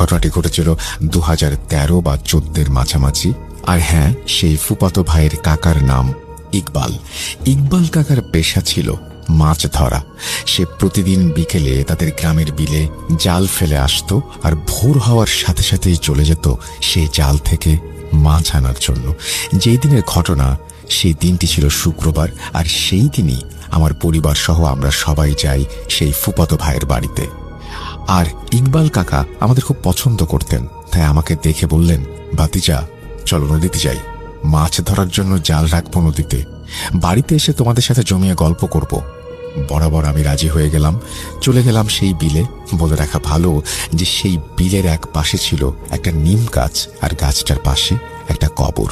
ঘটনাটি ঘটেছিল 2013 বা 14-এর মাঝামাঝি। আর হ্যাঁ, সেই ফুপাতো ভাইয়ের কাকার নাম ইকবাল। ইকবাল কাকার পেশা ছিল মাছ ধরা। সে প্রতিদিন বিকেলে তাদের গ্রামের বিলে জাল ফেলে আসতো, আর ভোর হওয়ার সাথে সাথেই চলে যেত সেই জাল থেকে মাছ আনার জন্য। যেই দিনের ঘটনা, সেই দিনটি ছিল শুক্রবার, আর সেই দিনই আমার পরিবার সহ আমরা সবাই যাই সেই ফুপাতো ভাইয়ের বাড়িতে। আর ইকবাল কাকা আমাদের খুব পছন্দ করতেন, তাই আমাকে দেখে বললেন, ভাতিজা চলো নদীতে যাই, মাছ ধরার জন্য জাল রাখবো নদীতে, বাড়িতে এসে তোমাদের সাথে জমিয়ে গল্প করব। বরাবর আমি রাজি হয়ে গেলাম। চলে গেলাম সেই বিলে। বলে রাখা ভালো যে সেই বিলের এক পাশে ছিল একটা নিম গাছ, আর গাছটার পাশে একটা কবর।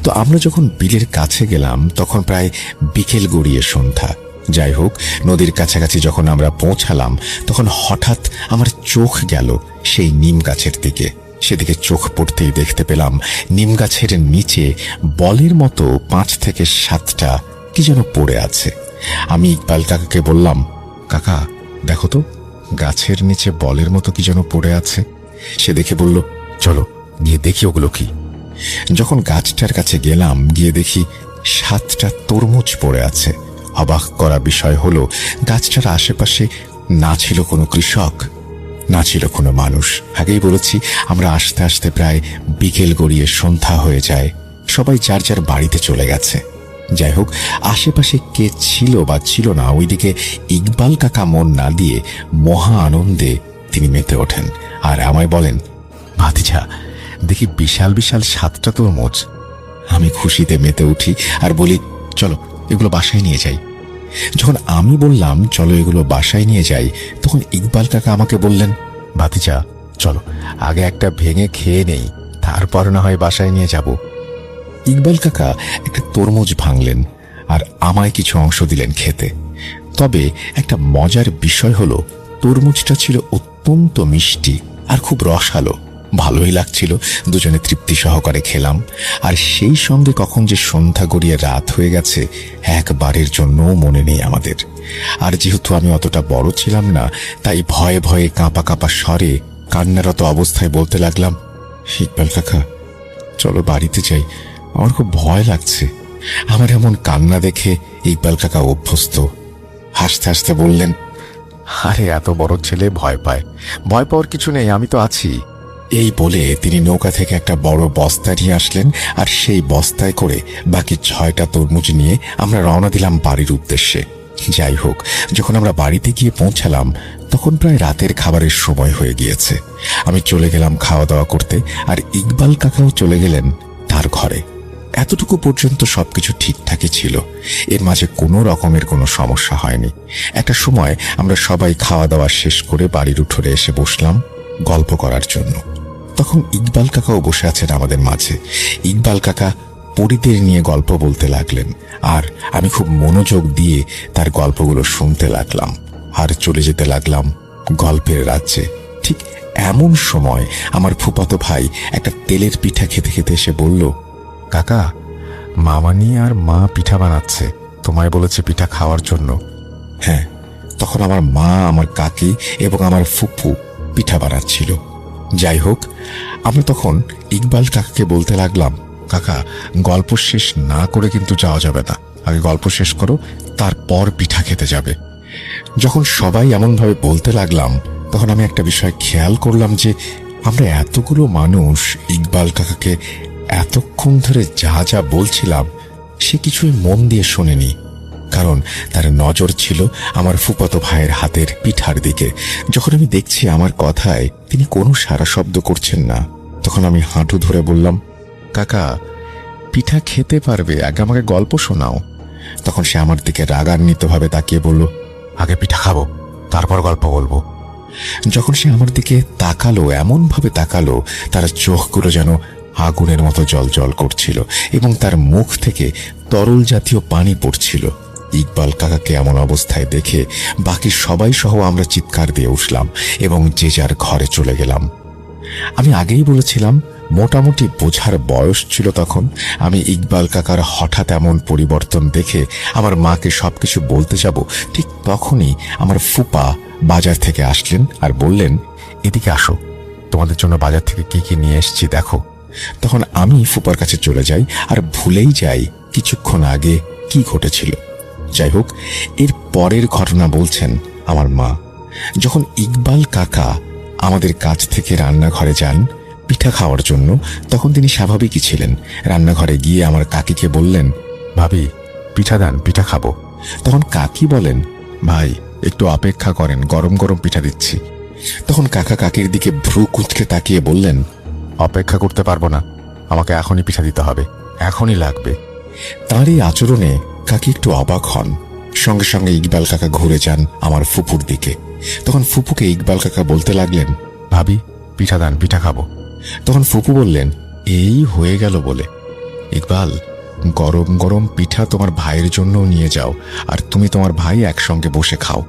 তো আমরা যখন বিলের কাছে গেলাম তখন প্রায় বিকেল গড়িয়ে সন্ধ্যা। যাই হোক, নদীর কাছাকাছি যখন আমরা পৌঁছালাম তখন হঠাৎ আমার চোখ গেল সেই নিম গাছের দিকে। সেদিকে চোখ পড়তেই দেখতে পেলাম নিম গাছের নিচে বলের মতো 5 থেকে 7টা কি যেন পড়ে আছে। আমি ইকবাল কাকাকে বললাম, কাকা দেখো তো, গাছের নিচে বলের মতো কি যেন পড়ে আছে। সে দেখে বলল, চলো গিয়ে দেখি ওগুলো কি। যখন গাছটার কাছে গেলাম, গিয়ে দেখি 7টা তরমুজ পড়ে আছে। অবাক করা বিষয় হলো, গাছটার আশেপাশে না ছিল কোনো কৃষক, না ছিল কোনো মানুষ। আগেই বলেছি, আমরা আস্তে আস্তে প্রায় বিকেল গড়িয়ে সন্ধ্যা হয়ে যায়, সবাই যার যার বাড়িতে চলে গেছে। যাই হোক, আশেপাশে কে ছিল বা ছিল না, ওইদিকে ইকবাল কাকা মন না দিয়ে মহা আনন্দে তিনি মেতে ওঠেন, আর আমায় বলেন, ভাতিজা দেখি বিশাল বিশাল 7টা তরমুজ। আমি খুশিতে মেতে উঠি আর বলি, চলো এগুলো বাসায় নিয়ে যাই। যখন আমি বললাম চলো এগুলো বাসায় নিয়ে যাই, তখন ইকবাল কাকা আমাকে বললেন, ভাতিজা চলো আগে একটা ভেঙে খেয়ে নেই, তারপর না হয় বাসায় নিয়ে যাব। ইকবাল কাকা একটা তরমুজ ভাঙলেন আর আমায় কিছু অংশ দিলেন খেতে। তবে একটা মজার বিষয় হলো, তরমুজটা ছিল অত্যন্ত মিষ্টি আর খুব রসালো। ভালোই লাগছিল, দুজনে তৃপ্তি সহকারে খেলাম। আর সেই সঙ্গে কখন যে সন্ধ্যা গড়িয়ে রাত হয়ে গেছে একবারের জন্যও মনে নেই আমাদের। আর যেহেতু আমি অতটা বড় ছিলাম না, তাই ভয়ে ভয়ে কাঁপা কাঁপা স্বরে কান্নারত অবস্থায় বলতে লাগলাম, ইকবাল কাকা চলো বাড়িতে যাই, আমার খুব ভয় লাগছে। আমার এমন কান্না দেখে ইকবাল কাকা অভ্যস্ত। হাসতে হাসতে বললেন, আরে এত বড় ছেলে ভয় পায়, ভয় পাওয়ার কিছু নেই, আমি তো আছি। এই বলে তিনি নৌকা থেকে একটা বড় বস্তা নিয়ে আসলেন, আর সেই বস্তায় করে বাকি 6টা তরমুজ নিয়ে আমরা রওনা দিলাম বাড়ির উদ্দেশ্যে। যাই হোক, যখন আমরা বাড়িতে গিয়ে পৌঁছালাম তখন প্রায় রাতের খাবারের সময় হয়ে গিয়েছে। আমি চলে গেলাম খাওয়া দাওয়া করতে, আর ইকবাল কাকাও চলে গেলেন তার ঘরে। এতটুকু পর্যন্ত সবকিছু ঠিকঠাকই ছিল, এর মাঝে কোনো রকমের কোনো সমস্যা হয়নি। একটা সময় আমরা সবাই খাওয়া দাওয়া শেষ করে বাড়ির উঠোনে এসে বসলাম গল্প করার জন্য। তখন ইকবাল কাকাও বসে আছেন আমাদের মাঝে। ইকবাল কাকা পরীদের নিয়ে গল্প বলতে লাগলেন, আর আমি খুব মনোযোগ দিয়ে তার গল্পগুলো শুনতে লাগলাম আর চলে যেতে লাগলাম গল্পের রাজ্যে। ঠিক এমন সময় আমার ফুপাতো ভাই একটা তেলের পিঠা খেতে খেতে এসে বলল, কাকা মামানি আর মা পিঠা বানাচ্ছে, তোমায় বলেছে পিঠা খাওয়ার জন্য। হ্যাঁ, তখন আমার মা, আমার কাকি এবং আমার ফুপু পিঠা বানাচ্ছিল। যাই হোক, আমরা তখন ইকবাল কাকাকে বলতে লাগলাম, কাকা গল্প শেষ না করে কিন্তু যাওয়া যাবে না, আগে গল্প শেষ করো, তারপর পিঠা খেতে যাবে। যখন সবাই এমনভাবে বলতে লাগলাম তখন আমি একটা বিষয় খেয়াল করলাম যে আমরা এতগুলো মানুষ ইকবাল কাকাকে এতক্ষণ ধরে যা যা বলছিলাম সে কিছুই মন দিয়ে শোনেনি, কারণ তার নজর ছিল আমার ফুপাতো ভাইয়ের হাতের পিঠার দিকে। যখন আমি দেখছি আমার কথায় তিনি কোনো সাড়া শব্দ করছেন না, তখন আমি হাঁটু ধরে বললাম, কাকা পিঠা খেতে পারবে, আগে আমাকে গল্প শোনাও। তখন সে আমার দিকে রাগান্বিতভাবে তাকিয়ে বলল, আগে পিঠা খাবো তারপর গল্প বলবো। যখন সে আমার দিকে তাকালো, এমনভাবে তাকালো তার চোখগুলো যেন আগুনের মতো জল করছিল এবং তার মুখ থেকে তরল জাতীয় পানি পড়ছিল। ইকবাল কাকাকে এমন অবস্থায় দেখে বাকি সবাই সহ আমরা চিৎকার দিয়ে উঠলাম এবং যে যার ঘরে চলে গেলাম। আমি আগেই বলেছিলাম মোটামুটি বোঝার বয়স ছিল তখন। আমি ইকবাল কাকার হঠাৎ এমন পরিবর্তন দেখে আমার মাকে সবকিছু বলতে যাব, ঠিক তখনই আমার ফুপা বাজার থেকে আসলেন আর বললেন, এদিকে আসো, তোমাদের জন্য বাজার থেকে কি কি নিয়ে এসেছি দেখো। তখন আমি ফুপার কাছে চলে যাই আর ভুলেই যাই কিছুক্ষণ আগে কি ঘটেছিল। যাই হোক, এর পরের ঘটনা বলছেন আমার মা। যখন ইকবাল কাকা আমাদের কাছ থেকে রান্নাঘরে যান পিঠা খাওয়ার জন্য, তখন তিনি স্বাভাবিকই ছিলেন। রান্নাঘরে গিয়ে আমার কাকিকে বললেন, ভাবি পিঠা দেন, পিঠা খাবো। তখন কাকি বলেন, ভাই একটু অপেক্ষা করেন, গরম গরম পিঠা দিচ্ছি। তখন কাকা কাকির দিকে ভ্রু কুঁচকে তাকিয়ে বললেন, অপেক্ষা করতে পারবো না, আমাকে এখনই পিঠা দিতে হবে, এখনই লাগবে। তার এই আচরণে কাকি একটু অবাক হন। সঙ্গে সঙ্গে ইকবাল কাকা ঘুরে যান আমার ফুপুর দিকে। তখন ফুপুকে ইকবাল কাকা বলতে লাগলেন, ভাবি পিঠা দেন, পিঠা খাবো। তখন ফুপু বললেন, এই হয়ে গেল বলে। ইকবাল, গরম গরম পিঠা তোমার ভাইয়ের জন্যও নিয়ে যাও, আর তুমি তোমার ভাই একসঙ্গে বসে খাও।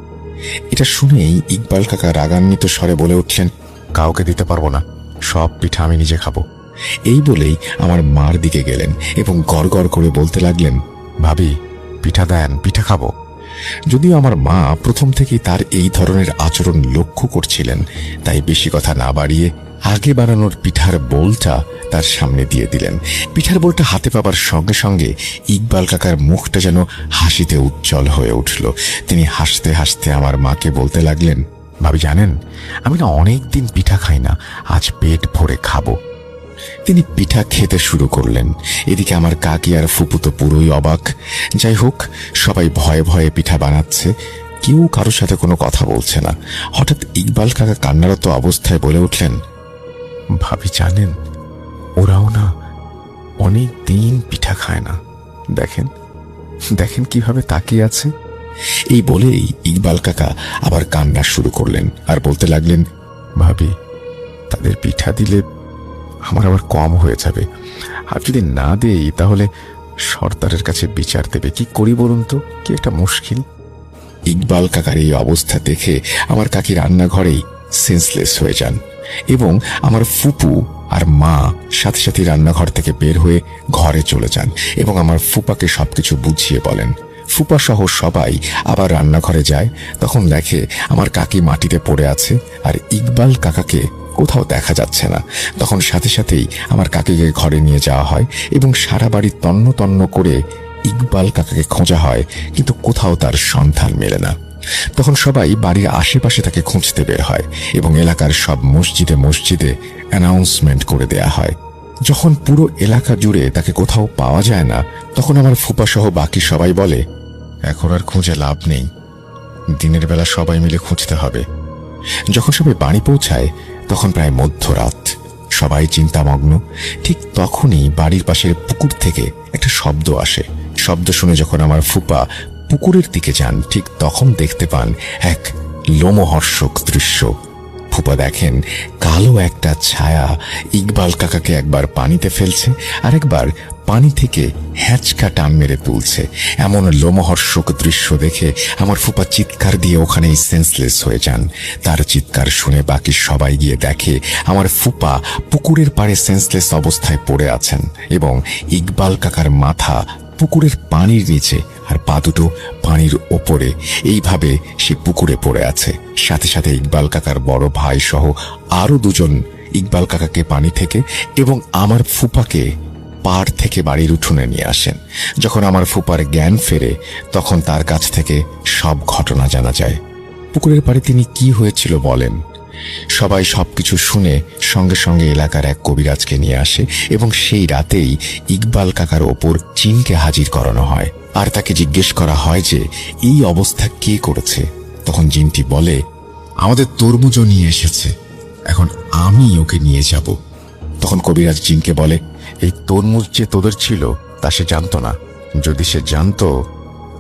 এটা শুনেই ইকবাল কাকা রাগান্বিত স্বরে বলে উঠলেন, কাউকে দিতে পারবো না, সব পিঠা আমি নিজে খাবো। এই বলেই আমার মার দিকে গেলেন এবং গড়গড় করে বলতে লাগলেন, ভাবি পিঠা দেন, পিঠা খাবো। যদিও আমার মা প্রথম থেকেই তার এই ধরনের আচরণ লক্ষ্য করছিলেন, তাই বেশি কথা না বাড়িয়ে আগে বানানোর পিঠার বোলটা তার সামনে দিয়ে দিলেন। পিঠার বোলটা হাতে পাবার সঙ্গে সঙ্গে ইকবাল কাকার মুখটা যেন হাসিতে উজ্জ্বল হয়ে উঠল। তিনি হাসতে হাসতে আমার মাকে বলতে লাগলেন, ভাবি জানেন, আমি না অনেক দিন পিঠা খাই না, আজ পেট ভরে খাবো। তিনি পিঠা খেতে শুরু করলেন। এদিকে আমার কাকি আর ফুপু তো পুরোই অবাক। যাই হোক, সবাই ভয়ে ভয়ে পিঠা বানাচ্ছে, কেউ কারোর সাথে কোনো কথা বলছে না। হঠাৎ ইকবাল কাকা কান্নারত অবস্থায় বলে উঠলেন, ভাবি জানেন, ওরাও না অনেক দিন পিঠা খায় না, দেখেন দেখেন কিভাবে তাকিয়ে আছে। এই বলেই ইকবাল কাকা আবার কান্না শুরু করলেন আর বলতে লাগলেন, ভাবি তাদের পিঠা দিলে আমার আবার কম হয়ে যাবে, আর যদি না দেই তাহলে সর্দারের কাছে বিচার দেবে। কি করি বলুন তো, কি একটা মুশকিল। ইকবাল কাকার এই অবস্থা দেখে আমার কাকি রান্নাঘরেই সেন্সলেস হয়ে যান এবং আমার ফুপু আর মা সাথে সাথে রান্নাঘর থেকে বের হয়ে ঘরে চলে যান এবং আমার ফুপাকে সবকিছু বুঝিয়ে বলেন। ফুপা সহ সবাই আবার রান্নাঘরে যায়। তখন দেখে আমার কাকি মাটিতে পড়ে আছে আর ইকবাল কাকাকে কোথাও দেখা যাচ্ছে না। তখন সাথে সাথেই আমার কাকিকে ঘরে নিয়ে যাওয়া হয় এবং সারা বাড়ি তন্ন তন্ন করে ইকবাল কাকাকে খোঁজা হয়, কিন্তু কোথাও তার সন্ধান মেলে না। তখন সবাই বাড়ির আশেপাশে তাকে খুঁজতে বের হয় এবং এলাকার সব মসজিদে মসজিদে অ্যানাউন্সমেন্ট করে দেয়া হয়। যখন পুরো এলাকা জুড়ে তাকে কোথাও পাওয়া যায় না, তখন আমার ফুপা সহ বাকি সবাই বলে, এখন আর খুঁজে লাভ নেই, দিনের বেলা সবাই মিলে খুঁজতে হবে। যখন সবাই বাড়ি পৌঁছায় তখন প্রায় মধ্যরাত, সবাই চিন্তামগ্ন। ঠিক তখনই বাড়ির পাশের পুকুর থেকে একটা শব্দ আসে। শব্দ শুনে যখন আমার ফুপা পুকুরের দিকে যান, ঠিক তখন দেখতে পান এক লোমহর্ষক দৃশ্য। ফুপা দেখেন কালো একটা ছায়া ইকবাল কাকাকে একবার পানিতে ফেলছে আর একবার পানি থেকে হ্যাঁচকা টান মেরে তুলছে। এমন লোমহর্ষক দৃশ্য দেখে আমার ফুপা চিৎকার দিয়ে ওখানেই সেন্সলেস হয়ে যান। তার চিৎকার শুনে বাকি সবাই গিয়ে দেখে আমার ফুপা পুকুরের পাড়ে সেন্সলেস অবস্থায় পড়ে আছেন এবং ইকবাল কাকার মাথা পুকুরের পানির নিচে আর পা দুটো পানির ওপরে, এইভাবে সে পুকুরে পড়ে আছে। সাথে সাথে ইকবাল কাকার বড় ভাই সহ আরো দুজন ইকবাল কাকাকে পানি থেকে এবং আমার ফুপাকে পাড় থেকে বাড়ির উঠোনে নিয়ে আসেন। যখন আমার ফুপার জ্ঞান ফেরে তখন তার কাছ থেকে সব ঘটনা জানা যায়। পুকুরের পাড়ে তিনি কি হয়েছিল বলেন। সবাই সবকিছু শুনে সঙ্গে সঙ্গে এলাকার এক কবিরাজকে নিয়ে আসে এবং সেই রাতেই ইকবাল কাকার ওপর জিনকে হাজির করানো হয় আর তাকে জিজ্ঞেস করা হয় যে এই অবস্থা কে করেছে। তখন জিনটি বলে, আমাদের তরমুজও নিয়ে এসেছে, এখন আমি ওকে নিয়ে যাব। তখন কবিরাজ জিনকে বলে, এই তরমুজ যে তোদের ছিল তা সে জানতো না, যদি সে জানতো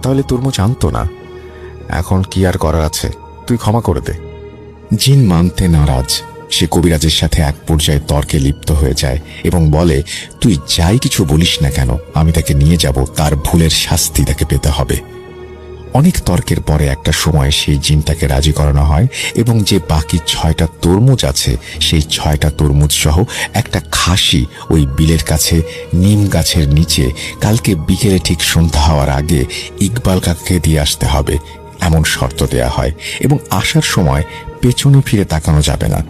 তাহলে তরমুজ আনতো না, এখন কি আর করার আছে, তুই ক্ষমা করে দে। জিন মানতে নারাজ। সে কবিরাজের সাথে এক পর্যায়ে তর্কে লিপ্ত হয়ে যায় এবং বলে, তুই যাই কিছু বলিস না কেন, আমি তাকে নিয়ে যাব, তার ভুলের শাস্তি তাকে পেতে হবে। অনেক তর্কের পরে একটা সময় সেই জিনটাকে রাজি করানো হয় এবং যে বাকি 6টা তরমুজ আছে সেই 6টা তরমুজ সহ একটা খাসি ওই বিলের কাছে নিম গাছের নিচে কালকে বিকেলে ঠিক সন্ধ্যা হওয়ার আগে ইকবাল কাকাকে দিয়ে আসতে হবে, এমন শর্ত দেয়া হয় এবং আসার সময় পেছনে ফিরে তাকানো যাবে না।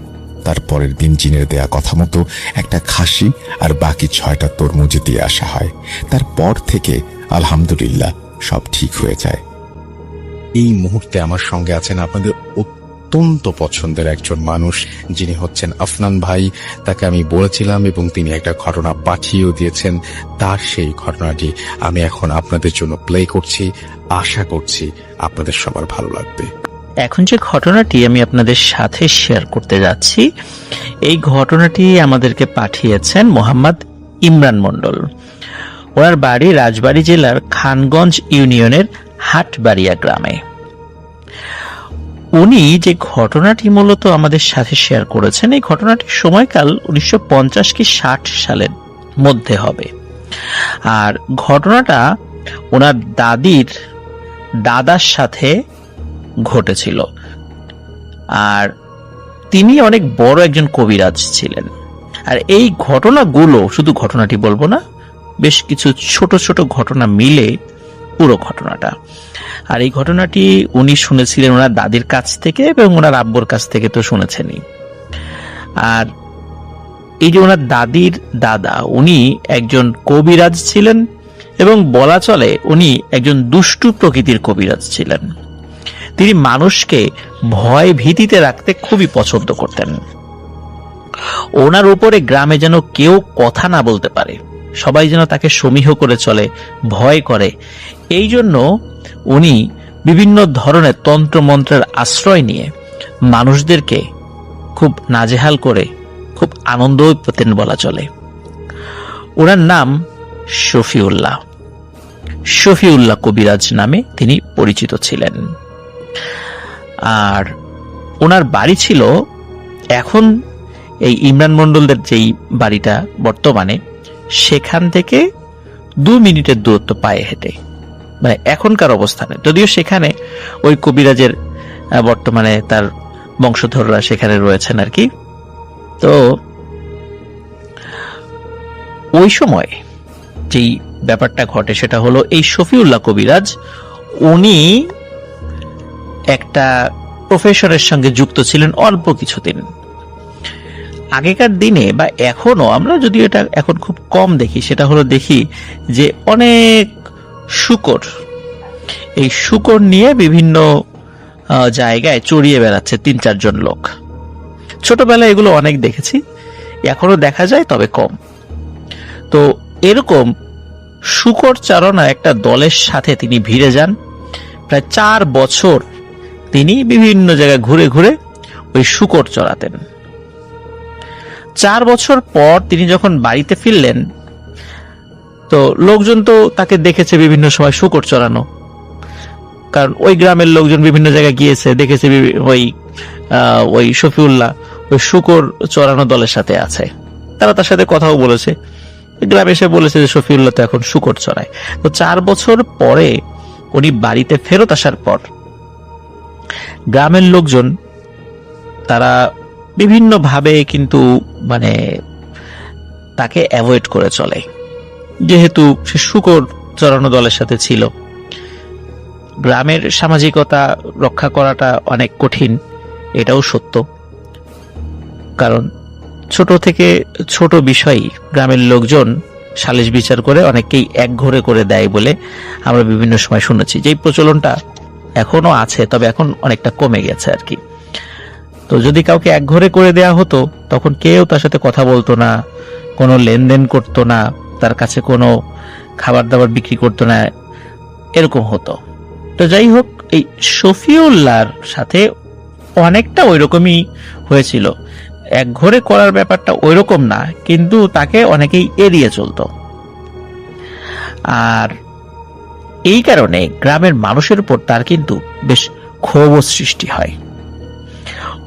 তারপরের দিন জিনের দেয়া কথা মতো একটা খাসি আর বাকি 6টা তরমুজ দিয়ে আসা হয়। তারপর থেকে আলহামদুলিল্লাহ সব ঠিক হয়ে যায়। এই মুহূর্তে আমার সঙ্গে আছেন আপনাদের অত্যন্ত পছন্দের একজন মানুষ, যিনি হচ্ছেন আফনান ভাই। তাকে আমি বলেছিলাম এবং তিনি একটা ঘটনা পাঠিয়েও দিয়েছেন। তার সেই ঘটনাটি আমি এখন আপনাদের জন্য প্লে করছি। আশা করছি আপনাদের সবার ভালো লাগবে। এখন যে ঘটনাটি আমি আপনাদের সাথে শেয়ার করতে যাচ্ছি, এই ঘটনাটি আমাদেরকে পাঠিয়েছেন মোহাম্মদ ইমরান মণ্ডল। ওনার বাড়ি রাজবাড়ী জেলার খানগঞ্জ ইউনিয়নের হাটবাড়িয়া গ্রামে। উনি যে ঘটনাটি মূলত আমাদের সাথে শেয়ার করেছেন, এই ঘটনাটির সময়কাল 1950 কি 60 সালের মধ্যে হবে। আর ঘটনাটা ওনার দাদার সাথে ঘটেছিল। আর তিনি অনেক বড় একজন কবিরাজ ছিলেন। আর এই ঘটনাগুলো, শুধু ঘটনাটি বলবো না, বেশ কিছু ছোট ছোট ঘটনা মিলে পুরো ঘটনাটা। আর এই ঘটনাটি উনি শুনেছিলেন ওনার দাদির কাছ থেকে এবং ওনার আব্বুর কাছ থেকে তো শুনেছেনই। আর এই যে ওনার দাদির দাদা, উনি একজন কবিরাজ ছিলেন এবং বলা চলে উনি একজন দুষ্টু প্রকৃতির কবিরাজ ছিলেন। তিনি মানুষকে ভয় ভীতিতে রাখতে খুবই পছন্দ করতেন। ওনার উপরে গ্রামে যেন কেউ কথা না বলতে পারে, সবাই যেন তাকে সমীহ করে চলে, ভয় করে। এই জন্য উনি বিভিন্ন ধরনের তন্ত্রমন্ত্রের আশ্রয় নিয়ে মানুষদেরকে খুব নাজেহাল করে খুব আনন্দও পেতেন বলা চলে। ওনার নাম শফিউল্লাহ কবিরাজ নামে তিনি পরিচিত ছিলেন। আর ওনার বাড়ি ছিল এখন এই ইমরান মণ্ডলদের যেই বাড়িটা বর্তমানে, সেখান থেকে 2 মিনিটের দূরত্ব পায়ে হেঁটে, মানে এখনকার অবস্থানে। যদিও সেখানে ওই কবিরাজের বর্তমানে তার বংশধররা সেখানে রয়েছেন আর কি। তো ওই সময় যেই ব্যাপারটা ঘটে সেটা হলো, এই শফিউল্লাহ কবিরাজ উনি একটা প্রফেশনের সঙ্গে যুক্ত ছিলেন অল্প কিছুদিন। আগেকার দিনে বা এখনো আমরা যদি এটা এখন খুব কম দেখি, সেটা হলো দেখি যে অনেক শূকর, এই শূকর নিয়ে বিভিন্ন জায়গায় চড়িয়ে বেড়াচ্ছে 3-4 জন লোক। ছোটবেলায় এগুলো অনেক দেখেছি, এখনো দেখা যায় তবে কম। তো এরকম শূকর চারণা একটা দলের সাথে তিনি ভিড়ে যান। প্রায় 4 বছর তিনি বিভিন্ন জায়গায় ঘুরে ঘুরে ওই শূকর চড়াতেন। 4 বছর পর তিনি যখন বাড়িতে ফিরলেন, তো লোকজন তো তাকে দেখেছে বিভিন্ন সময় শূকর চড়ানো, কারণ ওই গ্রামের লোকজন বিভিন্ন জায়গায় গিয়েছে, দেখেছে ওই শফিউল্লাহ ওই শূকর চড়ানো দলের সাথে আছে। তারা তার সাথে কথাও বলেছে, গ্রামে এসে বলেছে যে শফিউল্লাহ তো এখন শূকর চড়ায়। তো 4 বছর পরে উনি বাড়িতে ফেরত আসার পর গ্রামের লোকজন তারা বিভিন্ন ভাবে কিন্তু মানে তাকে অ্যাভয়েড করে চলে, যেহেতু সে শূকর চড়ানো দলের সাথে ছিল। গ্রামের সামাজিকতা রক্ষা করাটা অনেক কঠিন, এটাও সত্য। কারণ ছোট থেকে ছোট বিষয় গ্রামের লোকজন সালিশ বিচার করে অনেককেই একঘরে করে দেয় বলে আমরা বিভিন্ন সময় শুনেছি। যেই প্রচলনটা এখনো আছে, তবে এখন অনেকটা কমে গেছে আর কি। তো যদি কাউকে একঘরে করে দেয়া হতো, তখন কেউ তার সাথে কথা বলতো না, কোনো লেনদেন করতো না, তার কাছে কোনো খাবার দাবার বিক্রি করতো না, এরকম হতো। তো যাই হোক, এই শফিউল্লাহর সাথে অনেকটা ওইরকমই হয়েছিল। একঘরে করার ব্যাপারটা ওইরকম না, কিন্তু তাকে অনেকেই এড়িয়ে চলতো। আর এই কারণে গ্রামের মানুষের উপর তার কিন্তু বেশ ক্ষোভ সৃষ্টি হয়।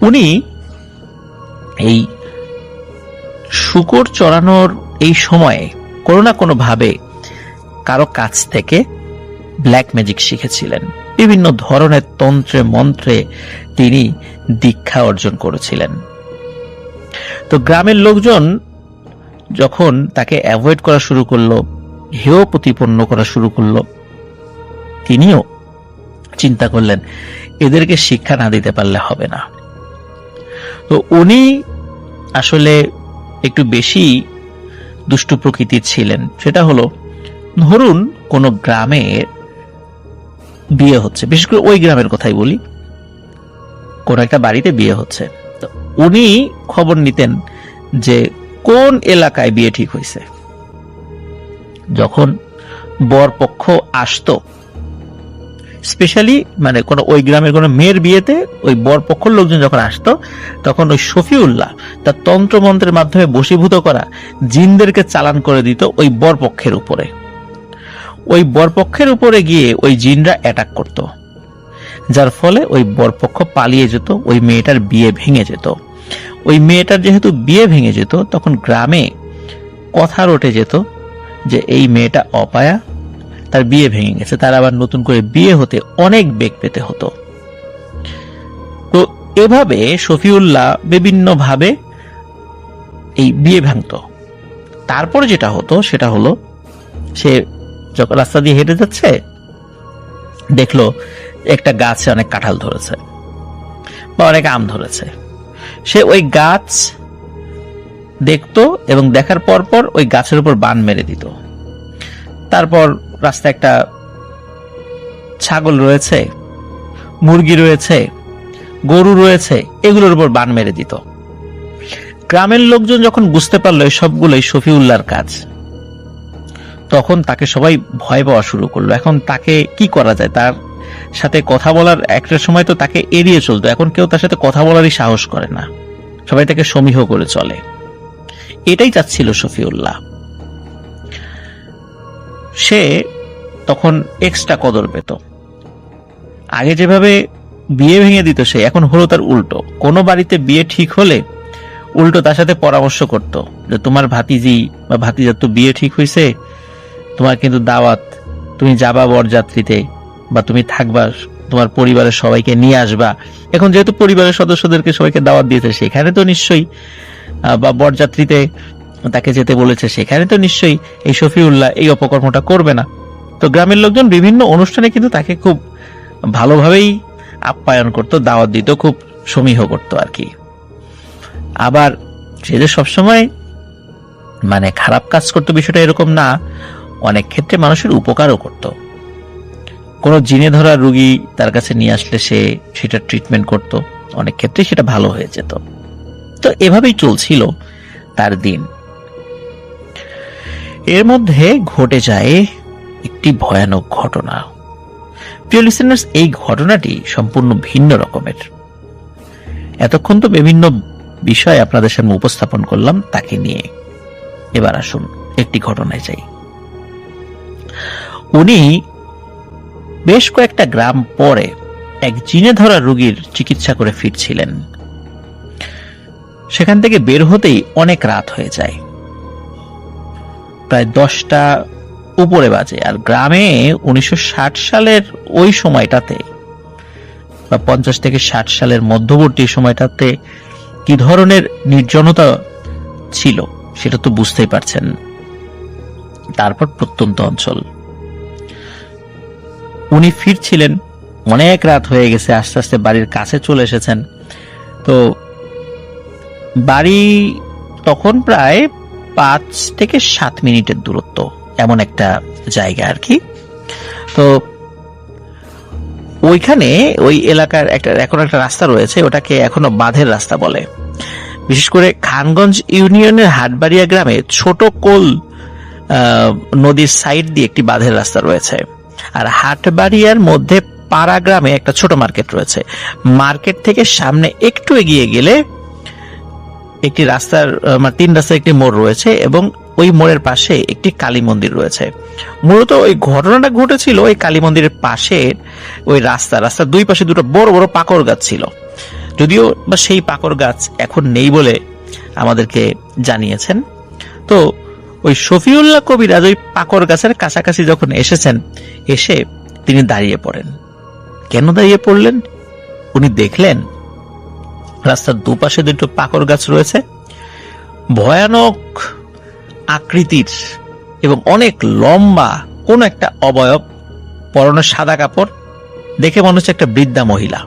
উনি এই শূকর চড়ানোর এই সময়ে কোনো না কোনো ভাবে কারো কাছ থেকে ব্ল্যাক ম্যাজিক শিখেছিলেন। বিভিন্ন ধরনের তন্ত্রে মন্ত্রে তিনি দীক্ষা অর্জন করেছিলেন। তো গ্রামের লোকজন যখন তাকে অ্যাভয়েড করা শুরু করলো, হেয় প্রতিপন্ন করা শুরু করলো, তিনিও চিন্তা করলেন এদেরকে শিক্ষা না দিতে পারলে হবে না। তো উনি আসলে একটু বেশি দুষ্টু প্রকৃতির ছিলেন। সেটা হলো, ধরুন কোনো গ্রামে বিয়ে হচ্ছে, বিশেষ করে ওই গ্রামের কথাই বলি, কোন একটা বাড়িতে বিয়ে হচ্ছে, তো উনি খবর নিতেন যে কোন এলাকায় বিয়ে ঠিক হয়েছে। যখন বর পক্ষ আসতো, স্পেশালি মানে কোন ওই গ্রামের কোন মেয়ের বিয়েতে ওই বর পক্ষের লোকজন যখন আসতো, তখন ওই শফিউল্লাহ তার তন্ত্রমন্ত্রের মাধ্যমে বশীভূত করা জিনদেরকে চালান করে দিত ওই বর পক্ষের উপরে। ওই বর পক্ষের উপরে গিয়ে ওই জিনরা অ্যাটাক করত, যার ফলে ওই বরপক্ষ পালিয়ে যেত, ওই মেয়েটার বিয়ে ভেঙে যেত। ওই মেয়েটার যেহেতু বিয়ে ভেঙে যেত, তখন গ্রামে কথা রটে যেত যে এই মেয়েটা অপায়া, তার বিয়ে ভেঙে গেছে, তার আবার নতুন করে বিয়ে হতে অনেক বেগ পেতে হতো। তো এভাবে শফিউল্লাহ বিভিন্ন ভাবে এই বিয়ে ভাঙত। তারপরে যেটা হতো সেটা হলো, সে যখন রাস্তা দিয়ে হেঁটে যাচ্ছে, দেখলো একটা গাছে অনেক কাঁঠাল ধরেছে বা অনেক আম ধরেছে, সে ওই গাছ দেখতো এবং দেখার পর পর ওই গাছের উপর বান মেরে দিত। তারপর রাস্তায় একটা ছাগল রয়েছে, মুরগি রয়েছে, গরু রয়েছে, এগুলোর উপর বান মেরে দিত। গ্রামের লোকজন যখন বুঝতে পারলো এই সবগুলোই শফিউল্লাহর কাজ, তখন তাকে সবাই ভয় পাওয়া শুরু করলো। এখন তাকে কি করা যায়? তার সাথে কথা বলার একটা সময় তো তাকে এড়িয়ে চলতো, এখন কেউ তার সাথে কথা বলারই সাহস করে না, সবাই তাকে সমীহ করে চলে। এটাই চাচ্ছিল শফিউল্লাহ। সে তখন এক্সট্রা কদর পেত। আগে যেভাবে বিয়ে ভেঙে দিত সে, এখন হলো তার উল্টো। কোনো বাড়িতে বিয়ে ঠিক হলে উল্টো তার সাথে পরামর্শ করত যে তোমার ভাতিজি বা ভাতিজার তো বিয়ে ঠিক হয়েছে, তোমার কিন্তু দাওয়াত, তুমি যাবা বরযাত্রীতে বা তুমি থাকবা, তোমার পরিবারের সবাইকে নিয়ে আসবা। এখন যেহেতু পরিবারের সদস্যদেরকে সবাইকে দাওয়াত দিয়েছে, সেখানে তো নিশ্চয়ই বা বরযাত্রীতে তাকে যেতে বলেছে, সেখানে তো নিশ্চয়ই এই শফিউল্লাহ এই অপকর্মটা করবে না। তো গ্রামের লোকজন বিভিন্ন অনুষ্ঠানে কিন্তু তাকে খুব ভালোভাবেই আপ্যায়ন করতো, দাওয়াত দিত, খুব সমীহ করতো আর কি। আবার সে যে সবসময় মানে খারাপ কাজ করতো বিষয়টা এরকম না, অনেক ক্ষেত্রে মানুষের উপকারও করত। কোনো জিনে ধরা রোগী তার কাছে নিয়ে আসলে সে সেটা ট্রিটমেন্ট করত, অনেক ক্ষেত্রে সেটা ভালো হয়ে যেত। তো এভাবেই চলছিল তার দিন। এর মধ্যে ঘটে যায় একটি ভয়ানক ঘটনা। প্রিয় লিসেনার্স, এই ঘটনাটি সম্পূর্ণ ভিন্ন রকমের। এতক্ষণ তো বিভিন্ন বিষয় আপনাদের সামনে উপস্থাপন করলাম তাকে নিয়ে, এবার আসুন একটি ঘটনায় যাই। উনি বেশ কয়েকটা গ্রাম পরে এক জিনে ধরা রোগীর চিকিৎসা করে ফিরছিলেন। সেখান থেকে বের হতেই অনেক রাত হয়ে যায়, প্রায় 10টা উপরে বাজে। আর গ্রামে 1960 সালের ওই সময়টাতে বা 50 থেকে 60 সালের মধ্যবর্তী সময়টাতে কি ধরনের নির্জনতা ছিল সেটা তো বুঝতেই পারছেন। তারপর প্রত্যন্ত অঞ্চল, উনি ফিরছিলেন, অনেক রাত হয়ে গেছে, আস্তে আস্তে বাড়ির কাছে চলে এসেছেন। তো বাড়ি তখন প্রায় 5 থেকে 7 মিনিটের দূরত্ব, এমন একটা জায়গা আর কি। তো ওইখানে ওই এলাকার এখন একটা রাস্তা রয়েছে, ওটাকে এখনো বাঁধের রাস্তা বলে। বিশেষ করে খানগঞ্জ ইউনিয়নের হাটবাড়িয়া গ্রামে ছোট কোল নদীর সাইড দিয়ে একটি বাঁধের রাস্তা রয়েছে। আর হাটবাড়িয়ার মধ্যে পাড়া গ্রামে একটা ছোট মার্কেট রয়েছে। মার্কেট থেকে সামনে একটু এগিয়ে গেলে একটি রাস্তার 3 রাস্তার একটি মোড় রয়েছে এবং ওই মোড়ের পাশে একটি কালী মন্দির রয়েছে। মূলত ওই ঘটনাটা ঘটেছিল ওই কালী মন্দিরের পাশে ওই রাস্তার দুই পাশে দুটো বড় বড় পাকর গাছ ছিল। যদিও বা সেই পাকর গাছ এখন নেই বলে আমাদেরকে জানিয়েছেন। তো ওই শফিউল্লাহ কবিরাজ ওই পাকর গাছের কাছাকাছি যখন এসেছেন, এসে তিনি দাঁড়িয়ে পড়েন। কেন দাঁড়িয়ে পড়লেন? উনি দেখলেন রাস্তার দুপাশে দুটো পাকর গাছ রয়েছে, ভয়ানক আকৃতির এবং অনেক লম্বা কোন একটা অবয়ব, পরনে সাদা কাপড়, দেখে মনে হচ্ছে একটা বৃদ্ধা মহিলা।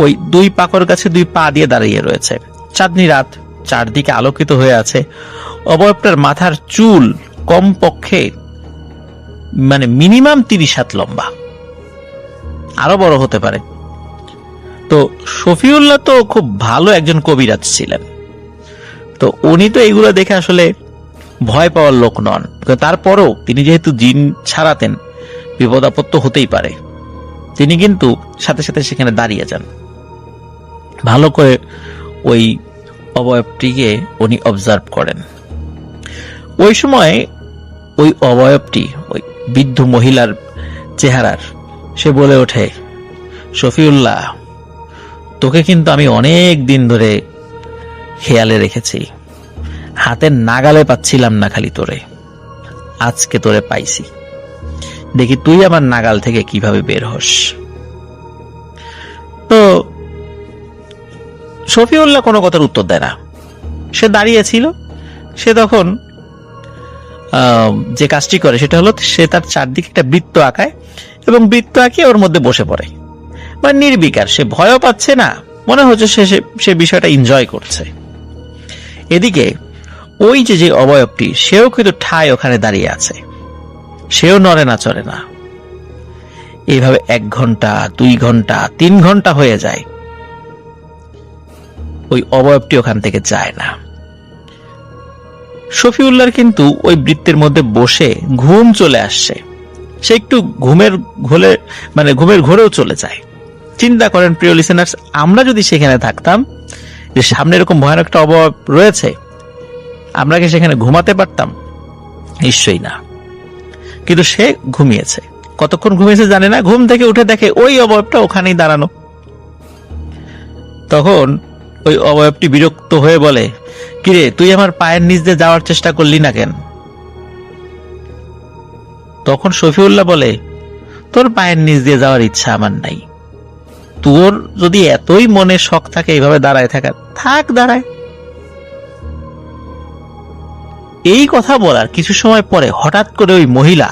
ওই দুই পাকর গাছে দুই পা দিয়ে দাঁড়িয়ে রয়েছে। চাঁদনি রাত, চারদিকে আলোকিত হয়ে আছে। অবয়বটার মাথার চুল কমপক্ষে মানে মিনিমাম 30 হাত লম্বা, আরো বড় হতে পারে। তো শফিউল্লাহ তো খুব ভালো একজন কবিরাজ ছিলেন, তো উনি তো এগুলো দেখে আসলে ভয় পাওয়ার লোক নন। তারপরও তিনি যেহেতু জিন ছাড়াতেন, বিপদ আপদ তো হতেই পারে, তিনি কিন্তু সাথে সাথে সেখানে দাঁড়িয়ে যান। ভালো করে ওই অবয়বটিকে উনি অবজার্ভ করেন। ওই সময় ওই অবয়বটি ওই বৃদ্ধ মহিলার চেহারার, সে বলে ওঠে, শফিউল্লাহ, তোকে কিন্তু আমি অনেক দিন ধরে খেয়ালে রেখেছি, হাতের নাগালে পাচ্ছিলাম না খালি তোরে, আজকে তোরে পাইছি, দেখি তুই আমার নাগাল থেকে কিভাবে বের হস। তো শফিউল্লাহ কোনো কথার উত্তর দেয় না, সে দাঁড়িয়েছিল। সে তখন যে কাজটি করে সেটা হলো, সে তার চারদিকে একটা বৃত্ত আঁকায় এবং বৃত্ত আঁকিয়ে ওর মধ্যে বসে পড়ে, মানে নির্বিকার, সে ভয়ও পাচ্ছে না, মনে হচ্ছে সে বিষয়টা এনজয় করছে। এদিকে ওই যে অবয়বটি, সেও কিন্তু ঠায় ওখানে দাঁড়িয়ে আছে, সেও নড়ে না চড়ে না। এইভাবে 1 ঘন্টা, 2 ঘন্টা, 3 ঘন্টা হয়ে যায়, ওই অবয়বটি ওখান থেকে যায় না। শফিউল্লাহর কিন্তু ওই বৃত্তের মধ্যে বসে ঘুম চলে আসছে, সে একটু ঘুমের ঘোরেও চলে যায়। চিন্তা করেন প্রিয় লিসেনার্স, আমরা যদি সেখানে থাকতাম, যে সামনে এরকম ভয়ানক একটা অবয়ব রয়েছে, আমরা কি সেখানে ঘুমাতে পারতাম? নিশ্চয়ই না। কিন্তু সে ঘুমিয়েছে। কতক্ষণ ঘুমিয়েছে জানে না, ঘুম থেকে উঠে দেখে ওই অবয়বটা ওখানেই দাঁড়ানো। তখন ওই অবয়বটি বিরক্ত হয়ে বলে, কিরে, তুই আমার পায়ের নিচ দিয়ে যাওয়ার চেষ্টা করলি না কেন? তখন শফিউল্লাহ বলে, তোর পায়ের নিচ দিয়ে যাওয়ার ইচ্ছা আমার নাই, তোর যদি এতই মনে শখ থাকে এইভাবে দাঁড়ায় থাকার, থাক দাঁড়ায়। এই কথা বলার কিছু সময় পরে হঠাৎ করে ওই মহিলা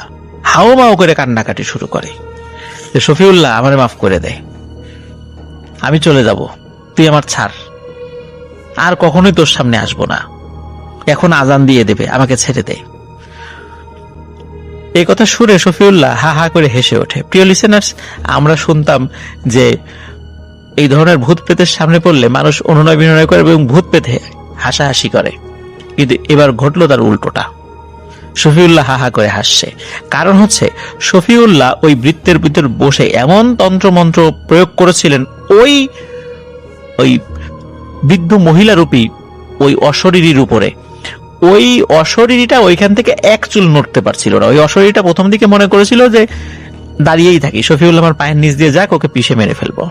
হাওমাও করে কান্নাকাটি শুরু করে, শফিউল্লাহ, আমারে মাফ করে দে, আমি চলে যাব, তুই আমার ছাড়, আর কখনোই তোর সামনে আসবো না, এখন আজান দিয়ে দেবে, আমাকে ছেড়ে দে। এই কথা শুনে শফিউল্লাহ হা হা করে হেসে ওঠে। প্রিয় লিসেনার্স, আমরা শুনতাম যে এই ধরনের ভূত প্রেতের সামনে পড়লে মানুষ অনুনয় বিনয় করে এবং ভূত পেতে হাসাহাসি করে, কিন্তু এবার ঘটলো তার উল্টোটা। শফিউল্লাহ হা হা করে হাসছে, কারণ হচ্ছে শফিউল্লাহ ওই বৃত্তের ভিতর বসে এমন তন্ত্রমন্ত্র প্রয়োগ করেছিলেন ওই বৃদ্ধ মহিলারূপী ওই অশরীরীর উপরে। ওই অশরীরীটা ওইখান থেকে এক চুল নড়তে পারছিল না। ওই অশরীরীটা প্রথম দিকে মনে করেছিল যে দাঁড়িয়েই থাকি, শফিউল্লাহ আমার পায়ের নিচ দিয়ে যাক, ওকে পিষে মেরে ফেলবো।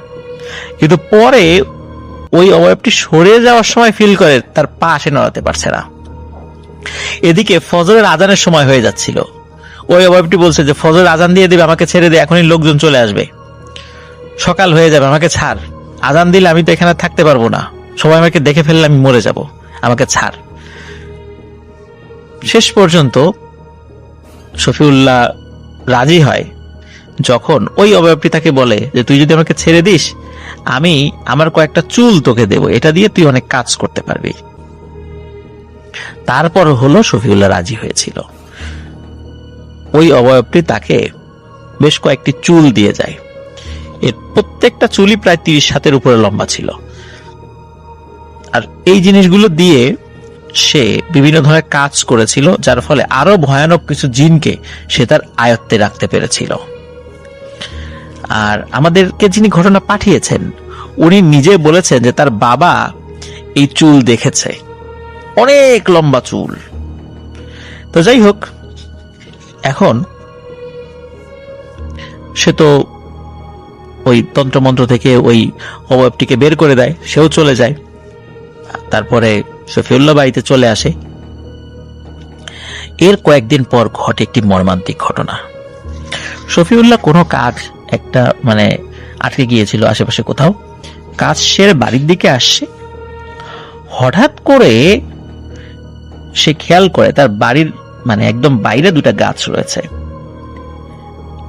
কিন্তু পরে ওই অবয়বটি সরে যাওয়ার সময় ফিল করে তার পা সে নড়াতে পারছে না। এদিকে ফজরের আজানের সময় হয়ে যাচ্ছিল, ওই অবয়বটি বলছে যে ফজরের আজান দিয়ে দিবে, আমাকে ছেড়ে দে, এখনই লোকজন চলে আসবে, সকাল হয়ে যাবে, আমাকে ছাড়, আজান দিলে আমি তো এখানে থাকতে পারবো না, সবাই আমাকে দেখে ফেললে আমি মরে যাব, আমাকে ছাড়। শেষ পর্যন্ত শফিউল্লাহ রাজি হয় যখন ওই অবয়বটি তাকে বলে যে তুই যদি আমাকে ছেড়ে দিস, আমি আমার কয়েকটা চুল তোকে দেব, এটা দিয়ে তুই অনেক কাজ করতে পারবি। তারপর হলো শফিউল্লাহ রাজি হয়েছিল। ওই অবয়বটি তাকে বেশ কয়েকটি চুল দিয়ে যায়, এর প্রত্যেকটা চুলই প্রায় 30 হাতের উপরে লম্বা ছিল। আর এই জিনিসগুলো দিয়ে সে বিভিন্ন ধরনের কাজ করেছিল, যার ফলে আরো ভয়ানক কিছু জিনকে সে তার আয়ত্তে রাখতে পেরেছিল। আর আমাদেরকে যিনি ঘটনা পাঠিয়েছেন, উনি নিজে বলেছেন যে তার বাবা এই চুল দেখেছে, অনেক লম্বা চুল। তো যাই হোক, এখন সে তো ওই তন্ত্রমন্ত্র থেকে ওই অবয়বটিকে বের করে দেয়, সেও চলে যায়। তারপরে শফিউল্লাহ বাড়িতে চলে আসে। এর কয়েকদিন পর ঘটে একটি মর্মান্তিক ঘটনা। শফিউল্লাহ কোনো কাজ একটা আটকে গিয়েছিল আশেপাশে কোথাও, কাজ সেরে বাড়ির দিকে আসছে। হঠাৎ করে সে খেয়াল করে তার বাড়ির একদম বাইরে 2টা গাছ রয়েছে,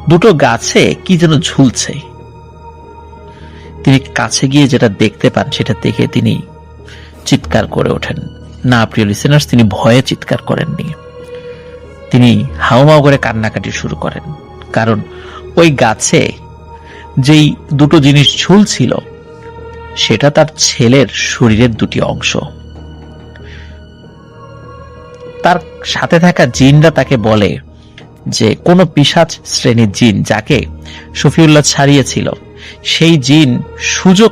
2টো গাছে কি যেন ঝুলছে। তিনি কাছে গিয়ে যেটা দেখতে পান, সেটা দেখে তিনি চিৎকার করে ওঠেন। না প্রিয় লিসেনার্স, তিনি ভয়ে চিৎকার করেননি, তিনি হাউমাউ করে কান্নাকাটি শুরু করেন। কারণ ওই গাছে যেই দুটো জিনিস ঝুলছিল সেটা তার ছেলের শরীরের দুটি অংশ। তার সাথে থাকা জিনরা তাকে বলে যে কোন পিশাচ শ্রেণীর জিন যাকে শফিউল্লাহ ছাড়িয়েছিল, সেই জিন সুযোগ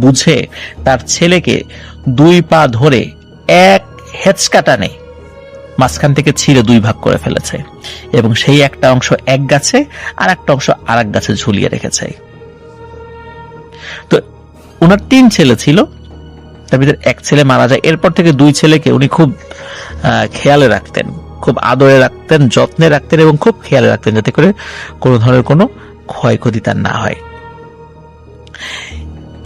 বুঝে তার ছেলেকে 2 পা ধরে এক হেঁচকা টানে মাঝখান থেকে ছিঁড়ে 2 ভাগ করে ফেলেছে এবং সেই একটা অংশ এক গাছে আর একটা অংশ আর এক গাছে ঝুলিয়ে রেখেছে। তো ওনার 3 ছেলে ছিল, তার ভিতরে এক ছেলে মারা যায়। এরপর থেকে 2 ছেলেকে উনি খুব খেয়ালে রাখতেন, খুব আদরে রাখতেন, যত্নে রাখতেন এবং খুব খেয়ালে রাখতেন যাতে করে কোনো ধরনের কোনো ক্ষয়ক্ষতি তার না হয়।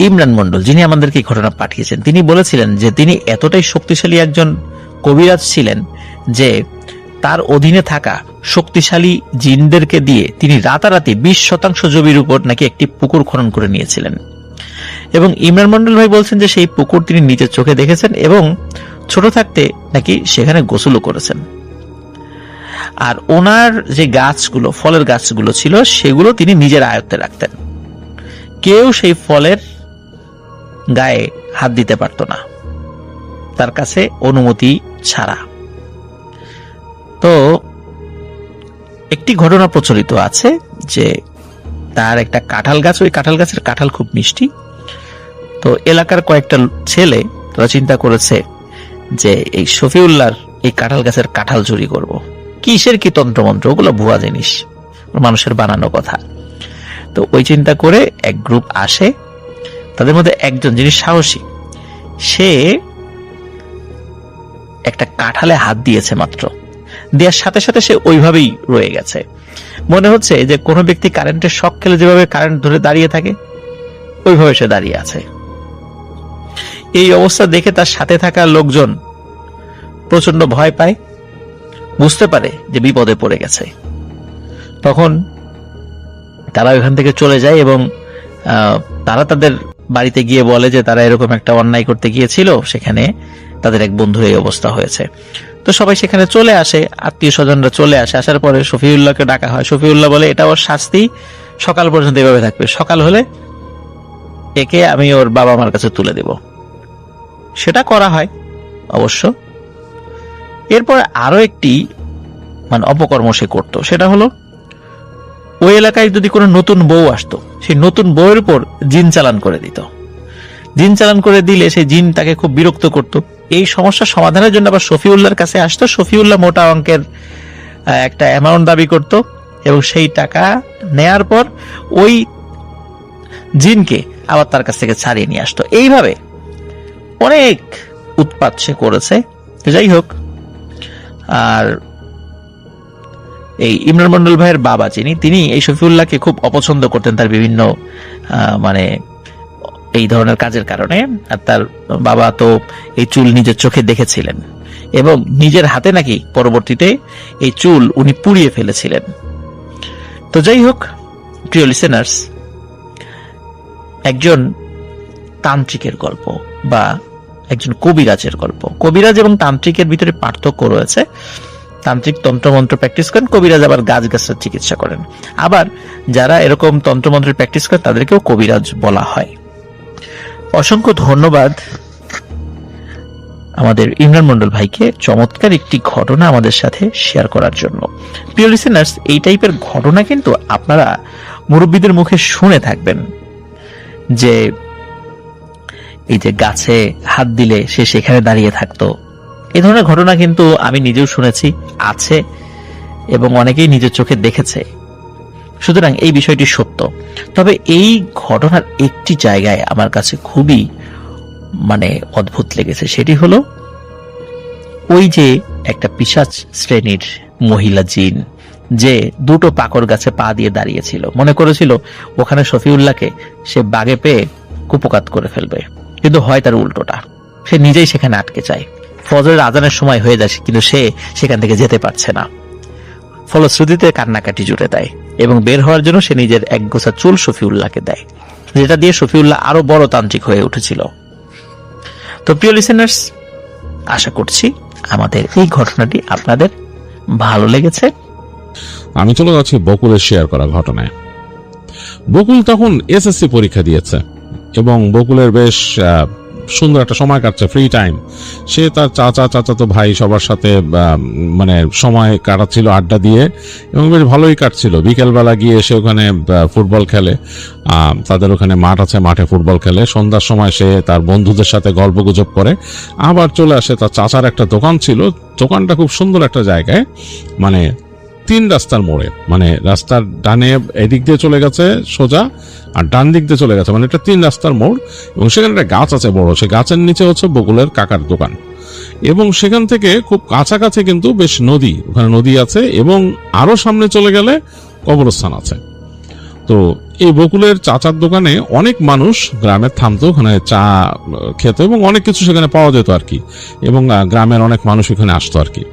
ইমরান মন্ডল, যিনি আমাদেরকে এই ঘটনা পাঠিয়েছেন, তিনি বলেছিলেন যে তিনি এতটাই শক্তিশালী একজন কবিরাজ ছিলেন যে তার অধীনে থাকা শক্তিশালী জিনদেরকে দিয়ে তিনি রাতারাতি 20% জমির উপর নাকি একটি পুকুর খনন করে নিয়েছিলেন। এবং ইমরান মন্ডল ভাই বলছেন যে সেই পুকুর তিনি নিজের চোখে দেখেছেন এবং ছোট থাকতে নাকি সেখানে গোসলও করেছেন। আর ওনার যে গাছগুলো, ফলের গাছগুলো ছিল, সেগুলো তিনি নিজের আয়ত্তে রাখতেন, কেউ সেই ফলের গায়ে হাত দিতে পারত না তার কাছে অনুমতি ছাড়া। তো একটি ঘটনা প্রচলিত আছে যে তার একটা কাঁঠাল গাছ, ওই কাঁঠাল গাছের কাঁঠাল খুব মিষ্টি। তো এলাকার কয়েকটা ছেলে তারা চিন্তা করেছে যে এই শফিউল্লাহর এই কাঁঠাল গাছের কাঁঠাল চুরি করব। কিসের কি তন্ত্রমন্ত্র, ওগুলো ভুয়া জিনিস, মানুষের বানানো কথা। তো ওই চিন্তা করে এক গ্রুপ আসে, তাদের মধ্যে একজন যিনি সাহসী, সে একটা কাঁঠালে হাত দিয়েছে মাত্র, দেওয়ার সাথে সাথে সে ওইভাবেই রয়ে গেছে। মনে হচ্ছে যে কোনো ব্যক্তি কারেন্টের শক খেলে যেভাবে কারেন্ট ধরে দাঁড়িয়ে থাকে ওইভাবে সে দাঁড়িয়ে আছে। এই অবস্থা দেখে তার সাথে থাকা লোকজন প্রচন্ড ভয় পায়, বুঝতে পারে যে বিপদে পড়ে গেছে। তখন তারা ওইখান থেকে চলে যায় এবং তারা তাদের বাড়িতে গিয়ে বলে যে তারা এরকম একটা অন্যায় করতে গিয়েছিল, সেখানে তাদের এক বন্ধুর এই অবস্থা হয়েছে। তো সবাই সেখানে চলে আসে, আত্মীয় স্বজনরা চলে আসে। আসার পরে শফিউল্লাহকে ডাকা হয়। শফিউল্লাহ বলে এটা ওর শাস্তি, সকাল পর্যন্ত এভাবে থাকবে, সকাল হলে একে আমি ওর বাবা মার কাছে তুলে দেব। সেটা করা হয় অবশ্য। এরপর আরো একটি অপকর্ম সে করত, সেটা হলো ওই এলাকায় যদি কোনো নতুন বউ আসতো, সেই নতুন বউয়ের উপর জিন চালান করে দিত। জিন চালান করে দিলে সেই জিন তাকে খুব বিরক্ত করত। এই সমস্যা সমাধানের জন্য আবার শফিউল্লাহর কাছে আসতো। শফিউল্লাহ মোটা অঙ্কের একটা অ্যামাউন্ট দাবি করত এবং সেই টাকা নেয়ার পর ওই জিনকে আবার তার কাছ থেকে ছাড়িয়ে নিয়ে আসতো। এইভাবে অনেক উৎপাত সে করেছে। যাই হোক, আর এই ইমরান মন্ডল ভাইয়ের বাবা তিনি এই শফিউল্লাহকে খুব অপছন্দ করতেন তার বিভিন্ন এই ধরনের কাজের কারণে। আর তার বাবা তো এই চুল নিজের চোখে দেখেছিলেন এবং নিজের হাতে নাকি পরবর্তীতে এই চুল উনি পুড়িয়ে ফেলেছিলেন। তো যাই হোক প্রিয় লিসেনার্স, একজন তান্ত্রিকের গল্প বা একজন কবিরাজের গল্প। কবিরাজ এবং তান্ত্রিকের ভিতরে পার্থক্য রয়েছে। তান্ত্রিক তন্ত্রমন্ত্র প্র্যাকটিস করেন, কবিরাজ আবার গাছ গাছের চিকিৎসা করেন। আবার যারা এরকম তন্ত্রমন্ত্রের প্র্যাকটিস করেন তাদেরকেও কবিরাজ বলা হয়। অসংখ্য ধন্যবাদ আমাদের ইমরান মন্ডল ভাইকে চমৎকার একটি ঘটনা আমাদের সাথে শেয়ার করার জন্য। প্রিয় লিসেনার্স, এই টাইপের ঘটনা কিন্তু আপনারা মুরব্বীদের মুখে শুনে থাকবেন যে এই যে গাছে হাত দিলে সে সেখানে দাঁড়িয়ে থাকতো। এই ধরনের ঘটনা কিন্তু আমি নিজেও শুনেছি, আছে এবং অনেকেই নিজের চোখে দেখেছে। সুতরাং এই বিষয়টি সত্য। তবে এই ঘটনার একটি জায়গায় আমার কাছে খুবই অদ্ভুত লেগেছে। সেটি হলো ওই যে একটা পিশাচ শ্রেণীর মহিলা জিন যে দুটো পাকড় গাছে পা দিয়ে দাঁড়িয়েছিল, মনে করেছিল ওখানে শফিউল্লাহকে সে বাগে পেয়ে কুপকাত করে ফেলবে, কিন্তু হয় তার উল্টোটা। সে নিজেই সেখানে আটকে যায়। ফজরের আজানের সময় হয়ে যায় কিন্তু সে সেখান থেকে যেতে পারছে না। ফলশ্রুতিতে কান্নাকাটি জুড়ে দেয় এবং বের হওয়ার জন্য সে নিজের এক গোছা চুল শফিউল্লাহকে দেয়, যেটা দিয়ে শফিউল্লাহ আরো বড় তান্ত্রিক হয়ে উঠেছিল। তো তো প্রিয় লিসেনার্স, আশা করছি আমাদের এই ঘটনাটি আপনাদের ভালো লেগেছে। আমি চলে যাচ্ছি বকুলের শেয়ার করা ঘটনায়। বকুল তখন এসএসসি পরীক্ষা দিয়েছে এবং বকুলের বেশ সুন্দর একটা সময় কাটছে, ফ্রি টাইম। সে তার চাচাতো ভাই সবার সাথে মানে সময় কাটাচ্ছিল আড্ডা দিয়ে, এবং বেশ ভালোই কাটছিল। বিকেলবেলা গিয়ে সে ওখানে ফুটবল খেলে, তাদের ওখানে মাঠ আছে, মাঠে ফুটবল খেলে। সন্ধ্যার সময় সে তার বন্ধুদের সাথে গল্প গুজব করে, আবার চলে আসে। তার চাচার একটা দোকান ছিল, দোকানটা খুব সুন্দর একটা জায়গায়, মানে 3 রাস্তার মোড়ে, মানে রাস্তার ডানে এদিক দিয়ে চলে গেছে সোজা, আর ডান দিক দিয়ে চলে গেছে, মানে এটা 3 রাস্তার মোড়। এবং সেখানে একটা গাছ আছে বড়, সে গাছের নিচে হচ্ছে বকুলের কাকার দোকান। এবং সেখান থেকে খুব কাছাকাছি কিন্তু বেশ নদী, ওখানে নদী আছে, এবং আরো সামনে চলে গেলে কবরস্থান আছে। তো এই বকুলের চাচার দোকানে অনেক মানুষ গ্রামের থামতো, ওখানে চা খেত এবং অনেক কিছু সেখানে পাওয়া যেত আর কি, এবং গ্রামের অনেক মানুষ এখানে আসতো আর কি।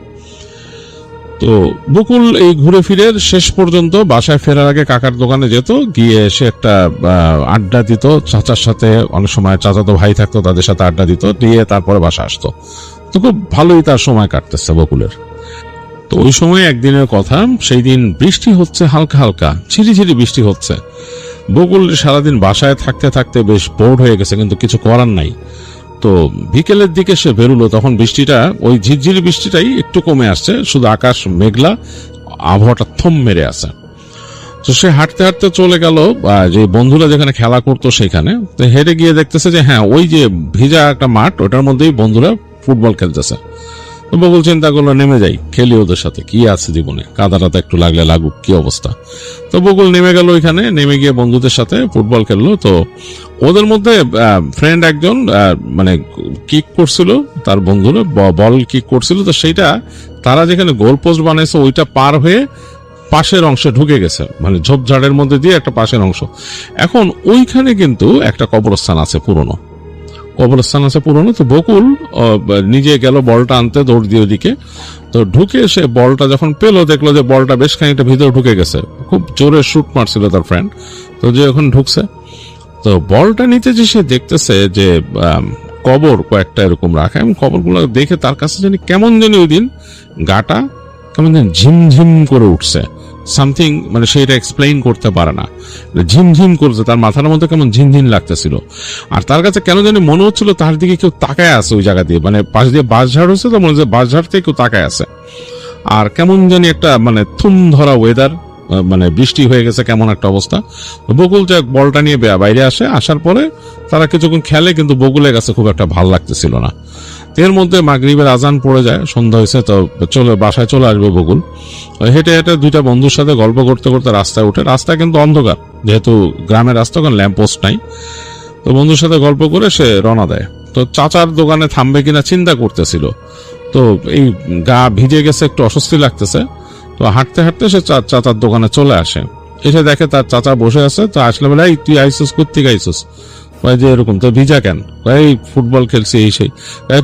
তো বকুল এই ঘুরে ফিরে শেষ পর্যন্ত বাসায় ফেরার আগে কাকার দোকানে যেত, গিয়ে সে একটা আড্ডা দিত চাচার সাথে। অনেক সময় চাচাতো ভাই থাকতো, তাদের সাথে আড্ডা দিত, দিয়ে তারপরে বাসা আসতো। তো খুব ভালোই তার সময় কাটতেছে বকুলের। তো ওই সময় একদিনের কথা, সেই দিন বৃষ্টি হচ্ছে, হালকা হালকা ঝিরিঝিরি বৃষ্টি হচ্ছে। বকুল সারাদিন বাসায় থাকতে থাকতে বেশ বোর্ড হয়ে গেছে, কিন্তু কিছু করার নাই। তো বিকেলের দিকে সে বেরোলো, তখন বৃষ্টিটা, ওই ঝিরঝিরি বৃষ্টিটাই একটু কমে আসছে, শুধু আকাশ মেঘলা, আবহাওয়াটা থম মেরে আছে। তো সে হাঁটতে হাঁটতে চলে গেল যে বন্ধুরা যেখানে খেলা করতো সেখানে। তো হেঁটে গিয়ে দেখতেছে যে হ্যাঁ, ওই যে ভিজা একটা মাঠ, ওটার মধ্যেই বন্ধুরা ফুটবল খেলতেছে। তো বকুল চিন্তা করলো, নেমে যাই, খেলি ওদের সাথে, কি আছে জীবনে, কাদাটাতে একটু লাগলে লাগুক, কি অবস্থা। তো বকুল নেমে গেল ওইখানে, নেমে গিয়ে বন্ধুদের সাথে ফুটবল খেললো। তো ওদের মধ্যে ফ্রেন্ড একজন মানে কিক করছিল, তার বন্ধুরা বল কিক করছিল। তো সেইটা তারা যেখানে গোল পোস্ট বানাইছে ওইটা পার হয়ে পাশের অংশে ঢুকে গেছে, মানে ঝোপঝাড়ের মধ্যে দিয়ে একটা পাশের অংশ। এখন ওইখানে কিন্তু একটা কবরস্থান আছে পুরনো, তো বকুল নিজে গেল বলটা আনতে, দৌড় দিয়ে ওদিকে। তো ঢুকে সে বলটা যখন পেলো, দেখলো যে বলটা বেশ খানিকটা ভিতরে ঢুকে গেছে, খুব জোরে শুট মারছিল তার ফ্রেন্ড। তো যে এখন ঢুকছে, তো বলটা নিতে যে সে দেখতেছে যে কবর কয়েকটা এরকম রাখা, এবং কবরগুলো দেখে তার কাছে জানি কেমন জানি ওই দিন গাটা কেমন যেন ঝিমঝিম করে উঠছে, সামথিং, মানে সেটা এক্সপ্লেইন করতে পারে না, ঝিমঝিম করছে, তার মাথার মধ্যে কেমন ঝিনঝিন লাগতেছিল। আর তার কাছে কেন জানি মনে হচ্ছিল তার দিকে কেউ তাকায় আছে ওই জায়গা দিয়ে, মানে পাশ দিয়ে বাঁশঝাড় হচ্ছে, তো মনে হচ্ছে বাঁশঝাড় থেকে কেউ তাকায় আছে। আর কেমন জানি একটা মানে থুম ধরা ওয়েদার, মানে বৃষ্টি হয়ে গেছে, কেমন একটা অবস্থা। বকুল যে বলটা নিয়ে বাইরে আসে, আসার পরে তারা কিছুক্ষণ খেলে, কিন্তু বকুলের কাছে খুব একটা ভালো লাগতেছিল না। এর মধ্যে মাগরিবের আজান পড়ে যায়, সন্ধ্যা হয়েছে, তো বাসায় চলে আসবে বকুল। হেঁটে হেঁটে দুইটা বন্ধুর সাথে গল্প করতে করতে রাস্তায় উঠে, রাস্তা কিন্তু অন্ধকার, যেহেতু গ্রামের রাস্তা, কোনো ল্যাম্প পোস্ট নাই। তো বন্ধুর সাথে গল্প করে সে রওনা দেয়। তো চাচার দোকানে থামবে কিনা চিন্তা করতেছিল। তো এই গা ভিজে গেছে, একটু অস্বস্তি লাগতেছে। তো হাঁটতে হাঁটতে সে চাচার দোকানে চলে আসে, এসে দেখে তার চাচা বসে আছে। তো আসলে বলে, এই তুই আইসুস, কোত্থেকে আইসুস? যে এরকম, তো ভিজা কেন? এই ফুটবল খেলছি, এই সেই।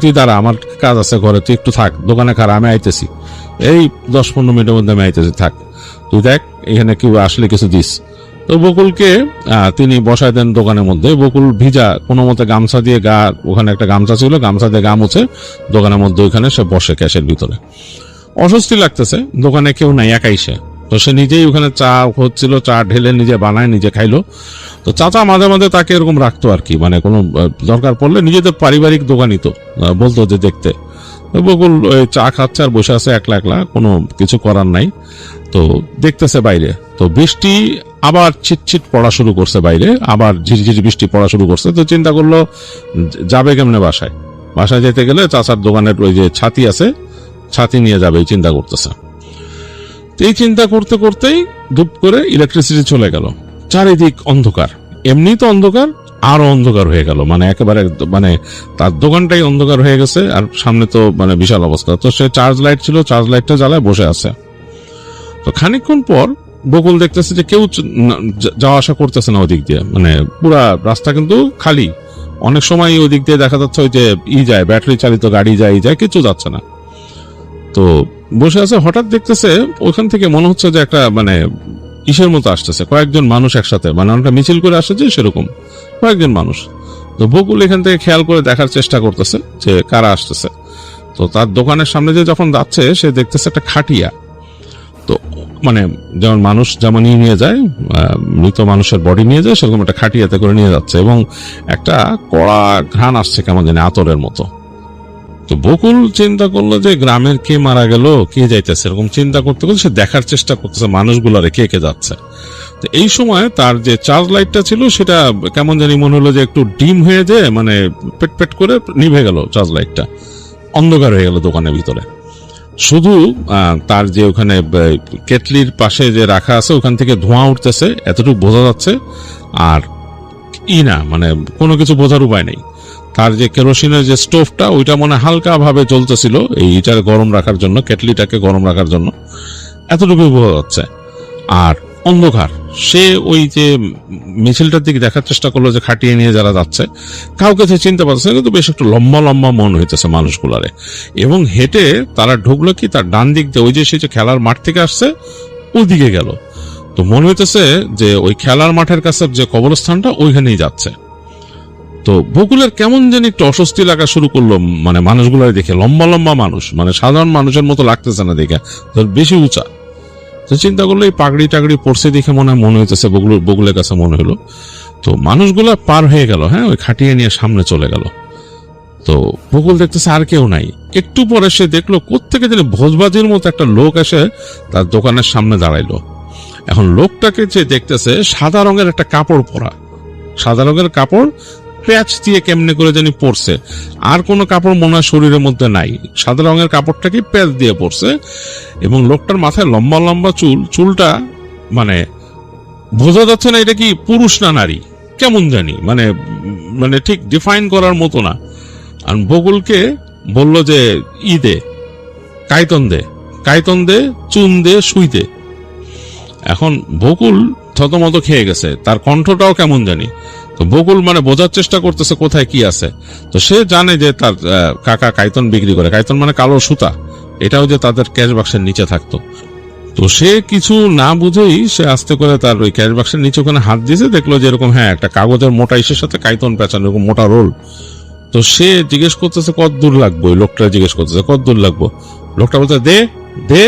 তুই দাঁড়া, আমার কাজ আছে ঘরে, তুই একটু থাক, দোকানে খারাপ, আমি আইতেছি, এই 10-15 মিনিটের মধ্যে আমি আইতেছি, থাক, তুই দেখ এখানে কেউ আসলে কিছু দিস। তো বকুলকে তিনি বসায় দেন দোকানের মধ্যে। বকুল ভিজা, কোনো মতে গামছা দিয়ে গা, ওখানে একটা গামছা ছিল, গামছা দিয়ে গা মুছে দোকানের মধ্যে ওইখানে সে বসে ক্যাশের ভিতরে। অস্বস্তি লাগতেছে, দোকানে কেউ নাই, একাই সে। তো সে নিজেই ওখানে চা হচ্ছিল, চা ঢেলে নিজে বানায়, নিজে খাইলো। তো চাচা মাঝে মাঝে তাকে এরকম রাখতো আর কি, মানে কোনো দরকার পড়লে, নিজেদের পারিবারিক দোকানই তো, বলতো যে দেখতে। বকুল ওই চা খাচ্ছে আর বসে আছে একলা একলা, কোনো কিছু করার নাই। তো দেখতেছে বাইরে, তো বৃষ্টি আবার ছিটছিট পড়া শুরু করছে বাইরে, আবার ঝিরিঝিরি বৃষ্টি পড়া শুরু করছে। তো চিন্তা করলো যাবে কেমনে বাসায়। বাসায় যেতে গেলে চাচার দোকানের ওই যে ছাতি আছে, ছাতি নিয়ে যাবে এই চিন্তা করতেছে। এই চিন্তা করতে করতেই ধুপ করে ইলেকট্রিসিটি চলে গেল, চারিদিক অন্ধকার, এমনি তো অন্ধকার, আরো অন্ধকার হয়ে গেল, মানে একেবারে, মানে তার দোকানটাই অন্ধকার হয়ে গেছে, আর সামনে তো মানে বিশাল অবস্থা। তো সে চার্জ লাইট ছিল, চার্জ লাইটটা জ্বালায় বসে আছে। তো খানিকক্ষণ পর বকুল দেখতেছে যে কেউ যাওয়া আসা করতেছে না ওদিক দিয়ে, মানে পুরা রাস্তা কিন্তু খালি। অনেক সময় ওই দিক দিয়ে দেখা যাচ্ছে ওই যে যায়, ব্যাটারি চালিত গাড়ি যায়, কিছু যাচ্ছে না। তো বসে আছে, হঠাৎ দেখতেছে ওখান থেকে মনে হচ্ছে যে একটা মানে ইসের মতো আসতেছে, কয়েকজন মানুষ একসাথে, মানে অনেকটা মিছিল করে আসছে যে সেরকম কয়েকজন মানুষ। তো বকুল এখান থেকে খেয়াল করে দেখার চেষ্টা করতেছে যে কারা আসতেছে। তো তার দোকানের সামনে যে যখন যাচ্ছে সে দেখতেছে একটা খাটিয়া। তো মানে যেমন মানুষ যেমনই নিয়ে যায়, মৃত মানুষের বডি নিয়ে যায়, সেরকম একটা খাটিয়াতে করে নিয়ে যাচ্ছে এবং একটা কড়া ঘ্রাণ আসছে কেমন জানি আতরের মতো। তো বকুল চিন্তা করলো যে গ্রামের কে মারা গেল, কে যাইতেছে, এরকম চিন্তা করতে করতে সে দেখার চেষ্টা করতেছে মানুষগুলারে কে কে যাচ্ছে। তো এই সময় তার যে চার্জ লাইটটা ছিল সেটা কেমন জানি মনে হলো যে একটু ডিম হয়ে যায়, মানে পেট পেট করে নিভে গেল চার্জ লাইটটা, অন্ধকার হয়ে গেল দোকানের ভিতরে। শুধু তার যে ওখানে কেটলির পাশে যে রাখা আছে ওখান থেকে ধোঁয়া উঠতেছে এতটুকু বোঝা যাচ্ছে, আর না মানে কোনো কিছু বোঝার উপায় নেই। তার যে কেরোসিনের যে স্টোভটা ওইটা মনে হালকা ভাবে জ্বলতেছিল এই ইটার গরম রাখার জন্য, কেটলিটাকে গরম রাখার জন্য, এতটুকুই বোঝা যাচ্ছে। আর অন্ধকার। সে ওই যে মিছিলটার দিকে দেখার চেষ্টা করলো যে খাটিয়ে নিয়ে যারা যাচ্ছে, কাউকে সে চিনতে পারছে না, কিন্তু বেশ একটু লম্বা লম্বা মন হইতেছে মানুষগুলারে। এবং হেঁটে তারা ঢুকলো কি তার ডান দিক দিয়ে, ওই যে সে যে খেলার মাঠ থেকে আসছে ওইদিকে গেল। তো মনে হইতেছে যে ওই খেলার মাঠের কাছে যে কবরস্থানটা ওইখানেই যাচ্ছে। তো বকুলের কেমন যেন একটু অস্বস্তি লাগা শুরু করলো, মানে মানুষগুলো দেখে লম্বা লম্বা মানুষ, মানে সাধারণ মানুষের মতো লাগতেছে না দেখে, বেশি উঁচা। তো চিন্তা করলো এই পাগড়ি টাগড়ি পড়ছে দেখে মনে হইতেছে বকুলের কাছে মনে হলো। তো মানুষগুলা পার হয়ে গেল, হ্যাঁ, ওই খাটিয়ে নিয়ে সামনে চলে গেল। তো বকুল দেখতেছে আর কেউ নাই। একটু পরে সে দেখলো কোত্থেকে যেন ভোজবাজির মতো একটা লোক এসে তার দোকানের সামনে দাঁড়াইলো। এখন লোকটাকে যে দেখতেছে সাদা রঙের একটা কাপড় পরা, সাদা রঙের কাপড় প্যাচ দিয়ে কেমনে করে জানি পরছে, আর কোনো কাপড় মনে হয় শরীরের মধ্যে নাই, সাদা রঙের কাপড়টাকে প্যাচ দিয়ে পরছে। এবং লোকটার মাথায় লম্বা লম্বা চুলটা মানে বোঝা যাচ্ছে না এটা কি পুরুষ না নারী, কেমন জানি মানে মানে ঠিক ডিফাইন করার মতো না। আর বকুলকে বলল যে দে, কাইতন দে, চুন দে, সুই দে। এখন বকুল থতমত খেয়ে গেছে, তার কণ্ঠটাও কেমন জানি। তো বকুল মানে বোঝার চেষ্টা করতেছে কোথায় কি আছে। তো সে জানে যে তার কাকা কাইতন বিক্রি করে, কাইতন মানে কালো সুতা, এটাও যে তাদের ক্যাশ বাক্সের নিচে থাকতো। তো সে কিছু না বুঝেই সে আস্তে করে তার ওই ক্যাশ বাক্সের নিচে ওখানে হাত দিয়েছে, দেখলো যে এরকম হ্যাঁ একটা কাগজের মোটা ইসের সাথে কাইতন পেঁচানো, এরকম মোটা রোল। তো সে জিজ্ঞেস করতেছে কত দূর লাগবে, ওই লোকটা জিজ্ঞেস করতেছে কত দূর লাগবো। লোকটা বলছে দে দে।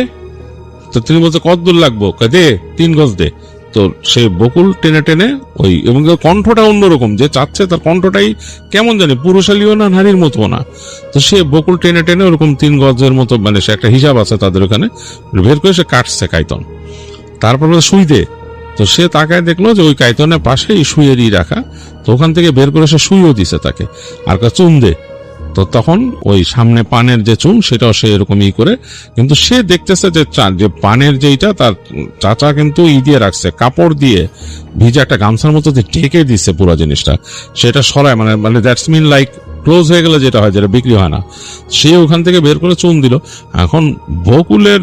তো তিনি বলছে কত দূর লাগবো, দে 3 গজ দে। তো সে বকুল টেনে টেনে ওই, এবং কণ্ঠটা অন্যরকম, যে চাচ্ছে তার কণ্ঠটাই কেমন জানি পুরুষালীও না নারীর মতো না। তো সে বকুল টেনে টেনে ওরকম 3 গজের মতো, মানে সে একটা হিসাব আছে তাদের ওখানে, বের করে সে কাটছে কাইতন। তারপর সুই দে। তো সে তাকায় দেখলো যে ওই কাইতনের পাশে এই সুইয়েরই রাখা। তো ওখান থেকে বের করে সে সুইও দিছে তাকে, আর চুন দে। তো তখন ওই সামনে পানের যে চুন সেটাও সে এরকমই করে, কিন্তু সে দেখতেছে যে পানের যেইটা তার চাচা কিন্তু দিয়ে রাখছে, কাপড় দিয়ে ভিজে একটা গামছার মতো ঢেকে দিচ্ছে পুরো জিনিসটা, সেটা সরায়, মানে দ্যাটস মিন লাইক ক্লোজ হয়ে গেলে যেটা হয়, যেটা বিক্রি হয় না, সে ওখান থেকে বের করে চুন দিল। এখন বকুলের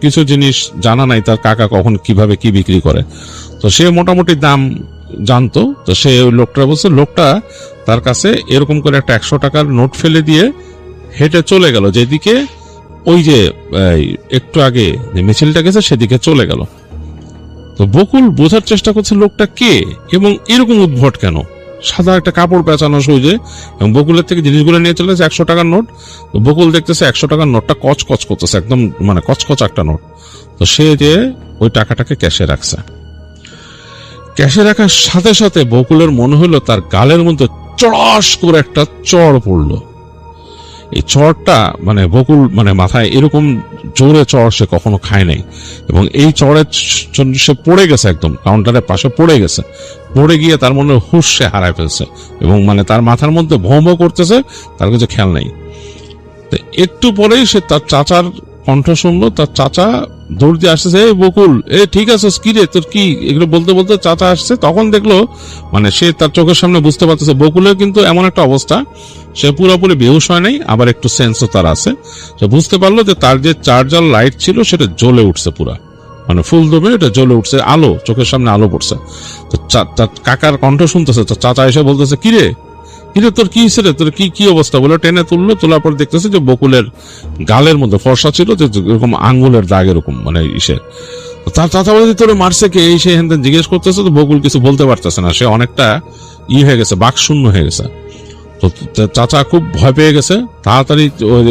কিছু জিনিস জানা নাই, তার কাকা কখন কিভাবে কি বিক্রি করে। তো সে মোটামুটি দাম জানতো। তো সে ওই লোকটা বলছে, লোকটা তার কাছে এরকম করে একটা 100 টাকার নোট ফেলে দিয়ে হেঁটে চলে গেল যেদিকে ওই যে একটু আগে যে মিছিলটা গেছে সেদিকে চলে গেল। তো বকুল বোঝার চেষ্টা করছে লোকটা কে এবং এরকম উদ্ভট কেন, সাদা একটা কাপড় পেঁচানো সোজে, এবং বকুলের থেকে জিনিসগুলো নিয়ে চলে যাচ্ছে 100 টাকার নোট। তো বকুল দেখতেছে 100 টাকার নোটটা কচকচ করতেছে, একদম মানে কচকচ একটা নোট। তো সে যে ওই টাকাটাকে ক্যাশে রাখছে। ক্যাশে রাখার সাথে সাথে বকুলের মনে হলো তার গালের মধ্যে চড়াস করে একটা চড় পড়লো। এই চড়টা মানে বকুল মানে মাথায় এরকম জোরে চড় সে কখনো খায় নাই, এবং এই চড়ের জন্য সে পড়ে গেছে, একদম কাউন্টারের পাশে পড়ে গেছে। পড়ে গিয়ে তার মনে হুঁশ সে হারায় ফেলছে, এবং মানে তার মাথার মধ্যে ভোঁ ভোঁ করতেছে, তার কিছু খেয়াল নাই। একটু পরেই সে তার চাচার কণ্ঠ শুনলো। তার চাচা দৌড় দিয়ে আসতেছে, এই বকুল, ঠিক আছে কি রে তোর কি, এগুলো বলতে বলতে চাচা আসছে। তখন দেখলো মানে সে তার চোখের সামনে বুঝতে পারতেছে বকুলের কিন্তু এমন একটা অবস্থা, সে পুরোপুরি বেহুশ হয় নাই, আবার একটু সেন্সও তার আছে। সে বুঝতে পারলো যে তার যে চার্জার লাইট ছিল সেটা জ্বলে উঠছে পুরা, মানে ফুল দমে এটা জ্বলে উঠছে, আলো চোখের সামনে আলো পড়ছে। তো তার কাকার কণ্ঠ শুনতেছে, তো চাচা এসে বলতেছে, কিরে তোর কি হয়েছে রে, তোর কি অবস্থা, বলে টেনে তুললো। তোলার পর দেখতেছে যে বকুলের গালের মধ্যে ফর্সা ছিল, যে এরকম আঙ্গুলের দাগ এরকম মানে ইসে। তার চাচা বলে তোরে মারছে কে, এই সে হেন জিজ্ঞেস করতেছে। তো বকুল কিছু বলতে পারতেছে না, সে অনেকটা হয়ে গেছে, বাকশূন্য হয়ে গেছে। তো চাচা খুব ভয় পেয়ে গেছে, তাড়াতাড়ি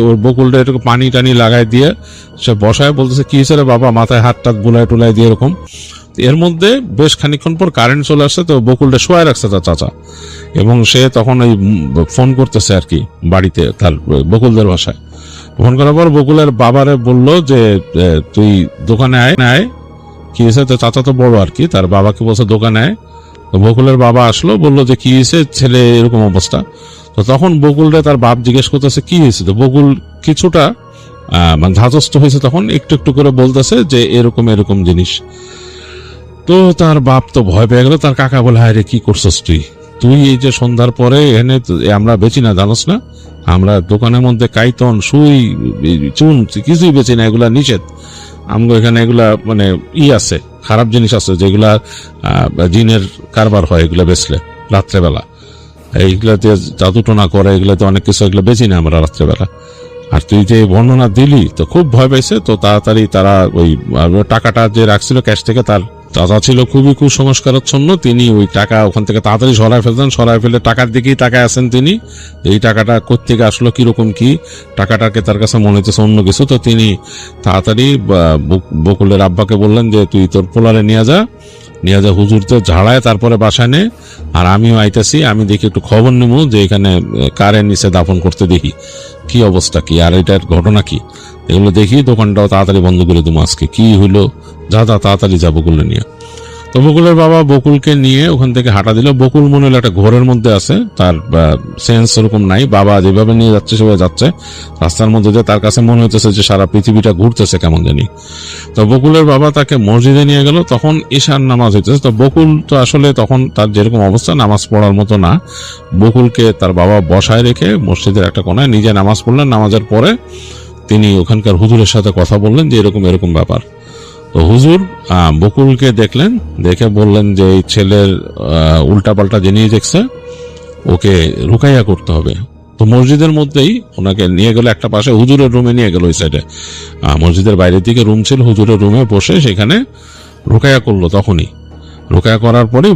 ওর বকুলটা একটু পানি টানি লাগাই দিয়ে সে বসায়, বলতেছে কি হয়েছে রে বাবা, মাথায় হাত টাত বুলাই টুলাই দিয়ে এরকম। এর মধ্যে বেশ খানিকক্ষণ পর কারেন্ট চলে আসছে, তো বকুলটা শোয়ায় রাখছে তার চাচা, এবং সে তখন ওই ফোন করতেছে আর কি বাড়িতে, তার বকুলদের বাসায় ফোন করার পর বকুলের বাবারে বলল যে তুই দোকানে আয়। কি হয়েছে, তো চাচা তো বড় আর কি, তার বাবাকে বলছে দোকানে আয়। তো বকুলের বাবা আসলো, বললো যে কি হয়েছে, ছেলে এরকম অবস্থা। তো তখন বকুলরে তার বাপ জিজ্ঞেস করতেছে কি হয়েছে, তো বকুল কিছুটা মানে ধাতস্থ হয়েছে, তখন একটু একটু করে বলতেছে যে এরকম এরকম জিনিস। তো তার বাপ তো ভয় পেয়ে গেল, তার কাকা বলে হায় রে কি করছস তুই, তুই এই যে সন্ধ্যার পরে এনে আমরা বেচি না জানোস না, আমরা দোকানের মধ্যে কাইতন সুই চুন কিছুই বেচি না, এগুলা নিষেধ। আমগো এখানে এগুলা মানে আছে, খারাপ জিনিস আছে যেগুলা জিনের কারবার হয়, এগুলা বেচলে রাত্রেবেলা, এইগুলাতে জাদুটোনা করে, এগুলাতে অনেক কিছু, এগুলো বেচি না আমরা রাত্রেবেলা। আর তুই যে বর্ণনা দিলি, তো খুব ভয় পাইছে। তো তাড়াতাড়ি তারা ওই টাকাটা যে রাখছিল ক্যাশ থেকে, তার চাচা ছিল খুবই কুসংস্কারাচ্ছন্ন, তিনি ওই টাকা ওখান থেকে তাড়াতাড়ি সরাই ফেলতেন, সরাই ফেলে টাকার দিকেই তাকায় আছেন তিনি, এই টাকাটা কোত্থেকে আসলো, কিরকম কি, টাকাটাকে তার কাছে মনে হচ্ছে অন্য কিছু। তো তিনি তাড়াতাড়ি বকুলের আব্বাকে বললেন যে তুই তোর পোলারে নিয়ে যা হুজুরতে ঝাড়ায় তারপরে বাসায় নে, আর আমিও আইতাছি, আমি দেখি একটু খবর নেবো যে এখানে কারের নিচে দাফন করতে, দেখি কি অবস্থা কি, আর এটার ঘটনা কি, এগুলো দেখি, দোকানটাও তাড়াতাড়ি বন্ধ করে দেবো আজকে, কি হইলো যা তাড়াতাড়ি যা বকুলে নিয়ে। তো বকুলের বাবা বকুলকে নিয়ে ওখান থেকে হাঁটা দিল। বকুল মনে হলো একটা ঘোরের মধ্যে আছে, তার সেন্স ওরকম নাই, বাবা যেভাবে নিয়ে যাচ্ছে সেভাবে যাচ্ছে রাস্তার মধ্যে দিয়ে, তার কাছে মনে হইতেছে যে সারা পৃথিবীটা ঘুরতেছে কেমন জানি। তো বকুলের বাবা তাকে মসজিদে নিয়ে গেল, তখন ঈশার নামাজ হইতেছে। তো বকুল তো আসলে তখন তার যেরকম অবস্থা নামাজ পড়ার মতো না, বকুলকে তার বাবা বসায় রেখে মসজিদের একটা কোনায় নিজে নামাজ পড়লেন। নামাজের পরে তিনি ওখানকার হুজুরের সাথে কথা বললেন যে এরকম এরকম ব্যাপার। তো হুজুর বকুলকে দেখলেন, দেখে বললেন যে এই ছেলের উল্টাপাল্টা জিনিস দেখছে, ওকে রুকাইয়া করতে হবে। তো মসজিদের মধ্যেই ওনাকে নিয়ে গেল একটা পাশে, হুজুরের রুমে নিয়ে গেল, ওই সাইডে মসজিদের বাইরের দিকে রুম ছিল, হুজুরের রুমে বসে সেখানে রুকাইয়া করলো। তখনই রুকাইয়া করার পরে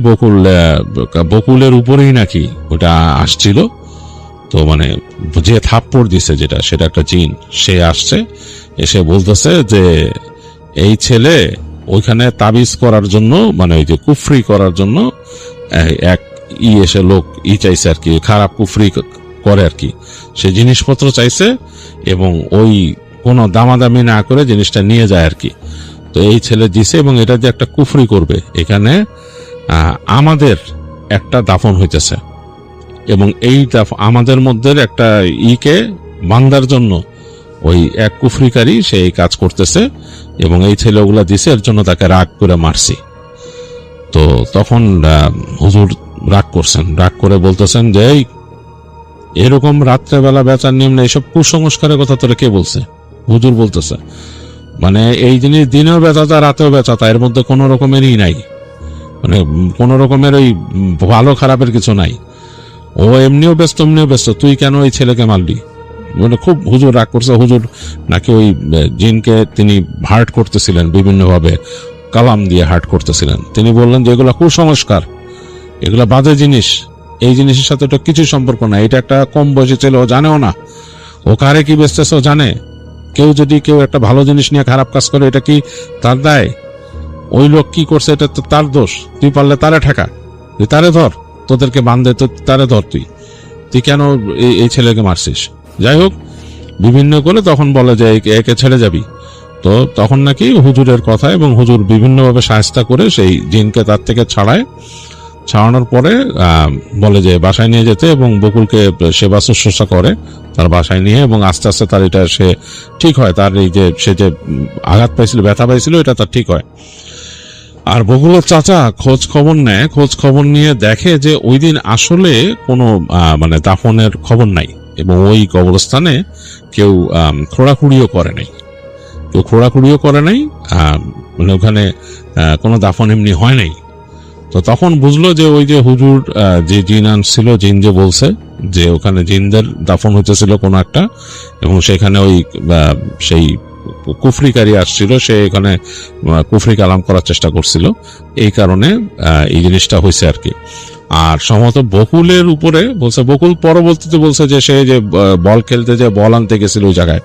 বকুলের উপরেই নাকি ওটা আসছিল। তো মানে যে থাপ্পড় দিছে যেটা, সেটা একটা জিন, সে আসছে, এসে বলতেছে যে এই ছেলে ওইখানে তাবিজ করার জন্য, মানে ওই যে কুফরি করার জন্য এক এসে লোক চাইছে আর কি, খারাপ কুফরি করে আর কি, সে জিনিসপত্র চাইছে এবং ওই কোনো দামাদামি না করে জিনিসটা নিয়ে যায় আর কি। তো এই ছেলে দিছে এবং এটা যে একটা কুফরি করবে, এখানে আমাদের একটা দাফন হইতেছে এবং এই আমাদের মধ্যে একটা ইকে বান্দার জন্য ওই এক কুফরিকারী সেই কাজ করতেছে এবং এই ছেলেগুলা দিছে, এর জন্য তাকে রাগ করে মারছি। তো তখন হুজুর রাগ করছেন, রাগ করে বলতেছেন যে এরকম রাত্রেবেলা বেচার নিয়ম নেই, এইসব কুসংস্কারের কথা তোরা কে বলছে? হুজুর বলতেছে মানে এই জিনিস দিনেও বেচাতা রাতেও বেচাতা, এর মধ্যে কোনো রকমেরই নাই, মানে কোনো রকমের ওই ভালো খারাপের কিছু নাই, ও এমনিও ব্যস্ত এমনিও ব্যস্ত, তুই কেন ওই ছেলেকে মারলি? মানে খুব হুজুর রাগ করছে। হুজুর নাকি ওই জিনকে তিনি হার্ট করতেছিলেন, বিভিন্নভাবে কালাম দিয়ে হার্ট করতেছিলেন। তিনি বললেন যে এগুলা কুসংস্কার, এগুলা বাজে জিনিস, এই জিনিসের সাথে তো কিছু সম্পর্ক না, এটা একটা কম বয়সী ছেলে, ও জানেও না ও কারে কি বেচতেছে, ও জানে। কেউ একটা ভালো জিনিস নিয়ে খারাপ কাজ করে, এটা কি তার দায়? ওই লোক কি করছে এটা তো তার দোষ, তুই পারলে তারে ঠেকা, তুই তারে ধর, তোদেরকে বান্ধে তো তারে ধর, তুই কেন এই ছেলেকে মারছিস? যাই হোক বিভিন্ন করে তখন বলে যে একে ছেড়ে যাবি। তো তখন নাকি হুজুরের কথা এবং হুজুর বিভিন্নভাবে সাহায্য করে সেই জিনকে তার থেকে ছাড়ানোর পরে বলে যে বাসায় নিয়ে যেতে এবং বকুলকে সেবা শুশ্রূষা করে তার বাসায় নিয়ে, এবং আস্তে আস্তে তার এটা সে ঠিক হয়, তার এই যে সে যে আঘাত পাইছিল, ব্যথা পাইছিল, এটা তার ঠিক হয়। আর বকুলের চাচা খোঁজ খবর নেয়, খোঁজ খবর নিয়ে দেখে যে ওই দিন আসলে কোনো মানে দাফনের খবর নাই এবং ওই কবরস্থানে কেউ খোঁড়াখুড়িও করে নাই, মানে ওখানে কোনো দাফন এমনি হয় নাই। তো তখন বুঝলো যে ওই যে হুজুর যে জিন আনছিল, জিন যে বলছে যে ওখানে জিনদের দাফন হইতেছিল কোনো একটা, এবং সেখানে ওই সেই কুফরিকারী আসছিল, সে এখানে কুফরি কালাম করার চেষ্টা করছিল, এই কারণে এই জিনিসটা হয়েছে আর কি। আর সম্ভবত বকুলের উপরে বলছে, বকুল পরবর্তীতে বলছে যে সে যে বল খেলতে যে বল আনতে গেছিল ওই জায়গায়,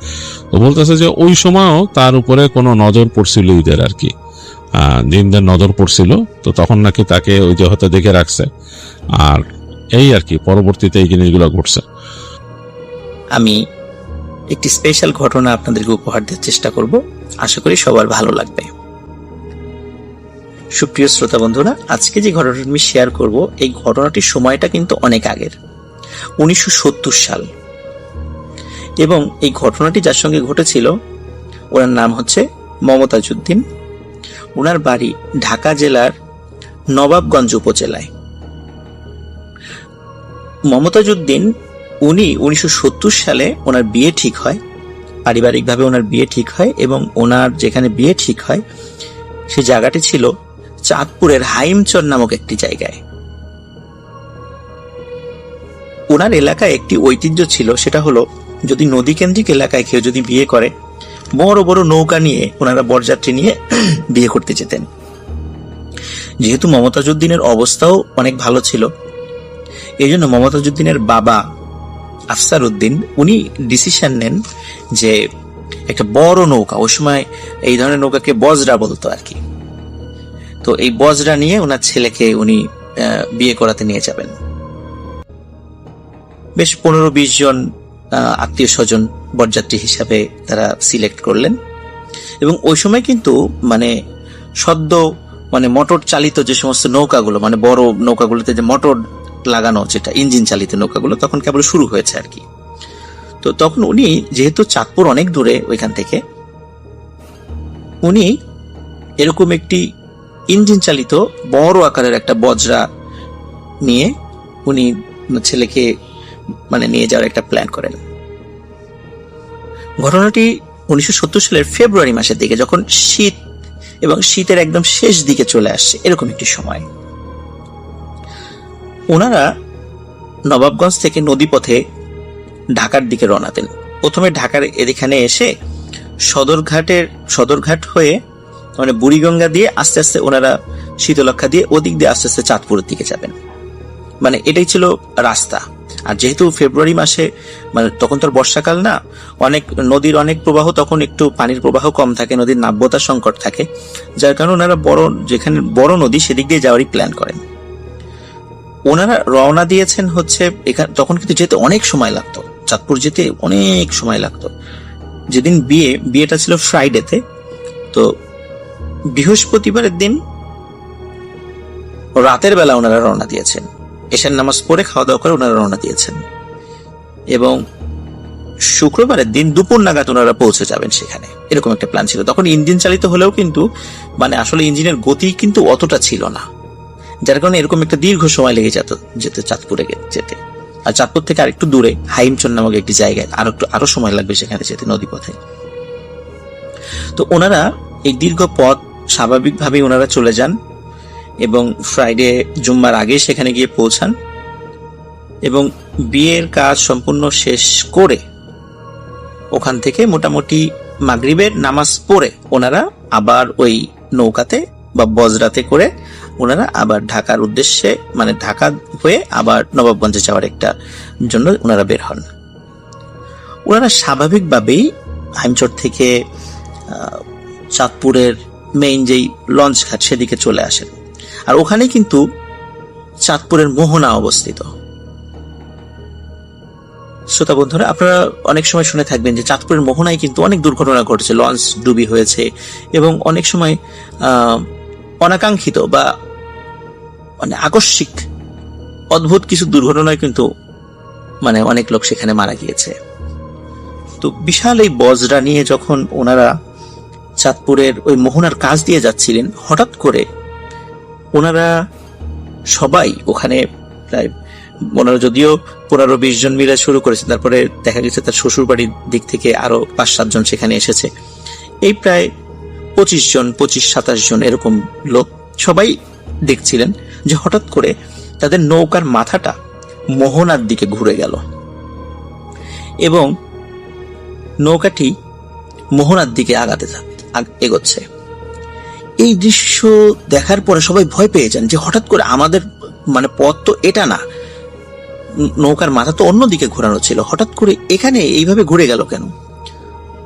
তো বলতেছে যে ওই সময়ও তার উপরে কোনো নজর পড়ছিল ঈদের আর কি, জিনদের নজর পড়ছিল, তো তখন নাকি তাকে ওই যে হয়তো দেখে রাখছে। আর এই আর কি, পরবর্তীতে এই জিনিসগুলো ঘটছে। আমি একটি স্পেশাল ঘটনা আপনাদেরকে উপহার দেওয়ার চেষ্টা করব, আশা করি সবার ভালো লাগবে। সুপ্রিয় শ্রোতা বন্ধুরা, আজকে যে ঘটনাটি আমি শেয়ার করব, এই ঘটনাটির সময়টা কিন্তু অনেক আগের, 1970 সাল। এবং এই ঘটনাটি যার সঙ্গে ঘটেছিল ওনার নাম হচ্ছে মমতাজ উদ্দিন। ওনার বাড়ি ঢাকা জেলার নবাবগঞ্জ উপজেলায়। মমতাজ উদ্দিন উনি 1970 সালে ওনার বিয়ে ঠিক হয়, পারিবারিকভাবে ওনার বিয়ে ঠিক হয়, এবং ওনার যেখানে বিয়ে ঠিক হয় সে জায়গাটি ছিল চাঁদপুরের হাইমচর নামক একটি জায়গায়। ওনার এলাকায় একটি ঐতিহ্য ছিল, সেটা হলো যদি নদীকেন্দ্রিক এলাকায় কেউ যদি বিয়ে করে, বড় বড় নৌকা নিয়ে ওনারা বরযাত্রী নিয়ে বিয়ে করতে যেতেন। যেহেতু মমতাজ উদ্দিনের অবস্থাও অনেক ভালো ছিল, এই জন্য মমতাজ উদ্দিনের বাবা আফসার উদ্দিন উনি ডিসিশন নেন যে একটা বড় নৌকা, ওই সময় এই ধরনের নৌকাকে বজরা বলতো আর কি, তো এই বজরা নিয়ে ওনার ছেলেকে উনি বিয়ে করাতে নিয়ে যাবেন। বেশ 15-20 জন আত্মীয় স্বজন বরযাত্রী হিসাবে তারা সিলেক্ট করলেন। এবং ওই সময় কিন্তু সদ্য মোটর চালিত যে সমস্ত নৌকাগুলো, বড় নৌকাগুলোতে যে মোটর লাগানো, যেটা ইঞ্জিন চালিত নৌকাগুলো, তখন কেবল শুরু হয়েছে আর কি। তো তখন উনি, যেহেতু চাঁদপুর অনেক দূরে ওইখান থেকে, উনি এরকম একটি ইঞ্জিন চালিত বড় আকারের একটা বজরা নিয়ে উনি ছেলেকে নিয়ে যাওয়ার একটা প্ল্যান করেন। ঘটনাটি 1970 সালের ফেব্রুয়ারি মাসের দিকে, যখন শীত এবং শীতের একদম শেষ দিকে চলে আসছে, এরকম একটি সময়। ওনারা নবাবগঞ্জ থেকে নদীপথে ঢাকার দিকে রওনা দেন। প্রথমে ঢাকার এখানে এসে সদরঘাট হয়ে বুড়িগঙ্গা দিয়ে আস্তে আস্তে ওনারা শীতলক্ষা দিয়ে ওদিক দিয়ে আস্তে আস্তে চাঁদপুরের দিকে যাবেন। এটাই ছিল রাস্তা। আর যেহেতু ফেব্রুয়ারি মাসে তখন তো বর্ষাকাল না, নদীর অনেক প্রবাহ, তখন একটু পানির প্রবাহ কম থাকে, নদীর নাব্যতা সংকট থাকে, যার কারণে ওনারা যেখানে বড় নদী সেদিক দিয়ে যাওয়ারই প্ল্যান করেন। ওনারা রওনা দিয়েছেন হচ্ছে তখন কিন্তু যেতে অনেক সময় লাগতো, চাঁদপুর যেতে অনেক সময় লাগতো। যেদিন বিয়েটা ছিল ফ্রাইডেতে, তো বৃহস্পতিবারের দিন রাতের বেলা ওনারা রওনা দিয়েছেন, এশার নামাজ পড়ে খাওয়া দাওয়া করে ওনারা রওনা দিয়েছেন, এবং শুক্রবারের দিন দুপুর নাগাদ ওনারা পৌঁছে যাবেন সেখানে, এরকম একটা প্ল্যান ছিল। তখন ইঞ্জিন চালিত হলেও কিন্তু আসলে ইঞ্জিনের গতি কিন্তু অতটা ছিল না, যার কারণে এরকম একটা দীর্ঘ সময় লেগে যেতে চাঁদপুরে যেতে। আর চাঁদপুর থেকে আরেকটু দূরে হাইমচর নামক একটি জায়গায় আরো সময় লাগবে সেখানে যেতে নদীপথে। তো ওনারা এই দীর্ঘ পথ স্বাভাবিকভাবেই ওনারা চলে যান এবং ফ্রাইডে জুম্মার আগে সেখানে গিয়ে পৌঁছান, এবং বিয়ের কাজ সম্পূর্ণ শেষ করে ওখান থেকে মোটামুটি মাগরিবের নামাজ পড়ে ওনারা আবার ওই নৌকাতে বা বজরাতে করে ওনারা আবার ঢাকার উদ্দেশ্যে, ঢাকা হয়ে আবার নবাবগঞ্জে যাওয়ার একটা জন্য ওনারা বের হন। ওনারা স্বাভাবিকভাবেই হাইমচর থেকে চাঁদপুরের মেইন যেই লঞ্চ ঘাট সেদিকে চলে আসেন। আর ওখানে কিন্তু চাঁদপুরের মোহনা অবস্থিত। শ্রোতা বন্ধুরা, আপনারা অনেক সময় শুনে থাকবেন যে চাঁদপুরের মোহনায় কিন্তু অনেক দুর্ঘটনা ঘটেছে, লঞ্চ ডুবি হয়েছে, এবং অনেক সময় অনাকাঙ্ক্ষিত বা আকস্মিক অদ্ভুত কিছু দুর্ঘটনায় কিন্তু অনেক লোক সেখানে মারা গিয়েছে। তো বিশাল এই বজরা নিয়ে যখন ওনারা চাঁদপুরের ওই মোহনার কাজ দিয়ে যাচ্ছিলেন, হঠাৎ করে ওনারা সবাই ওখানে প্রায় ওনারা যদিও 15-20 জন মিলে শুরু করেছে, তারপরে দেখা গেছে তার শ্বশুর বাড়ির দিক থেকে আরো 5-7 জন সেখানে এসেছে, এই প্রায় 25-27 জন এরকম লোক সবাই দেখছিলেন যে হঠাৎ করে তাদের নৌকার মাথাটা মোহনার দিকে ঘুরে গেল, এবং নৌকাটি মোহনার দিকে এগোচ্ছে। এই দৃশ্য দেখার পরে সবাই ভয় পেয়ে যান যে হঠাৎ করে আমাদের মানে পথ তো এটা না, নৌকার মাথা তো অন্যদিকে ঘোরানো ছিল, হঠাৎ করে এখানে এইভাবে ঘুরে গেল কেন?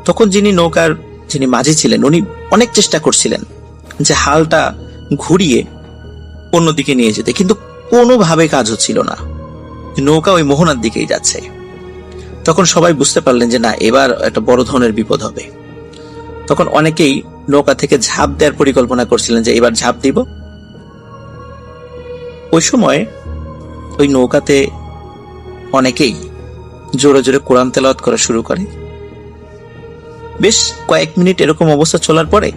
তখন যিনি মাঝি ছিলেন উনি অনেক চেষ্টা করছিলেন যে হালটা ঘুরিয়ে অন্যদিকে নিয়ে যেতে, কিন্তু কোনোভাবে কাজ হচ্ছিল না, নৌকা ওই মোহনার দিকেই যাচ্ছে। তখন সবাই বুঝতে পারলেন যে না, এবার একটা বড় ধরনের বিপদ হবে। তখন অনেকেই নৌকা থেকে ঝাঁপ দেওয়ার পরিকল্পনা করছিলেন যে এবার ঝাঁপ দিব। ওই সময় ওই নৌকাতে অনেকেই জোরে জোরে কোরআন তেলাওয়াত করা শুরু করে। বেশ কয়েক মিনিট এরকম অবস্থা চলার পরে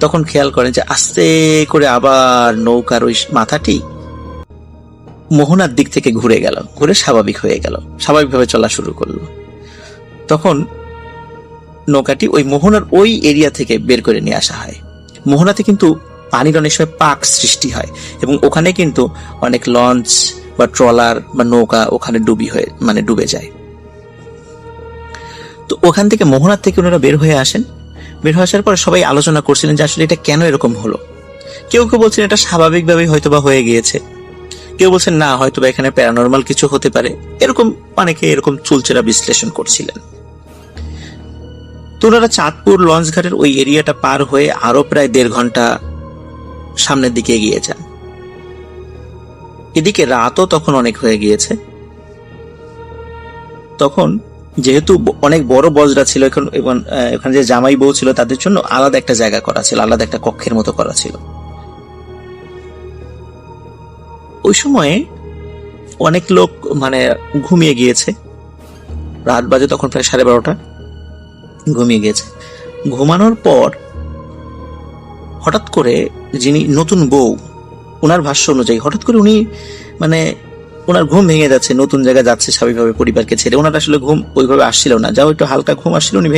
তখন খেয়াল করেন যে আস্তে করে আবার নৌকার ওই মাথাটি মোহনার দিক থেকে ঘুরে গেল, ঘুরে স্বাভাবিক হয়ে গেল, স্বাভাবিকভাবে চলা শুরু করলো। তখন নৌকাটি ওই মোহনার ওই এরিয়া থেকে বের করে নিয়ে আসা হয়। মোহনাতে কিন্তু পানির অনেক সময় পাক সৃষ্টি হয় এবং ওখানে কিন্তু অনেক লঞ্চ বা ট্রলার বা নৌকা ওখানে ডুবে যায়। তো ওখান থেকে মোহনার থেকে ওনারা বের হয়ে আসেন। বের হয়ে আসার পর সবাই আলোচনা করছিলেন যে আসলে এটা কেন এরকম হলো। কেউ কেউ বলছেন এটা স্বাভাবিকভাবেই হয়তোবা হয়ে গিয়েছে, কেউ বলছেন না হয়তোবা এখানে প্যারানর্মাল কিছু হতে পারে, এরকম অনেকে এরকম চুলচেরা বিশ্লেষণ করছিলেন। তো ওনারা চাঁদপুর লঞ্চ ঘাটের ওই এরিয়াটা পার হয়ে আরো প্রায় 1.5 ঘন্টা সামনের দিকে এগিয়ে যান। এদিকে রাতও তখন অনেক হয়ে গিয়েছে। তখন যেহেতু অনেক বড় বজরা ছিল, এখানে যে জামাই বউ ছিল তাদের জন্য আলাদা একটা জায়গা করা ছিল, আলাদা একটা কক্ষের মতো করা ছিল। ওই সময়ে অনেক লোক ঘুমিয়ে গিয়েছে। রাত বাজে তখন প্রায় 12:30, ঘুমিয়ে গিয়েছে। ঘুমানোর পর হঠাৎ করে যিনি নতুন বউ, ওনার ভাষ্য অনুযায়ী হঠাৎ করে উনি ওনার ঘুম ভেঙে যাচ্ছে, নতুন জায়গায় যাচ্ছে স্বাভাবিকভাবে পরিবারকে ছেড়ে। ওনার আসলে ঘুম ওইভাবে আসছিল না, যাও একটু হালকা ঘুম আসছিল, উনি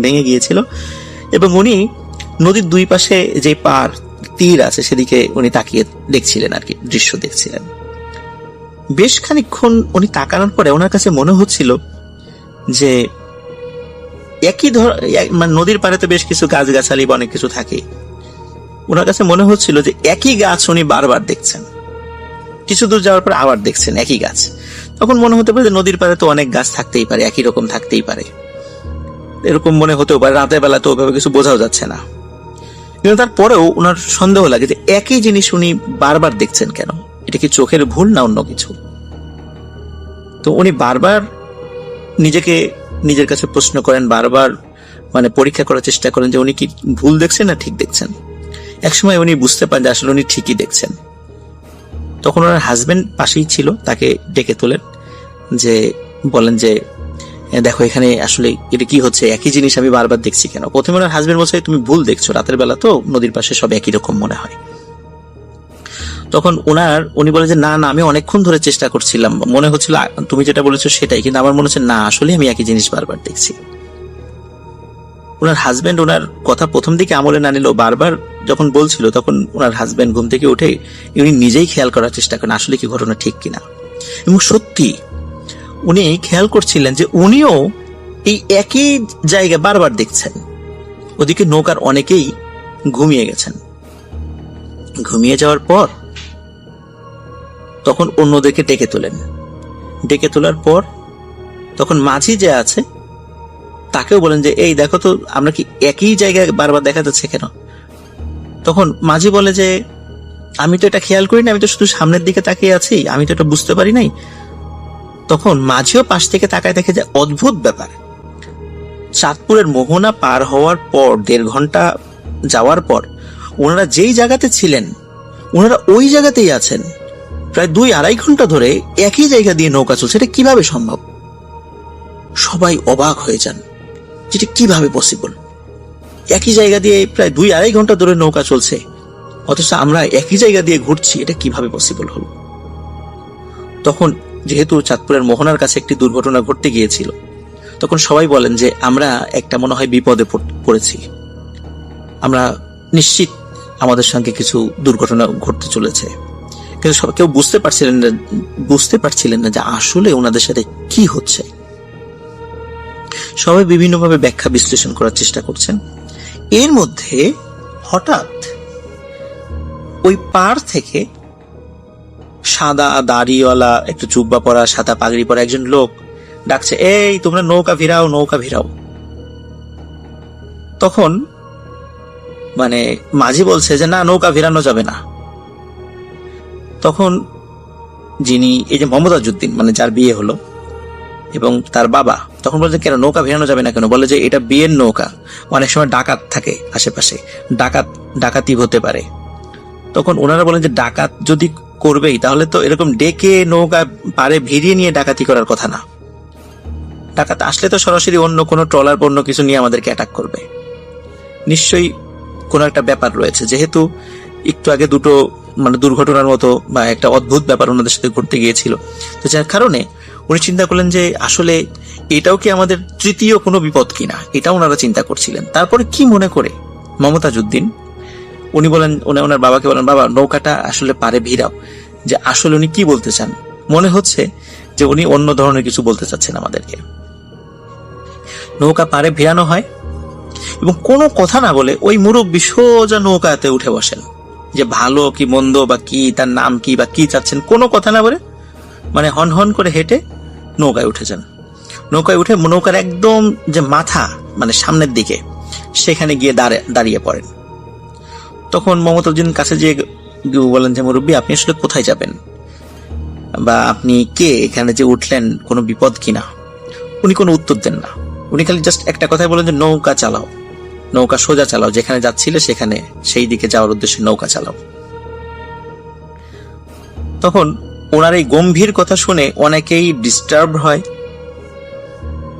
ভেঙে গিয়েছিল এবং উনি নদীর দুই পাশে যে তীর আছে সেদিকে উনি তাকিয়ে দেখছিলেন আর কি, দৃশ্য দেখছিলেন। বেশ খানিকক্ষণ উনি তাকানোর পরে ওনার কাছে মনে হচ্ছিল যে একই নদীর পাড়ে তো বেশ কিছু গাছগাছালি বা অনেক কিছু থাকে, ওনার কাছে মনে হচ্ছিল যে একই গাছ উনি বারবার দেখছেন, কিছু দূর যাওয়ার পর আবার দেখছেন একই গাছ। তখন মনে হতে পারে যে নদীর পাড়ে তো অনেক গাছ থাকতেই পারে, একই রকম থাকতেই পারে, এরকম মনে হতেও পারে। রাতের বেলা তো ওভাবে কিছু বোঝাও যাচ্ছে না, কিন্তু তারপরেও ওনার সন্দেহ লাগে যে একই জিনিস উনি বারবার দেখছেন কেন, এটা কি চোখের ভুল না অন্য কিছু। তো উনি বারবার নিজের কাছে প্রশ্ন করেন, বারবার পরীক্ষা করার চেষ্টা করেন যে উনি কি ভুল দেখছেন না ঠিক দেখছেন। একসময় উনি বুঝতে পারেন যে আসলে উনি ঠিকই দেখছেন। তখন ওনার হাজবেন্ড পাশেই ছিল, তাকে ডেকে তোলেন, বলেন যে দেখো এখানে আসলে এটা কি হচ্ছে, একই জিনিস আমি বারবার দেখছি কেন। প্রথমে ওনার হাজবেন্ড বলছে তুমি ভুল দেখছো, রাতের বেলা তো নদীর পাশে সব একই রকম মনে হয়। তখন উনি বলে যে না আমি অনেকক্ষণ ধরে চেষ্টা করছিলাম, মনে হচ্ছিল তুমি যেটা বলেছো সেটাই, কিন্তু আমার মনে হচ্ছে না আসলে আমি একই জিনিস বারবার দেখছি। ওনার হাজবেন্ড ওনার কথা প্রথম দিকে আমলে না নিলেও বারবার যখন বলছিল তখন ওনার হাজবেন্ড ঘুম থেকে উঠে উনি নিজেই খেয়াল করার চেষ্টা করেন আসলে কি ঘটনা ঠিক কিনা। এবং সত্যি উনি খেয়াল করছিলেন যে উনিও এই একই জায়গা বারবার দেখছেন। ওদিকে নৌকার অনেকেই ঘুমিয়ে গেছেন। ঘুমিয়ে যাওয়ার পর তখন অন্যদেরকে ডেকে তোলেন। ডেকে তোলার পর তখন মাঝি যে আছে তাকেও বলেন যে এই দেখো তো আমরা কি একই জায়গায় বারবার দেখা যাচ্ছে কেন। তখন মাঝি বলে যে আমি তো এটা খেয়াল করিনি, আমি তো শুধু সামনের দিকে তাকিয়ে আছি, আমি তো এটা বুঝতে পারি নাই। তখন মাঝিও পাশ থেকে তাকায় দেখে যে অদ্ভুত ব্যাপার, চাঁদপুরের মোহনা পার হওয়ার পর 1.5 ঘন্টা যাওয়ার পর ওনারা যেই জায়গাতে ছিলেন ওনারা ওই জায়গাতেই আছেন। প্রায় 2-2.5 ঘন্টা ধরে একই জায়গা দিয়ে নৌকা চলছে, এটা কিভাবে সম্ভব? সবাই অবাক হয়ে যান, যেটা কিভাবে পসিবল। একই জায়গা দিয়ে প্রায় 2-2.5 ঘন্টা ধরে নৌকা চলছে, অথচ আমরা একই জায়গা দিয়ে ঘুরছি, এটা কিভাবে পসিবল হলো? তখন যেহেতু চাঁদপুরের মোহনার কাছে একটি দুর্ঘটনা ঘটতে গিয়েছিল, তখন সবাই বলেন যে আমরা একটা মনে হয় বিপদে পড়েছি, আমরা নিশ্চিত আমাদের সঙ্গে কিছু দুর্ঘটনা ঘটতে চলেছে। কিন্তু কেউ বুঝতে পারছিলেন না যে আসলে ওনাদের সাথে কি হচ্ছে। সবাই বিভিন্নভাবে ব্যাখ্যা বিশ্লেষণ করার চেষ্টা করছেন। এর মধ্যে হঠাৎ ওই পার থেকে সাদা দাড়িওয়ালা, একটু জুব্বা পরা, সাদা পাগড়ি পরা একজন লোক ডাকছে, এই তোমরা নৌকা ভিড়াও, নৌকা ভিড়াও। তখন মানে মাঝি বলছে যে না, নৌকা ভিড়ানো যাবে না। তখন যিনি এই যে মমতাজউদ্দিন, মানে যার বিয়ে হলো, এবং তার বাবা তখন বলছে কেন নৌকা ভিড়ানো যাবে না কেন? বলে যে এটা বিয়ের নৌকা, অনেক সময় ডাকাত থাকে আশেপাশে, ডাকাতি হতে পারে। তখন ওনারা বলেন যে ডাকাত যদি করবেই তাহলে তো এরকম ডেকে নৌকা পারে ভিড়িয়ে নিয়ে ডাকাতি করার কথা না। ডাকাত আসলে তো সরাসরি অন্য কোনো ট্রলার বা অন্য কিছু নিয়ে আমাদেরকে অ্যাটাক করবে। নিশ্চয়ই কোনো একটা ব্যাপার রয়েছে, যেহেতু একটু আগে দুটো মানে দুর্ঘটনার মতো বা একটা অদ্ভুত ব্যাপার ওনাদের সাথে ঘটতে গিয়েছিল। তো যার কারণে উনি চিন্তা করলেন যে আসলে এটাও কি আমাদের তৃতীয় কোনো বিপদ কিনা, এটা ওনারা চিন্তা করছিলেন। তারপরে কি মনে করে মমতাজউদ্দিন উনি বলেন, ওনার বাবাকে বলেন, বাবা নৌকাটা আসলে পারে ভিড়াও। যে আসলে উনি কি বলতে চান, মনে হচ্ছে যে উনি অন্য ধরনের কিছু বলতে চাচ্ছেন আমাদেরকে। নৌকা পারে ভিড়ানো হয় এবং কোনো কথা না বলে ওই মুরব্বি সোজা নৌকাতে উঠে বসেন, যে ভালো কি মন্দ বা কি, তার নাম কি বা কি চাচ্ছেন, কোনো কথা না বলে মানে হন হন করে হেঁটে নৌকায় উঠেছেন। নৌকায় উঠে নৌকার একদম যে মাথা মানে সামনের দিকে, সেখানে গিয়ে দাঁড়িয়ে পড়েন। তখন মমতাজউদ্দিন কাছে গিয়ে বলেন যে মুরব্বী, আপনি আসলে কোথায় যাবেন বা আপনি কে, এখানে যে উঠলেন কোনো বিপদ কিনা? উনি কোনো উত্তর দেন না। উনি খালি জাস্ট একটা কথাই বলেন যে নৌকা চালাও, নৌকা সোজা চালাও, যেখানে যাচ্ছিলে সেখানে সেই দিকে যাওয়ার উদ্দেশ্যে নৌকা চালাও। তখন ওনার এই গম্ভীর কথা শুনে অনেকেই ডিস্টার্ব হয়,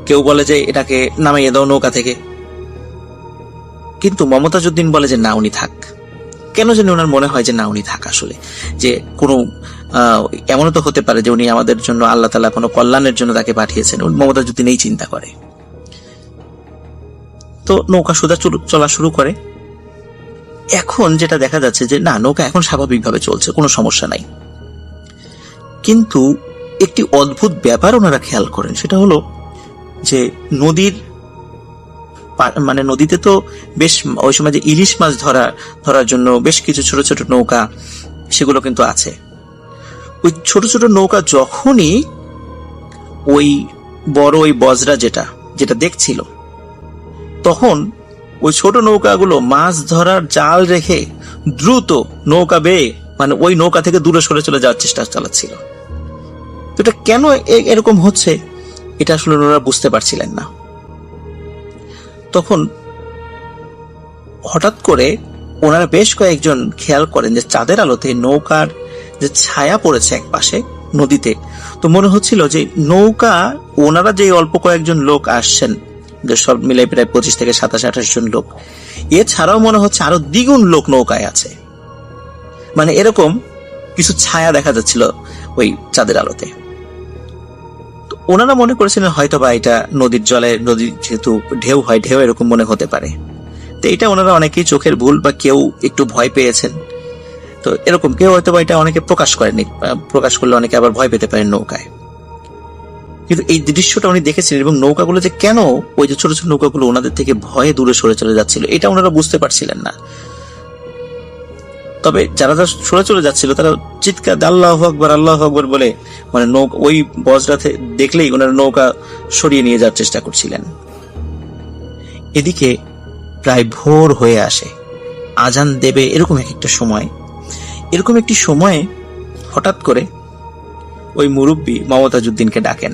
কেউ বলে যে এটাকে নামাইয়ে দাও নৌকা থেকে। কিন্তু মমতাজউদ্দিন বলে যে না, উনি থাক। কেন জানি ওনার মনে হয় যে না, উনি থাক। আসলে যে কোনো এমনও তো হতে পারে যে উনি আমাদের জন্য, আল্লাহ তাআলা কোনো কল্যাণের জন্য তাকে পাঠিয়েছেন। মমতাজউদ্দিন এই চিন্তা করে। তো নৌকা সোজা চলা শুরু করে। এখন যেটা দেখা যাচ্ছে যে না, নৌকা এখন স্বাভাবিকভাবে চলছে, কোনো সমস্যা নাই। কিন্তু একটি অদ্ভুত ব্যাপার ওনারা খেয়াল করেন, সেটা হলো যে মানে নদীতে তো বেশ ওই সময় যে ইলিশ মাছ ধরার জন্য বেশ কিছু ছোট ছোট নৌকা সেগুলো কিন্তু আছে। ওই ছোট ছোট নৌকা যখনই ওই বড় ওই বজরা যেটা দেখছিল, তখন ওই ছোট নৌকাগুলো মাছ ধরার জাল রেখে দ্রুত নৌকা বেয়ে মানে ওই নৌকা থেকে দূরে সরে চলে যাওয়ার চেষ্টা চালাচ্ছিল। তো এটা কেন এরকম হচ্ছে, এটা আসলে ওনারা বুঝতে পারছিলেন না। তখন হঠাৎ করে ওনারা বেশ কয়েকজন খেয়াল করেন যে চাঁদের আলোতে নৌকার যে ছায়া পড়েছে এক পাশে নদীতে, তো মনে হচ্ছিল যে নৌকা, ওনারা যে অল্প কয়েকজন লোক আসছেন, যে সব মিলে প্রায় 25 থেকে 27-28 জন লোক, এছাড়াও মনে হচ্ছে আরো দ্বিগুণ লোক নৌকায় আছে। মানে এরকম কিছু ছায়া দেখা যাচ্ছিল ওই চাঁদের আলোতে। ওনারা মনে করেছিলেন হয়তো বা এটা নদীর জলে, নদীর যেহেতু ঢেউ হয়, ঢেউ এরকম মনে হতে পারে। তো এটা ওনারা অনেকেই চোখের ভুল বা কেউ একটু ভয় পেয়েছেন, তো এরকম কেউ হয়তো বা এটা অনেকে প্রকাশ করেনি, প্রকাশ করলে অনেকে আবার ভয় পেতে পারেন নৌকায়। কিন্তু এই দৃশ্যটা উনি দেখেছিলেন, এবং নৌকাগুলো যে কেন ওই যে ছোট ছোট নৌকাগুলো ওনাদের থেকে ভয়ে দূরে সরে চলে যাচ্ছিল, এটা ওনারা বুঝতে পারছিলেন না। তবে যারা সরে চলে যাচ্ছিল তারা চিৎকার আল্লাহু আকবার, আল্লাহু আকবার বলে মানে নৌকা ওই বজরাতে দেখলেই ওনারা নৌকা সরিয়ে নিয়ে যাওয়ার চেষ্টা করছিলেন। এদিকে প্রায় ভোর হয়ে আসে, আজান দেবে এরকম একটি সময়ে হঠাৎ করে ওই মুরব্বী মমতাজউদ্দিনকে ডাকেন,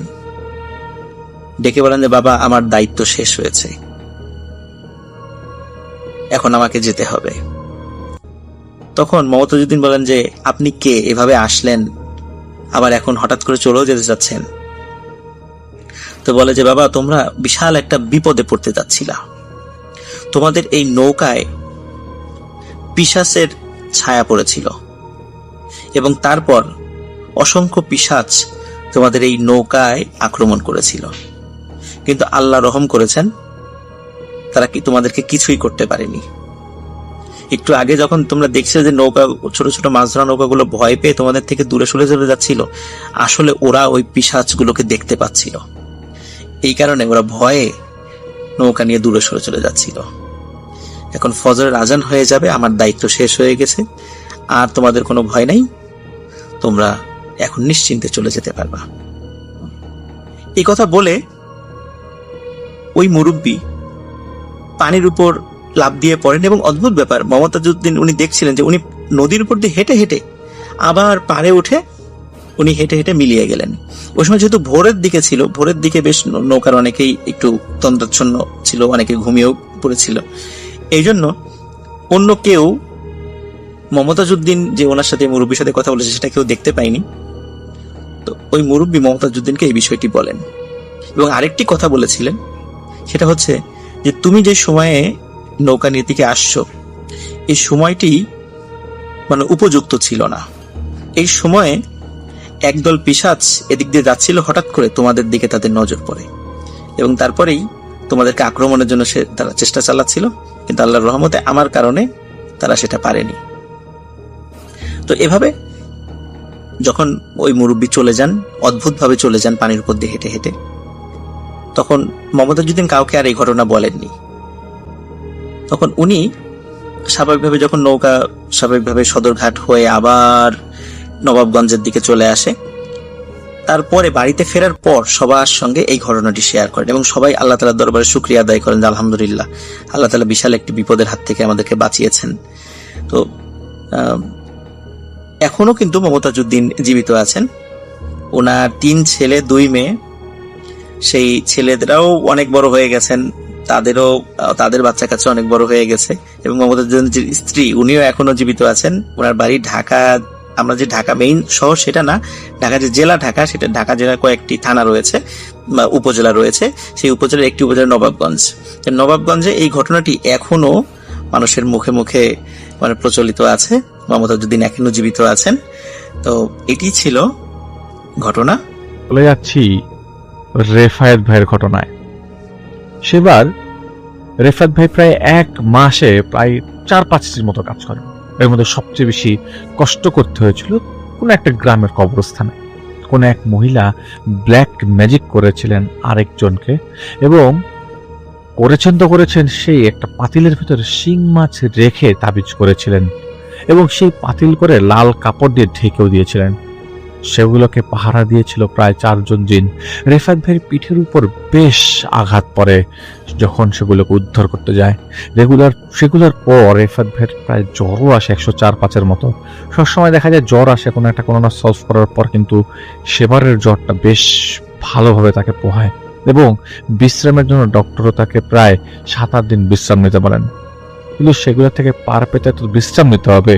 ডেকে বলেন যে বাবা, আমার দায়িত্ব শেষ হয়েছে, এখন আমাকে যেতে হবে। তখন মমতাজউদ্দিন বলেন যে আপনি কে, এভাবে আসলেন আবার এখন হঠাৎ করে চলেও যেতে চাচ্ছেন? তো বলে যে বাবা, তোমরা বিশাল একটা বিপদে পড়তে যাচ্ছিলা, তোমাদের এই নৌকায় পিশাচের ছায়া পড়েছিল এবং তারপর অসংখ্য পিশাচ তোমাদের এই নৌকায় আক্রমণ করেছিল, কিন্তু আল্লাহ রহম করেছেন, তারা কি তোমাদেরকে কিছুই করতে পারেনি। একটু আগে যখন তোমরা দেখছিলে যে নৌকা, ছোট ছোট মাছ ধরা নৌকাগুলো ভয় পেয়ে তোমাদের থেকে দূরে সরে চলে যাচ্ছিল, আসলে ওরা ওই পিশাচগুলোকে দেখতে পাচ্ছিল, এই কারণে ওরা ভয়ে নৌকা নিয়ে দূরে সরে চলে যাচ্ছিল। এখন ফজরের আজান হয়ে যাবে, আমার দায়িত্ব শেষ হয়ে গেছে, আর তোমাদের কোনো ভয় নাই, তোমরা এখন নিশ্চিন্তে চলে যেতে পারবা। এই কথা বলে ওই মুরব্বী পানির উপর লাফ দিয়ে পড়েন, এবং অদ্ভুত ব্যাপার, মমতাজউদ্দিন উনি দেখছিলেন যে উনি নদীর উপর দিয়ে হেঁটে হেঁটে আবার পাড়ে উঠে উনি হেঁটে হেঁটে মিলিয়ে গেলেন। ওই সময় যেহেতু ভোরের দিকে ছিল, ভোরের দিকে বেশ নৌকার অনেকেই একটু তন্দ্রাচ্ছন্ন ছিল, অনেকে ঘুমিয়েও পড়েছিল। এই জন্য অন্য কেউ মমতাজউদ্দিন যে ওনার সাথে মুরব্বীর সাথে কথা বলেছে সেটা কেউ দেখতে পায়নি। তো ওই মুরব্বী মমতাজউদ্দিনকে এই বিষয়টি বলেন, এবং আরেকটি কথা বলেছিলেন, সেটা হচ্ছে যে তুমি যে সময়ে নৌকা নিয়ে দিকে আসছো, এই সময়টি মানে উপযুক্ত ছিল না। এই সময়ে একদল পিশাচ এদিক দিয়ে যাচ্ছিল, হঠাৎ করে তোমাদের দিকে তাদের নজর পড়ে, এবং তারপরেই তোমাদেরকে আক্রমণের জন্য তারা চেষ্টা চালাচ্ছিল, কিন্তু আল্লাহর রহমতে আমার কারণে তারা সেটা পারেনি। তো এভাবে যখন ওই মুরব্বী চলে যান, অদ্ভুতভাবে চলে যান পানির উপর দিয়ে হেঁটে হেঁটে, তখন মমতাজউদ্দিন কাউকে আর এই ঘটনা বলেননি। তখন উনি স্বাভাবিকভাবে যখন নৌকা স্বাভাবিকভাবে সদরঘাট হয়ে আবার নবাবগঞ্জের দিকে চলে আসে, তারপরে বাড়িতে ফেরার পর সবার সঙ্গে এই ঘটনাটি শেয়ার করেন, এবং সবাই আল্লাহ তাআলার দরবারে শুকরিয়া আদায় করেন যে আলহামদুলিল্লাহ, আল্লাহ তাআলা বিশাল একটি বিপদের হাত থেকে আমাদেরকে বাঁচিয়েছেন। তো এখনো কিন্তু মমতাজউদ্দিন জীবিত আছেন। ওনার 3 ছেলে 2 মেয়ে, সেই ছেলেদেরাও অনেক বড় হয়ে গেছেন, তাদের বাচ্চা কাছে অনেক বড় হয়ে গেছে, এবং মমতাজউদ্দিনের যে স্ত্রী উনিও এখনো জীবিত আছেন। ওনার বাড়ি ঢাকা, আমরা যে ঢাকা মেইন শহর সেটা না, ঢাকা যে জেলা ঢাকা, সেটা ঢাকা জেলার কয়েকটি থানা রয়েছে বা উপজেলা রয়েছে, সেই উপজেলার একটি উপজেলা নবাবগঞ্জ। নবাবগঞ্জে এই ঘটনাটি এখনো মানুষের মুখে মুখে মানে প্রচলিত আছে, মমতাজউদ্দিন এখনো জীবিত আছেন। তো এটি ছিল ঘটনা। চলে যাচ্ছি রেফায়েত ভাইয়ের ঘটনায়। সেবার রেফায়েত ভাই প্রায় 1 মাসে প্রায় 4-5টির মতো কাজ করেন। এর মধ্যে সবচেয়ে বেশি কষ্ট করতে হয়েছিল কোনো একটা গ্রামের কবরস্থানে। কোন এক মহিলা ব্ল্যাক ম্যাজিক করেছিলেন আরেকজনকে, এবং করেছেন সেই একটা পাতিলের ভিতরে শিং মাছ রেখে তাবিজ করেছিলেন, এবং সেই পাতিল করে লাল কাপড় দিয়ে ঢেকেও দিয়েছিলেন। সেগুলোকে পাহারা দিয়েছিল প্রায় 4 জন জিন। রেফায়েত ভাইয়ের পিঠের উপর বেশ আঘাত পড়ে যখন সেগুলোকে উদ্ধার করতে যায়। সেগুলোর পর রেফায়েত ভাইয়ের প্রায় জ্বরও আসে 104-5-এর মতো। সবসময় দেখা যায় জ্বর আসে কোনো না সলভ করার পর, কিন্তু সেবারের জ্বরটা বেশ ভালোভাবে তাকে পোহায়, এবং বিশ্রামের জন্য ডক্টরও তাকে প্রায় 7-8 দিন বিশ্রাম নিতে বলেন। কিন্তু সেগুলো থেকে পার পেতে তো বিশ্রাম নিতে হবে।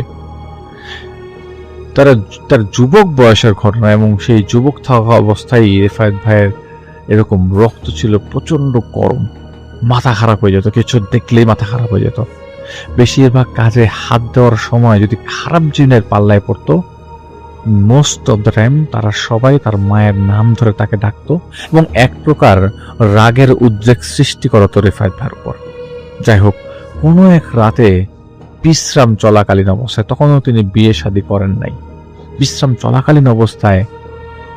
তার যুবক বয়সের ঘটনা, এবং সেই যুবক থাকা অবস্থায় রেফায়েত ভাইয়ের এরকম রক্ত ছিল প্রচন্ড গরম, মাথা খারাপ হয়ে যেত, কিছু দেখলেই মাথা খারাপ হয়ে যেত। বেশিরভাগ কাজে হাত দেওয়ার সময় যদি খারাপ জিনের পাল্লায় পড়তো, মোস্ট অফ দ্য টাইম তারা সবাই তার মায়ের নাম ধরে তাকে ডাকতো, এবং এক প্রকার রাগের উদ্রেক সৃষ্টি করতো রেফায়েত ভাইয়ের উপর। যাই হোক, কোনো এক রাতে বিশ্রাম চলাকালীন অবস্থায়, তখনও তিনি বিয়ে শাদী করেন নাই, বিশ্রাম চলাকালীন অবস্থায়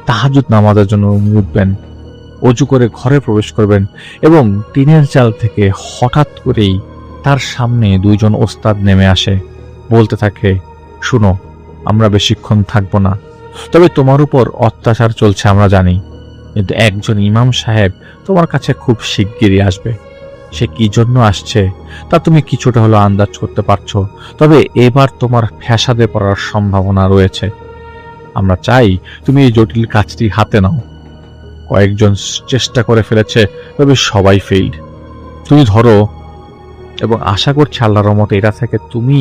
তাহাজ্জুদ নামাজের জন্য উঠবেন, অজু করে ঘরে প্রবেশ করবেন, এবং টিনের চাল থেকে হঠাৎ করেই তার সামনে 2 জন ওস্তাদ নেমে আসে, বলতে থাকে, শুনো, আমরা বেশিক্ষণ থাকবো না, তবে তোমার উপর অত্যাচার চলছে আমরা জানি, কিন্তু একজন ইমাম সাহেব তোমার কাছে খুব শিগগিরই আসবে। সে কি জন্য আসছে তা তুমি কিছুটা হলো আন্দাজ করতে পারছো, তবে এবার তোমার ফ্যাসাদে পড়ার সম্ভাবনা রয়েছে। আমরা চাই তুমি এই জটিল কাজটি হাতে নাও। কয়েকজন চেষ্টা করে ফেলেছে, তবে সবাই ফেইল্ড। তুমি ধরো, এবং আশা করছি আল্লাহর রহমতে এটা থেকে তুমি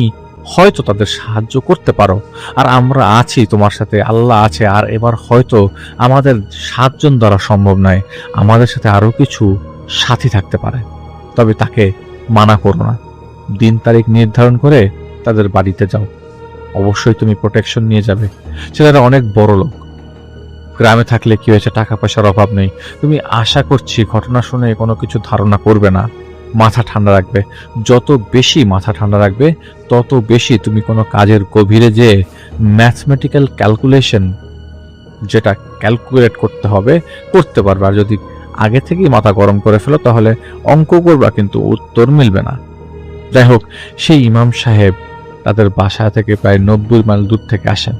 হয়তো তাদের সাহায্য করতে পারো, আর আমরা আছি তোমার সাথে, আল্লাহ আছে। আর এবার হয়তো আমাদের 7 জন দ্বারা সম্ভব নয়, আমাদের সাথে আরো কিছু সাথী থাকতে পারে, তবে তাকে মানা করো না। দিন তারিখ নির্ধারণ করে তাদের বাড়িতে যাও, অবশ্যই তুমি প্রোটেকশন নিয়ে যাবে। ছেলেরা অনেক বড় লোক, গ্রামে থাকলে কি হয়েছে, টাকা পয়সার অভাব নেই। তুমি আশা করছি ঘটনা শুনে কোনো কিছু ধারণা করবে না, মাথা ঠান্ডা রাখবে। যত বেশি মাথা ঠান্ডা রাখবে, তত বেশি তুমি কোনো কাজের গভীরে যে ম্যাথমেটিক্যাল ক্যালকুলেশন যেটা ক্যালকুলেট করতে হবে করতে পারবে। আর যদি আগে থেকেই মাথা গরম করে ফেলো, তাহলে অঙ্ক করবা কিন্তু উত্তর মিলবে না। যাই হোক, সেই ইমাম সাহেব তাদের বাসা থেকে প্রায় 90 মাইল দূর থেকে আসেন,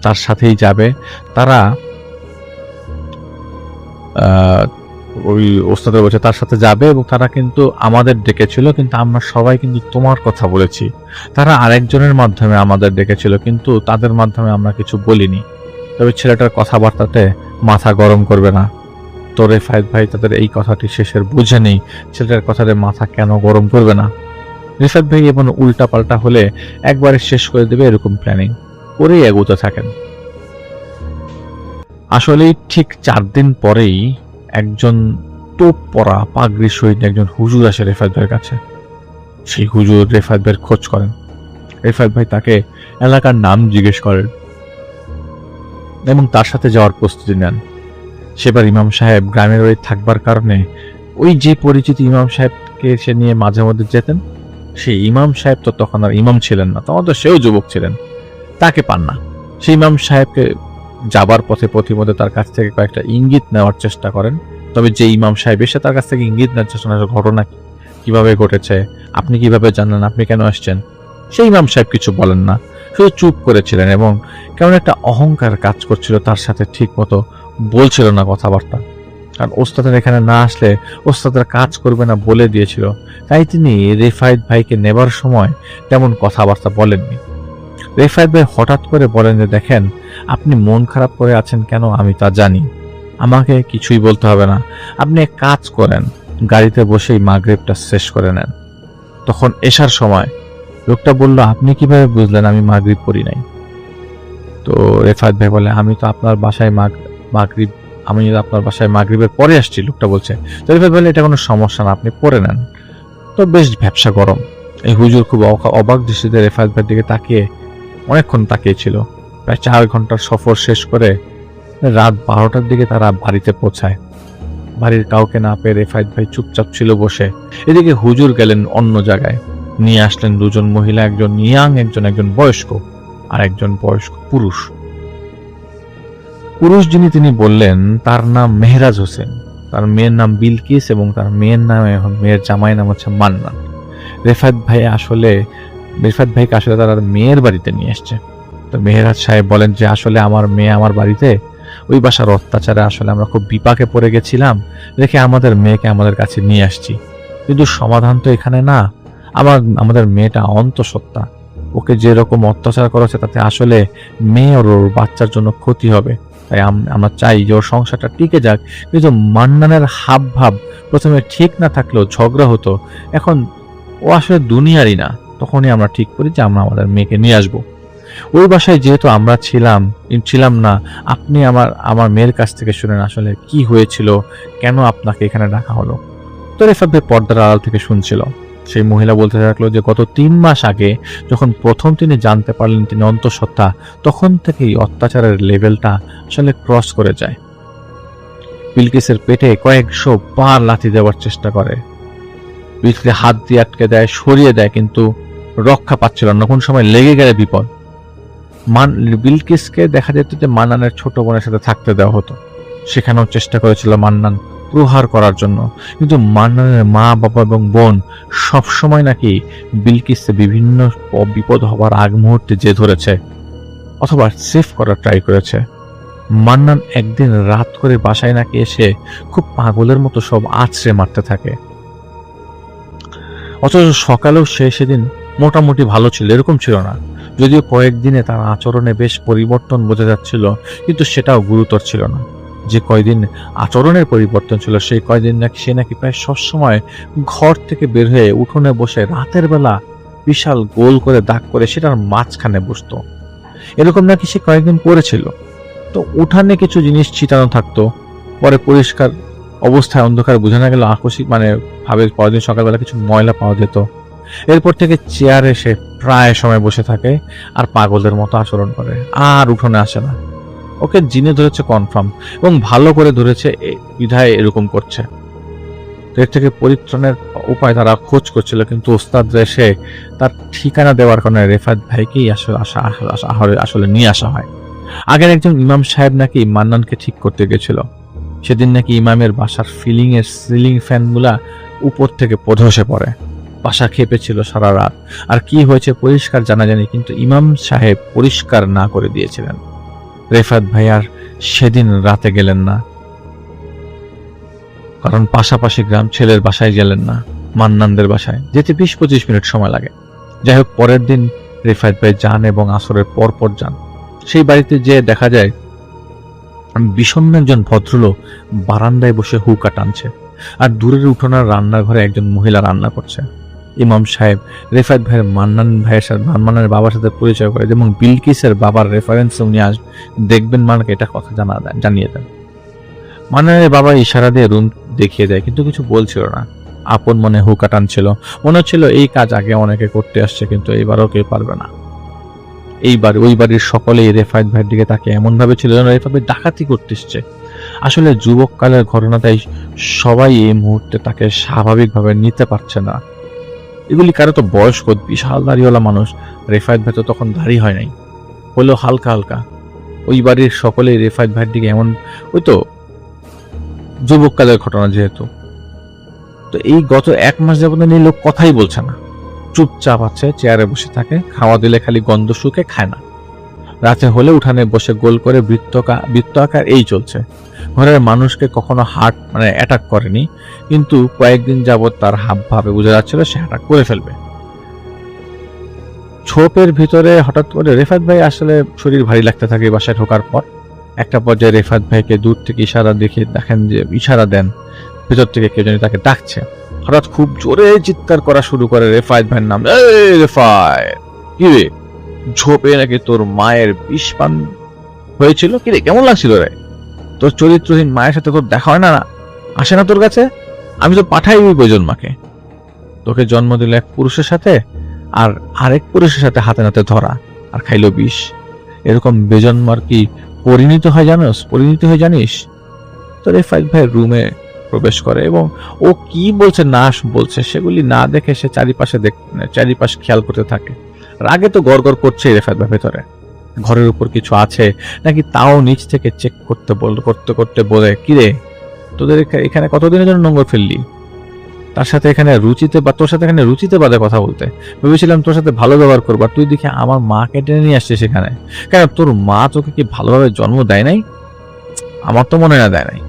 তার সাথেই যাবে তারা। ওই ওস্তাদের বলছে তার সাথে যাবে, এবং তারা কিন্তু আমাদের ডেকেছিল, কিন্তু আমরা সবাই কিন্তু তোমার কথা বলেছি। তারা আরেকজনের মাধ্যমে আমাদের ডেকেছিল, কিন্তু তাদের মাধ্যমে আমরা কিছু বলিনি। তবে ছেলেটার কথাবার্তাতে মাথা গরম করবে না। তো রেফায়েত ভাই তাদের এই কথাটি শেষের বুঝে নেই, ছেলেটার কথাতে মাথা কেন গরম করবে না। রেফায়েত ভাই এমন উল্টা পাল্টা হলে একবারে শেষ করে দেবে এরকম প্ল্যানিং করেই এগোতে থাকেন। আসলেই ঠিক 4 দিন পরেই একজন টোপ পরা পাগড়ি সহিত একজন হুজুর আসে রেফায়েত ভাইয়ের কাছে। সেই হুজুর রেফায়েত ভাইয়ের খোঁজ করেন। রেফায়েত ভাই তাকে এলাকার নাম জিজ্ঞেস করেন এবং তার সাথে যাওয়ার প্রস্তুতি নেন। সেবার ইমাম সাহেব গ্রামের বাড়ি থাকবার কারণে ওই যে পরিচিত ইমাম সাহেবকে সে নিয়ে মাঝে মধ্যে যেতেন, সেই ইমাম সাহেব তো তখন আর ইমাম ছিলেন না, তখন তো সেও যুবক ছিলেন, তাকে পান না। সেই ইমাম সাহেবকে যাবার পথে প্রতিমধ্যে তার কাছ থেকে কয়েকটা ইঙ্গিত নেওয়ার চেষ্টা করেন। তবে যে ইমাম সাহেব এসে তার কাছ থেকে ইঙ্গিত নেওয়ার চেষ্টা করেন, ঘটনা কিভাবে ঘটেছে, আপনি কিভাবে জানেন, আপনি কেন আসছেন, সেই ইমাম সাহেব কিছু বলেন না, শুধু চুপ করেছিলেন এবং কেমন একটা অহংকার কাজ করছিল, তার সাথে ঠিক মতো বলছিল না কথাবার্তা। কারণ ওস্তাদের এখানে না আসলে ওস্তাদের কাজ করবে না বলে দিয়েছিল, তাই তিনি রেফায়েত ভাইকে নেবার সময় তেমন কথাবার্তা বলেননি। রেফায়েত ভাই হঠাৎ করে বলেন যে, দেখেন, আপনি মন খারাপ করে আছেন কেন আমি তা জানি, আমাকে কিছুই বলতে হবে না, আপনি এক কাজ করেন, গাড়িতে বসেই মাগরিবটা শেষ করে নেন। তখন এশার সময় লোকটা বলল, আপনি কিভাবে বুঝলেন আমি মাগরিব পড়ি নাই? তো রেফায়েত ভাই বলে, আমি তো আপনার বাসায় মাগরিবের পরে আসছি। লোকটা বলছে, তো রেফায়েত বলে, এটা কোনো সমস্যা না, আপনি পড়ে নেন। তো বেশ ভ্যাপসা গরম। এই হুজুর খুব অবাক দৃষ্টিতে রেফায়েত ভাইয়ের দিকে তাকিয়ে অনেকক্ষণ তাকিয়েছিল। প্রায় 4 ঘন্টার সফর শেষ করে রাত 12টার দিকে তারা বাড়িতে পৌঁছায়। বাড়ির কাউকে না পেয়ে রেফায়েত ভাই চুপচাপ ছিল বসে। এদিকে হুজুর গেলেন অন্য জায়গায়, নিয়ে আসলেন 2 জন মহিলা, একজন ইয়াং, একজন বয়স্ক, আর একজন বয়স্ক পুরুষ। যিনি তিনি বললেন তার নাম মেহরাজ হোসেন, তার মেয়ের নাম বিলকিস এবং তার মেয়ের জামাই নাম হচ্ছে মান্নান। রেফায়েত ভাইকে আসলে তারা মেয়ের বাড়িতে নিয়ে এসছে। তো মেহরাজ সাহেব বলেন যে, আসলে আমার মেয়ে আমার বাড়িতে, ওই বাসার অত্যাচারে আসলে আমরা খুব বিপাকে পড়ে গেছিলাম, রেখে আমাদের মেয়েকে আমাদের কাছে নিয়ে আসছি। কিন্তু সমাধান তো এখানে না, আমাদের মেয়েটা অন্তঃসত্ত্বা, ওকে যেরকম অত্যাচার করেছে তাতে আসলে মেয়ে ওর বাচ্চার জন্য ক্ষতি হবে। তাই আমরা চাই যে ওর সংসারটা টিকে যাক। কিন্তু মান্নানের হাব ভাব প্রথমে ঠিক না থাকলেও ঝগড়া হতো, এখন ও আসলে দুনিয়ারই না। তখনই আমরা ঠিক করি যে আমরা আমাদের মেয়েকে নিয়ে আসবো। ওই বাসায় যেহেতু আমরা ছিলাম না, আপনি আমার মেয়ের কাছ থেকে শুনেন আসলে কি হয়েছিল, কেন আপনাকে এখানে ডাকা হলো। তো রেফায়েত ভাই পর্দার আড়াল থেকে শুনছিল। সেই মহিলা বলতে থাকলো যে, গত 3 মাস আগে যখন প্রথম তিনি জানতে পারলেন তিনি অন্তঃসত্ত্বা, তখন থেকেই অত্যাচারের লেভেলটা আসলে ক্রস করে যায়। বিলকিসের পেটে কয়েকশো বার লাথি দেওয়ার চেষ্টা করে, বিলকিসকে হাত দিয়ে আটকে দেয়, সরিয়ে দেয়, কিন্তু রক্ষা পাচ্ছিল না। কোন সময় লেগে গেলে বিপদ। বিলকিসকে দেখা যেত যে মান্নানের ছোট বোনের সাথে থাকতে দেওয়া হতো, সেখানেও চেষ্টা করেছিল মান্নান প্রহার করার জন্য, কিন্তু মান্নানের মা, বাবা এবং বোন সবসময় নাকি বিলকিসকে বিভিন্ন বিপদ হবার আগ মুহূর্তে যে ধরেছে অথবা সেফ করার ট্রাই করেছে। মান্নান একদিন রাত করে বাসায় নাকি এসে খুব পাগলের মতো সব আছড়ে মারতে থাকে, অথচ সকালেও সেদিন মোটামুটি ভালো ছিল, এরকম ছিল না। যদিও কয়েকদিনে তার আচরণে বেশ পরিবর্তন বোঝা যাচ্ছিল, কিন্তু সেটাও গুরুতর ছিল না। যে কয়দিন আচরণের পরিবর্তন ছিল, সেই কয়দিন সে নাকি প্রায় সবসময় ঘর থেকে বের হয়ে উঠোনে বসে রাতের বেলা বিশাল গোল করে দাগ করে সেটার মাঝখানে বসতো। এরকম নাকি সে কয়েকদিন করেছিল। তো উঠানে কিছু জিনিস ছিটানো থাকতো, পরে পরিষ্কার অবস্থায় অন্ধকার বোঝা না গেল আকস্মিক ভাবে পরের দিন সকালবেলা কিছু ময়লা পাওয়া যেত। এরপর থেকে চেয়ারে সে প্রায় সময় বসে থাকে আর পাগলের মতো আচরণ করে, আর উঠোনে আসে না। ওকে জিনে ধরেছে কনফার্ম, এবং ভালো করে ধরেছে বিধায় এরকম করছে। এর থেকে পরিত্রাণের উপায় তারা খোঁজ করছিল, কিন্তু ওস্তাদরা এসে তার ঠিকানা দেওয়ার কারণে রেফায়েত ভাইকেই আসলে নিয়ে আসা হয়। আগের একজন ইমাম সাহেব নাকি মান্নানকে ঠিক করতে গেছিল, সেদিন নাকি ইমামের বাসার সিলিং ফ্যানগুলা উপর থেকে ধসে পড়ে। বাসা খেপেছিল সারা রাত। আর কি হয়েছে পরিষ্কার জানা যায়নি, কিন্তু ইমাম সাহেব পরিষ্কার না করে দিয়েছিলেন। রেফাত ভাই আর সেদিন রাতে গেলেন না, কারণ পাশাপাশি গ্রাম, ছেলের বাসায় গেলেন না, মান্নানদের বাসায় যেতে 20-25 মিনিট সময় লাগে। যাই হোক, পরের দিন রেফাত ভাই যান এবং আসরের পর যান। সেই বাড়িতে যে দেখা যায় বিষণ্ণ একজন ভদ্রলোক বারান্দায় বসে হুকা টানছে, আর দূরের উঠোনার রান্নাঘরে একজন মহিলা রান্না করছে। ইমাম সাহেব রেফাত ভাইয়ের মান্নানের বাবার সাথে পরিচয় করে এবং বিলকিসের বাবার রেফারেন্স উনি দেখবেন মানকে এটা কথা জানিয়ে দেন। মান্নানের বাবা ইশারা দিয়ে রুম দেখিয়ে দেয়, কিন্তু কিছু বলছিল না। আপন মনে হুকা টানছিল। মনে হচ্ছিল এই কাজ আগে অনেকে করতে আসছে, কিন্তু এইবারও কেউ পারবে না। এইবার ওই বাড়ির সকলেই রেফাত ভাইয়ের দিকে তাকে এমন ভাবে ছিল যেন রেফাত ভাই ডাকাতি করতে এসছে। আসলে যুবককালের ঘটনাটাই সবাই এই মুহূর্তে তাকে স্বাভাবিকভাবে নিতে পারছে না। এগুলি কারো তো বয়স্ক বিশাল দাড়িওয়ালা মানুষ, রেফাত ভাই তো তখন দাড়ি হয় নাই, হলেও হালকা হালকা। ওই বাড়ির সকলেই রেফাত ভাইয়ের দিকে এমন, ওই তো যুবককালের ঘটনা যেহেতু। তো এই গত 1 মাস যাবত এই লোক কথাই বলছে না, চুপচাপ আছে, চেয়ারে বসে থাকে, খাওয়া দিলে খালি গন্ধ শুকে খায় না। রাতে হলে উঠানে বসে গোল করে বৃত্ত আকার এই চলছে। ঘরের মানুষকে কখনো অ্যাটাক করেনি, কিন্তু কয়েকদিন যাবত তার হাব ভাবে বোঝা যাচ্ছিল সে অ্যাটাক করে ফেলবে। ছোপের ভিতরে হঠাৎ করে রেফাত ভাই আসলে শরীর ভারী লাগতে থাকে বাসায় ঢোকার পর। একটা পর্যায়ে রেফাত ভাইকে দূর থেকে ইশারা দেন ভিতর থেকে কেউ জানি তাকে ডাকছে। হঠাৎ খুব জোরে চিৎকার করা শুরু করে রেফাত ভাইয়ের নাম। রেফাত, কি রে, ঝোপে নাকি তোর মায়ের বিষ পান হয়েছিল? কি রে, কেমন লাগছিল রে? তোর চরিত্রহীন মায়ের সাথে তোর দেখা হয় না, আসে না তোর কাছে? আমি তো পাঠাই ওই বৈজন্মাকে। তোকে জন্ম দিল এক পুরুষের সাথে, আর আরেক পুরুষের সাথে হাতে নাতে ধরা, আর খাইলো বিষ। এরকম বেজন্মার কি পরিণত হয় জানিস? তো রেফাত ভাই রুমে প্রবেশ করে এবং ও কি বলছে না বলছে সেগুলি না দেখে সে চারিপাশ খেয়াল করতে থাকে। রাগে তো গড়গড় করছে রেফাত ভাই ভেতরে, ঘরের উপর কিছু আছে নাকি তাও নিচ থেকে চেক করতে বলে, কি রে, তোদের এখানে কতদিনের জন্য নোংর ফেললি? তোর সাথে এখানে রুচিতে বাদে কথা বলতে ভেবেছিলাম, তোর সাথে ভালো ব্যবহার করবো, আর তুই দেখে আমার মাকে টেনে নিয়ে আসছিস সেখানে। কেন, তোর মা তোকে কি ভালোভাবে জন্ম দেয় নাই? আমার তো মনে না দেয় নাই।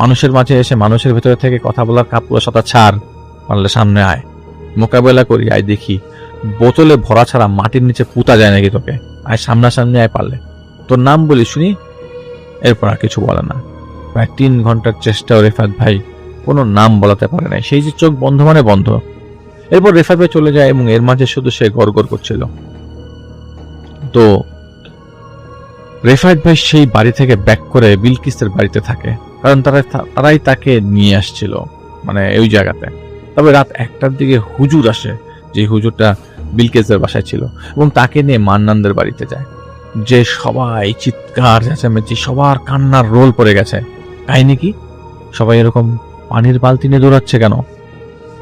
মানুষের মাঝে এসে মানুষের ভেতরে থেকে কথা বলার কাপুরুষতা ছাড়, পারলে সামনে আয়, মোকাবেলা করি, আয় দেখি বোতলে ভরা ছাড়া মাটির নিচে পুঁতা যায় নাকি তোকে। আয় সামনাসামনি আয়, পারলে তোর নাম বলি শুনি। এরপর আর কিছু বলে না। প্রায় 3 ঘন্টার চেষ্টাও রেফাত ভাই কোনো নাম বলাতে পারে নাই। সেই যে চোখ বন্ধ মানে বন্ধ। এরপর রেফাত ভাই চলে যায় এবং এর মাঝে শুধু সে গড়গড় করছিল। তো রেফাত ভাই সেই বাড়ি থেকে ব্যাক করে বিলকিসের বাড়িতে থাকে, কারণ তারাই তাকে নিয়ে আসছিল মানে ওই জায়গাতে। তবে রাত 1টার দিকে হুজুর আসে, যে হুজুরটা বিলকিসের বাসায় ছিল, এবং তাকে নিয়ে মান্নানদের বাড়িতে যায়। যে সবাই চিৎকার চেঁচামেচি, সবার কান্নার রোল পড়ে গেছে। কাহিনী কি? সবাই এরকম পানির বালতি নিয়ে দৌড়াচ্ছে কেন?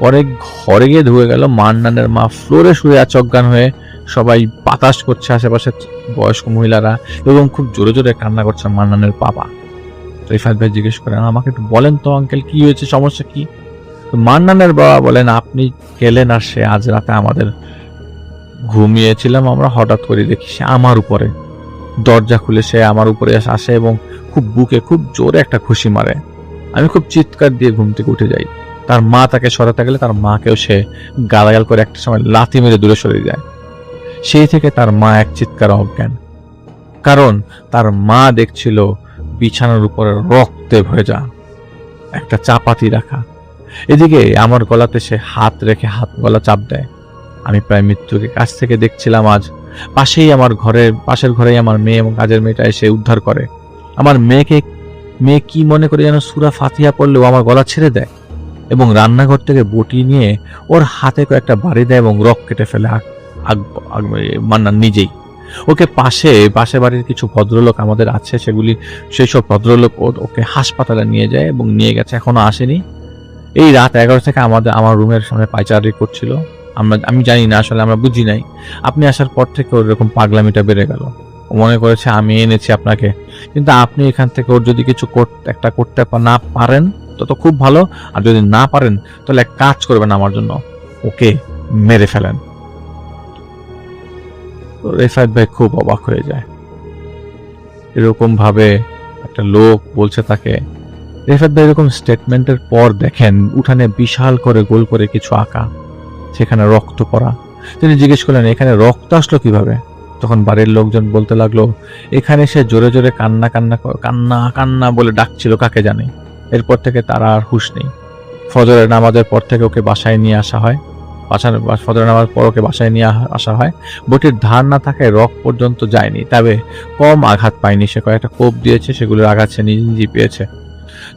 পরে ঘরে গিয়ে ধুয়ে গেল মান্নানের মা ফ্লোরে শুয়ে আছে অজ্ঞান হয়ে। সবাই বাতাস করছে আশেপাশে বয়স্ক মহিলারা, এবং খুব জোরে জোরে কান্না করছে মান্নানের বাবা। রিফাত ভাই জিজ্ঞেস করেন, আমাকে একটু বলেন তো আঙ্কেল, কি হয়েছে, সমস্যা কি? মান্নানের বাবা বলেন, আপনি গেলেন আর সে আজ রাতে আমাদের ঘুমিয়েছিলাম আমরা, হঠাৎ করে দেখি সে আমার উপরে, দরজা খুলে সে আমার উপরে আসে এবং খুব বুকে খুব জোরে একটা খুশি মারে। আমি খুব চিৎকার দিয়ে ঘুম থেকে উঠে যাই। তার মা তাকে সরাতে গেলে তার মাকেও সে গালাগাল করে একটা সময় লাথি মেরে দূরে সরে যায়। সেই থেকে তার মা এক চিৎকার অজ্ঞান, কারণ তার মা দেখছিল বিছানার উপরে রক্তে ভেজা একটা চাপাতি রাখা। এদিকে আমার গলাতে সে হাত রেখে গলা চাপ দেয়। আমি প্রায় মৃত্যুকে কাছ থেকে দেখছিলাম। আজ পাশের ঘরেই আমার মেয়ে এবং কাজের মেয়েটা এসে উদ্ধার করে। আমার মেয়ে কি মনে করে যেন সূরা ফাতিহা পড়লেও আমার গলা ছেড়ে দেয় এবং রান্নাঘর থেকে বটি নিয়ে ওর হাতে কয়েকটা বাড়ি দেয় এবং রক কেটে ফেলে মান্নান নিজেই। ওকে পাশে বাড়ির কিছু ভদ্রলোক আমাদের আছে, সেই সব ভদ্রলোক ওকে হাসপাতালে নিয়ে যায় এবং নিয়ে গেছে, এখনো আসেনি। এই রাত 11 থেকে আমার রুমের সামনে পায়চারি করছিল। আমি জানি না, আসলে আমরা বুঝি নাই। আপনি আসার পর থেকে ওর এরকম পাগলামিটা বেড়ে গেল। ও মনে করেছে আমি এনেছি আপনাকে, কিন্তু আপনি এখান থেকে ওর যদি কিছু করতে না পারেন তো খুব ভালো, আর যদি না পারেন তাহলে এক কাজ করবেন, আমার জন্য ওকে মেরে ফেলেন। রেফায়েত ভাই খুব অবাক হয়ে যায়, এরকম ভাবে একটা লোক বলছে তাকে। রেফায়েত ভাই এরকম স্টেটমেন্টের পর দেখেন উঠানে বিশাল করে গোল করে কিছু আঁকা, সেখানে রক্ত পড়া। তিনি জিজ্ঞেস করলেন এখানে রক্ত আসলো কিভাবে? তখন বাড়ির লোকজন বলতে লাগলো এখানে সে জোরে জোরে কান্না কান্না কান্না কান্না বলে ডাকছিল, কাকে জানে। এরপর থেকে তার আর হুঁশ নেই। ফজরের নামাজের পর থেকে ওকে বাসায় নিয়ে আসা হয়, ফজরের নামাজ পর ওকে বাসায় নিয়ে আসা হয়। বটির ধার না থাকায় রক পর্যন্ত যায়নি, তবে কম আঘাত পায়নি। সে কয়েকটা কোপ দিয়েছে, সেগুলোর আঘাত সে নিজে নিজেই পেয়েছে।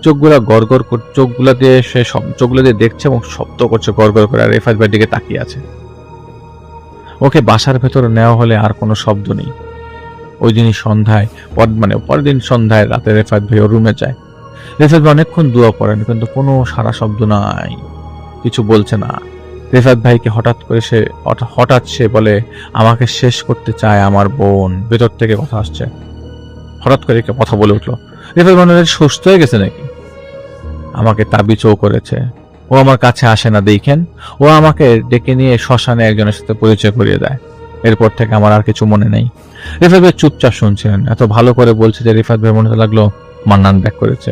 চোখগুলা গড়গড় চোখগুলা দিয়ে দেখছে এবং শব্দ করছে গড়গড় করে, আর রেফায়েত ভাইয়ের দিকে তাকিয়ে আছে। ওকে বাসার ভেতরে নেওয়া হলে আর কোনো শব্দ নেই। ওই দিনই সন্ধ্যায় পরের দিন সন্ধ্যায় রাতে রেফায়েত ভাই ওর রুমে যায়। রেফায়েত ভাই অনেকক্ষণ দোয়া পড়েন, কিন্তু কোনো সারা শব্দ নাই, কিছু বলছে না। রেফায়েত ভাইকে হঠাৎ সে বলে আমাকে শেষ করতে চায় আমার বোন। ভেতর থেকে কথা আসছে, হঠাৎ করে কথা বলে উঠলো। রেফায়েত ভাই সুস্থ হয়ে গেছে নাকি? আমাকে তাবিজও করেছে, ও আমার কাছে আসে না দেখেন, ও আমাকে ডেকে নিয়ে শ্মশানে একজনের সাথে পরিচয় করিয়ে দেয়। এরপর থেকে আমার আর কিছু মনে নেই। রিফাত ভাই চুপচাপ শুনছিলেন, এত ভালো করে বলছে যে রিফাত ভাই মনে হতে লাগলো মান্নান ব্যাক করেছে।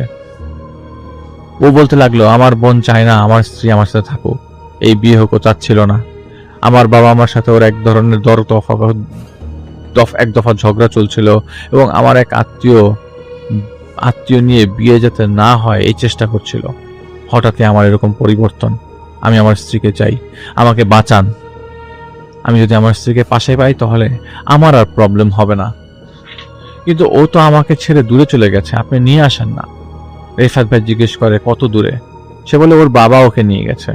ও বলতে লাগলো আমার বোন চায় না আমার স্ত্রী আমার সাথে থাকুক, এই বিয়ে হোক ও চাচ্ছিল না। আমার বাবা আমার সাথে ওর এক ধরনের এক দফা ঝগড়া চলছিল, এবং আমার এক আত্মীয় নিয়ে বিয়ে যাতে না হয় এই চেষ্টা করছিল। হঠাৎই আমার এরকম পরিবর্তন। আমি আমার স্ত্রীকে চাই, আমাকে বাঁচান। আমি যদি আমার স্ত্রীকে পাশে পাই তাহলে আমার আর প্রবলেম হবে না, কিন্তু ও তো আমাকে ছেড়ে দূরে চলে গেছে, আপনি নিয়ে আসেন না। রেফাত ভাই জিজ্ঞেস করে কত দূরে? সে বলে ওর বাবা ওকে নিয়ে গেছে।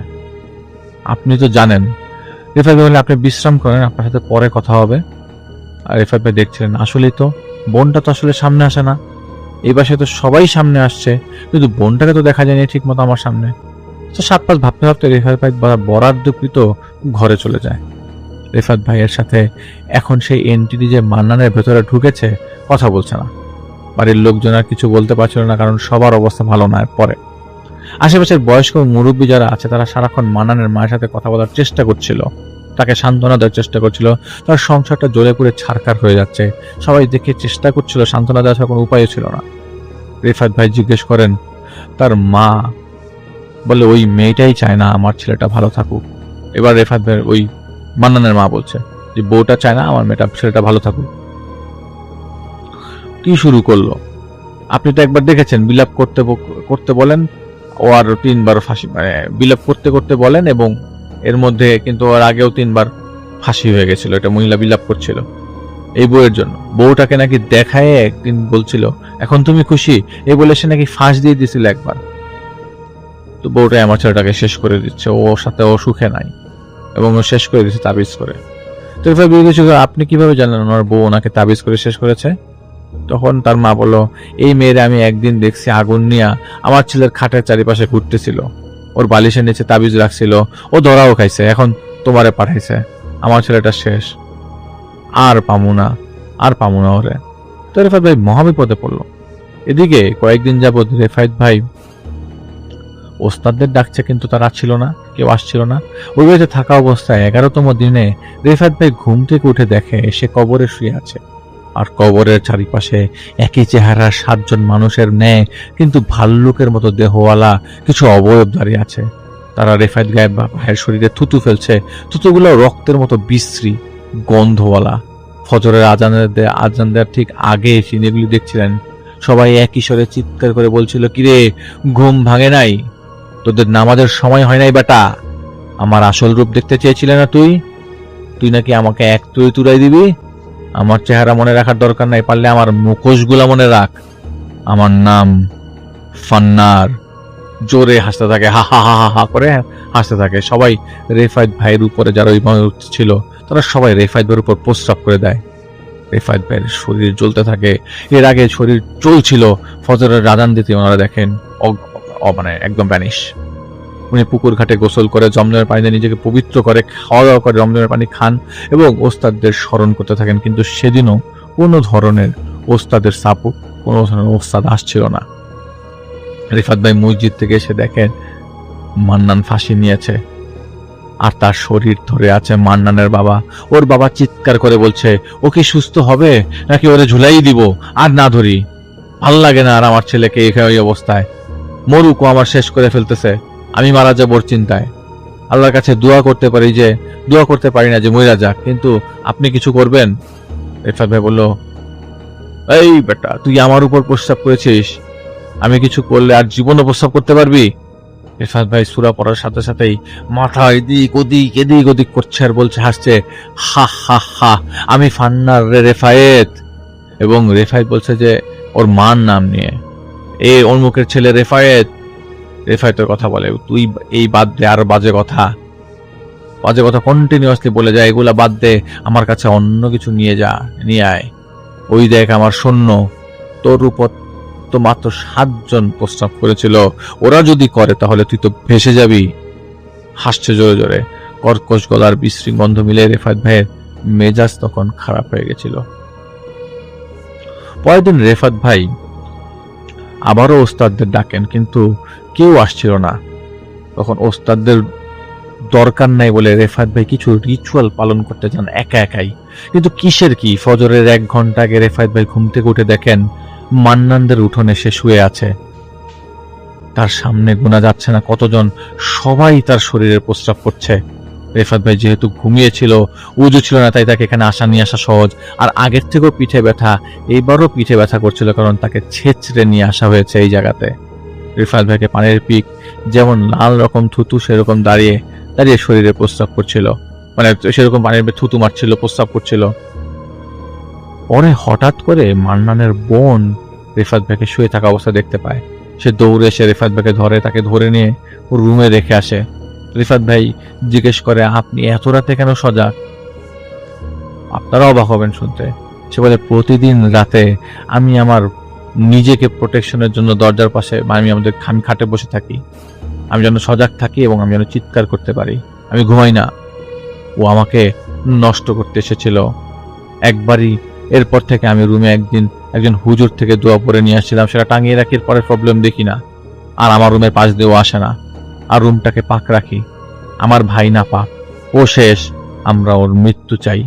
আপনি তো জানেন। রেফাত ভাই বলে আপনি বিশ্রাম করেন, আপনার সাথে পরে কথা হবে। আর রেফাত ভাই দেখছিলেন আসলেই তো বোনটা তো আসলে সামনে আসে না। এই বাসায় তো সবাই সামনে আসছে, কিন্তু বোনটাকে তো দেখা যায়নি ঠিক মতো আমার সামনে। তো 7-5 ভাবতে ভাবতে রেফাত ভাই বরাদ্দকৃত ঘরে চলে যায়। রেফাত ভাইয়ের সাথে এখন সেই এন্টিটি যে মান্নানের ভেতরে ঢুকেছে কথা বলছে না। বাড়ির লোকজন আর কিছু বলতে পারছিল না, কারণ সবার অবস্থা ভালো না। পরে আশেপাশের বয়স্ক মুরব্বী যারা আছে তারা সারাক্ষণ মান্নানের মায়ের সাথে কথা বলার চেষ্টা করছিল, তাকে সান্ত্বনা দেওয়ার চেষ্টা করছিল। তার সংসারটা জ্বলে পুড়ে ছারখার হয়ে যাচ্ছে, সবাই দেখে চেষ্টা করছিল, সান্ত্বনা দেওয়ার কোনো উপায় ছিল না। রেফাত ভাই জিজ্ঞেস করেন তার মা, বলে ওই মেয়েটাই চায় না আমার ছেলেটা ভালো থাকুক। এবার রেফাত ভাই ওই মান্নানের মা বলছে যে বউটা চায় না আমার ছেলেটা ভালো থাকুক। কি শুরু করলো? আপনি তো একবার দেখেছেন বিলাপ করতে বলেন, ও আর 3 বার ফাঁসি, বিলাপ করতে বলেন, এবং এর মধ্যে কিন্তু ওর আগেও 3 বার ফাঁসি হয়ে গেছিল। এটা মহিলা বিলাপ করছিল এই বউয়ের জন্য। বউটাকে নাকি দেখায় একদিন বলছিল এখন তুমি খুশি, এই বলে সে নাকি ফাঁস দিয়ে দিয়েছিল একবার। তো বউটাই আমার ছেলেটাকে শেষ করে দিচ্ছে, ওর সাথে ও সুখে নাই, এবং ও শেষ করে দিচ্ছে তাবিজ করে। তো আপনি কিভাবে জানেন ওনার বউ ওনাকে তাবিজ করে শেষ করেছে? তখন তার মা বলল এই মেয়েরে আমি একদিন দেখছি আগুন নিয়ে আমার ছেলের খাটের চারিপাশে ঘুরতেছিল, ওর বালিশের নিচে তাবিজ রাখছিল, ও ধরাও খাইছে, এখন তোমারে পাঠাইছে। আমার ছেলেটা শেষ, আর পামু না ওরে। তো রেফাত ভাই মহাবিপদে পড়লো। এদিকে কয়েকদিন যাবৎ রেফাত ভাই ওস্তাদদের ডাকছে, কিন্তু তারা ছিল না, কেউ আসছিল না। ওই বাড়িতে থাকা অবস্থায় 11তম দিনে রেফাত ভাই ঘুম থেকে উঠে দেখে সে কবরে শুয়ে আছে, আর কবরের চারিপাশে একই চেহারার 7 জন মানুষের ন্যায় কিন্তু ভাল্লুকের মতো দেহওয়ালা কিছু অবয়ব দাঁড়িয়ে আছে। তারা রেফাত ভাইয়ের শরীরে থুতু ফেলছে, থুতুগুলো রক্তের মতো বিশ্রী গন্ধওয়ালা। ফজরের আজান দেওয়ার ঠিক আগে তিনি এগুলি দেখছিলেন। সবাই একই স্বরে চিৎকার করে বলছিল কিরে ঘুম ভাঙে নাই? তোদের নামাজের সময় হয় নাই বেটা? আমার আসল রূপ দেখতে চেয়েছিলে না তুই নাকি আমাকে এক তুড়াই দিবি? আমার চেহারা মনে রাখার দরকার নাই, পারলে আমার মুখোশগুলা মনে রাখ। আমার নাম ফান্নার। জোরে হাসতে থাকে, হা হা হা হা করে হাসতে থাকে সবাই। রেফাত ভাইয়ের উপরে যারা ছিল তারা সবাই রেফাত ভাইয়ের উপর প্রস্রাব করে দেয়। রেফাত ভাইয়ের শরীর জ্বলতে থাকে। এর আগে শরীর চলছিল, ফজরের আজান দিতে ওনারা দেখেন একদম ভ্যানিশ। উনি পুকুর ঘাটে গোসল করে জমজমের পানিতে নিজেকে পবিত্র করে, খাওয়া দাওয়া করে জমজমের পানি খান এবং ওস্তাদদের স্মরণ করতে থাকেন। কিন্তু সেদিনও কোনো ধরনের ওস্তাদের সাপোর্ট, কোনো ধরনের ওস্তাদ আসছিল না। রিফাত ভাই মসজিদ থেকে এসে দেখেন মান্নান ফাঁসি নিয়েছে, আর তার শরীর ধরে আছে মান্নানের বাবা। ওর বাবা চিৎকার করে বলছে, ও কি সুস্থ হবে নাকি ওরে ঝুলাই দিব, আর না ধরি, ভাল লাগে না আর আমার ছেলেকে এখানে ওই অবস্থায়, মরুক, ও আমার শেষ করে ফেলতেছে, আমি মারা যাবো ওর চিন্তায়। আল্লাহর কাছে দোয়া করতে পারি না যে মইরা যাক, কিন্তু আপনি কিছু করবেন? রিফাত ভাই বলল, এই বেটা, তুই আমার উপর প্রস্তাব করেছিস, আমি কিছু করলে আর জীবনও প্রস্তাব করতে পারবি? রিফাত ভাই সূরা পড়ার সাথে সাথেই মাথা এদিক ওদিক করছে আর বলছে, হাসছে, হা হা হা, আমি ফান্নার রে রেফায়েত। এবং রেফায়েত বলছে যে ওর মার নাম নিয়ে, ওর মুখের ছেলে রেফায়েত। রেফায়েতের কথা বলে, তুই এই বাদ দে, আর বাজে কথা কন্টিনিউয়াসলি বলে যায়, এগুলা বাদ দে, আমার কাছে অন্য কিছু নিয়ে আয়। ওই দেখ আমার সৈন্য, তোর উপর তো মাত্র 7 জন প্রস্তাব করেছিল, ওরা যদি করে তাহলে তুই তো ভেসে যাবি। হাসছে জোরে জোরে, কর্কশ গলার বিশ্রী গন্ধ মিলে রেফায়েত ভাইয়ের মেজাজ তখন খারাপ হয়ে গেছিল। পরের দিন রেফাত ভাই আবারও ওস্তাদদের ডাকেন, কিন্তু কেউ আসছিল না। তখন ওস্তাদদের দরকার নাই বলে রেফাত ভাই কিছু রিচুয়াল পালন করতে যান একাই। কিন্তু কিসের কি? ফজরের 1 ঘন্টা আগে রেফাত ভাই ঘুম থেকে উঠে দেখেন মান্নানদের উঠোনে সে শুয়ে আছে। তার সামনে গোনা যাচ্ছে না কতজন, সবাই তার শরীরে প্রস্রাব করছে। রেফাত ভাই যেহেতু ঘুমিয়েছিল, উজু ছিল না, তাই তাকে এখানে নিয়ে আসা সহজ। আর আগের থেকেও পিঠে ব্যথা, এইবারও পিঠে ব্যথা করছিল, কারণ তাকে ছেঁচড়ে নিয়ে আসা হয়েছে এই জায়গাতে। রিফাত ভাইকে পানির পিক যেমন লাল রকম থুতু, সেরকম দাঁড়িয়ে শরীরে প্রস্রাব করছিল, মানে সেরকম পানির থুতু মারছিল, প্রস্রাব করছিল। পরে হঠাৎ করে মান্নানের বোন রিফাত ভাইকে শুয়ে থাকা অবস্থা দেখতে পায়। সে দৌড়ে এসে রিফাত ভাইকে ধরে, তাকে ধরে নিয়ে ওর রুমে রেখে আসে। রিফাত ভাই জিজ্ঞেস করে, আপনি এত রাতে কেন সজাগ? আপনারা অবাক হবেন শুনতে। সে বলে, প্রতিদিন রাতে আমি আমার নিজেকে প্রোটেকশনের জন্য দরজার পাশে, আমি খাটে বসে থাকি, আমি যেন সজাগ থাকি এবং আমি যেন চিৎকার করতে পারি, আমি ঘুমাই না। ও আমাকে নষ্ট করতে এসেছিল একবারই। এরপর থেকে আমি রুমে একজন হুজুর থেকে দোয়া পড়ে নিয়ে আসছিলাম, সেটা টাঙিয়ে রাখি, পরে প্রবলেম দেখি না। আর আমার রুমের পাশ দিয়েও আসে না, আর রুমটাকে পাক রাখি। আমার ভাই না পাক, ও শেষ, আমরা ওর মৃত্যু চাই।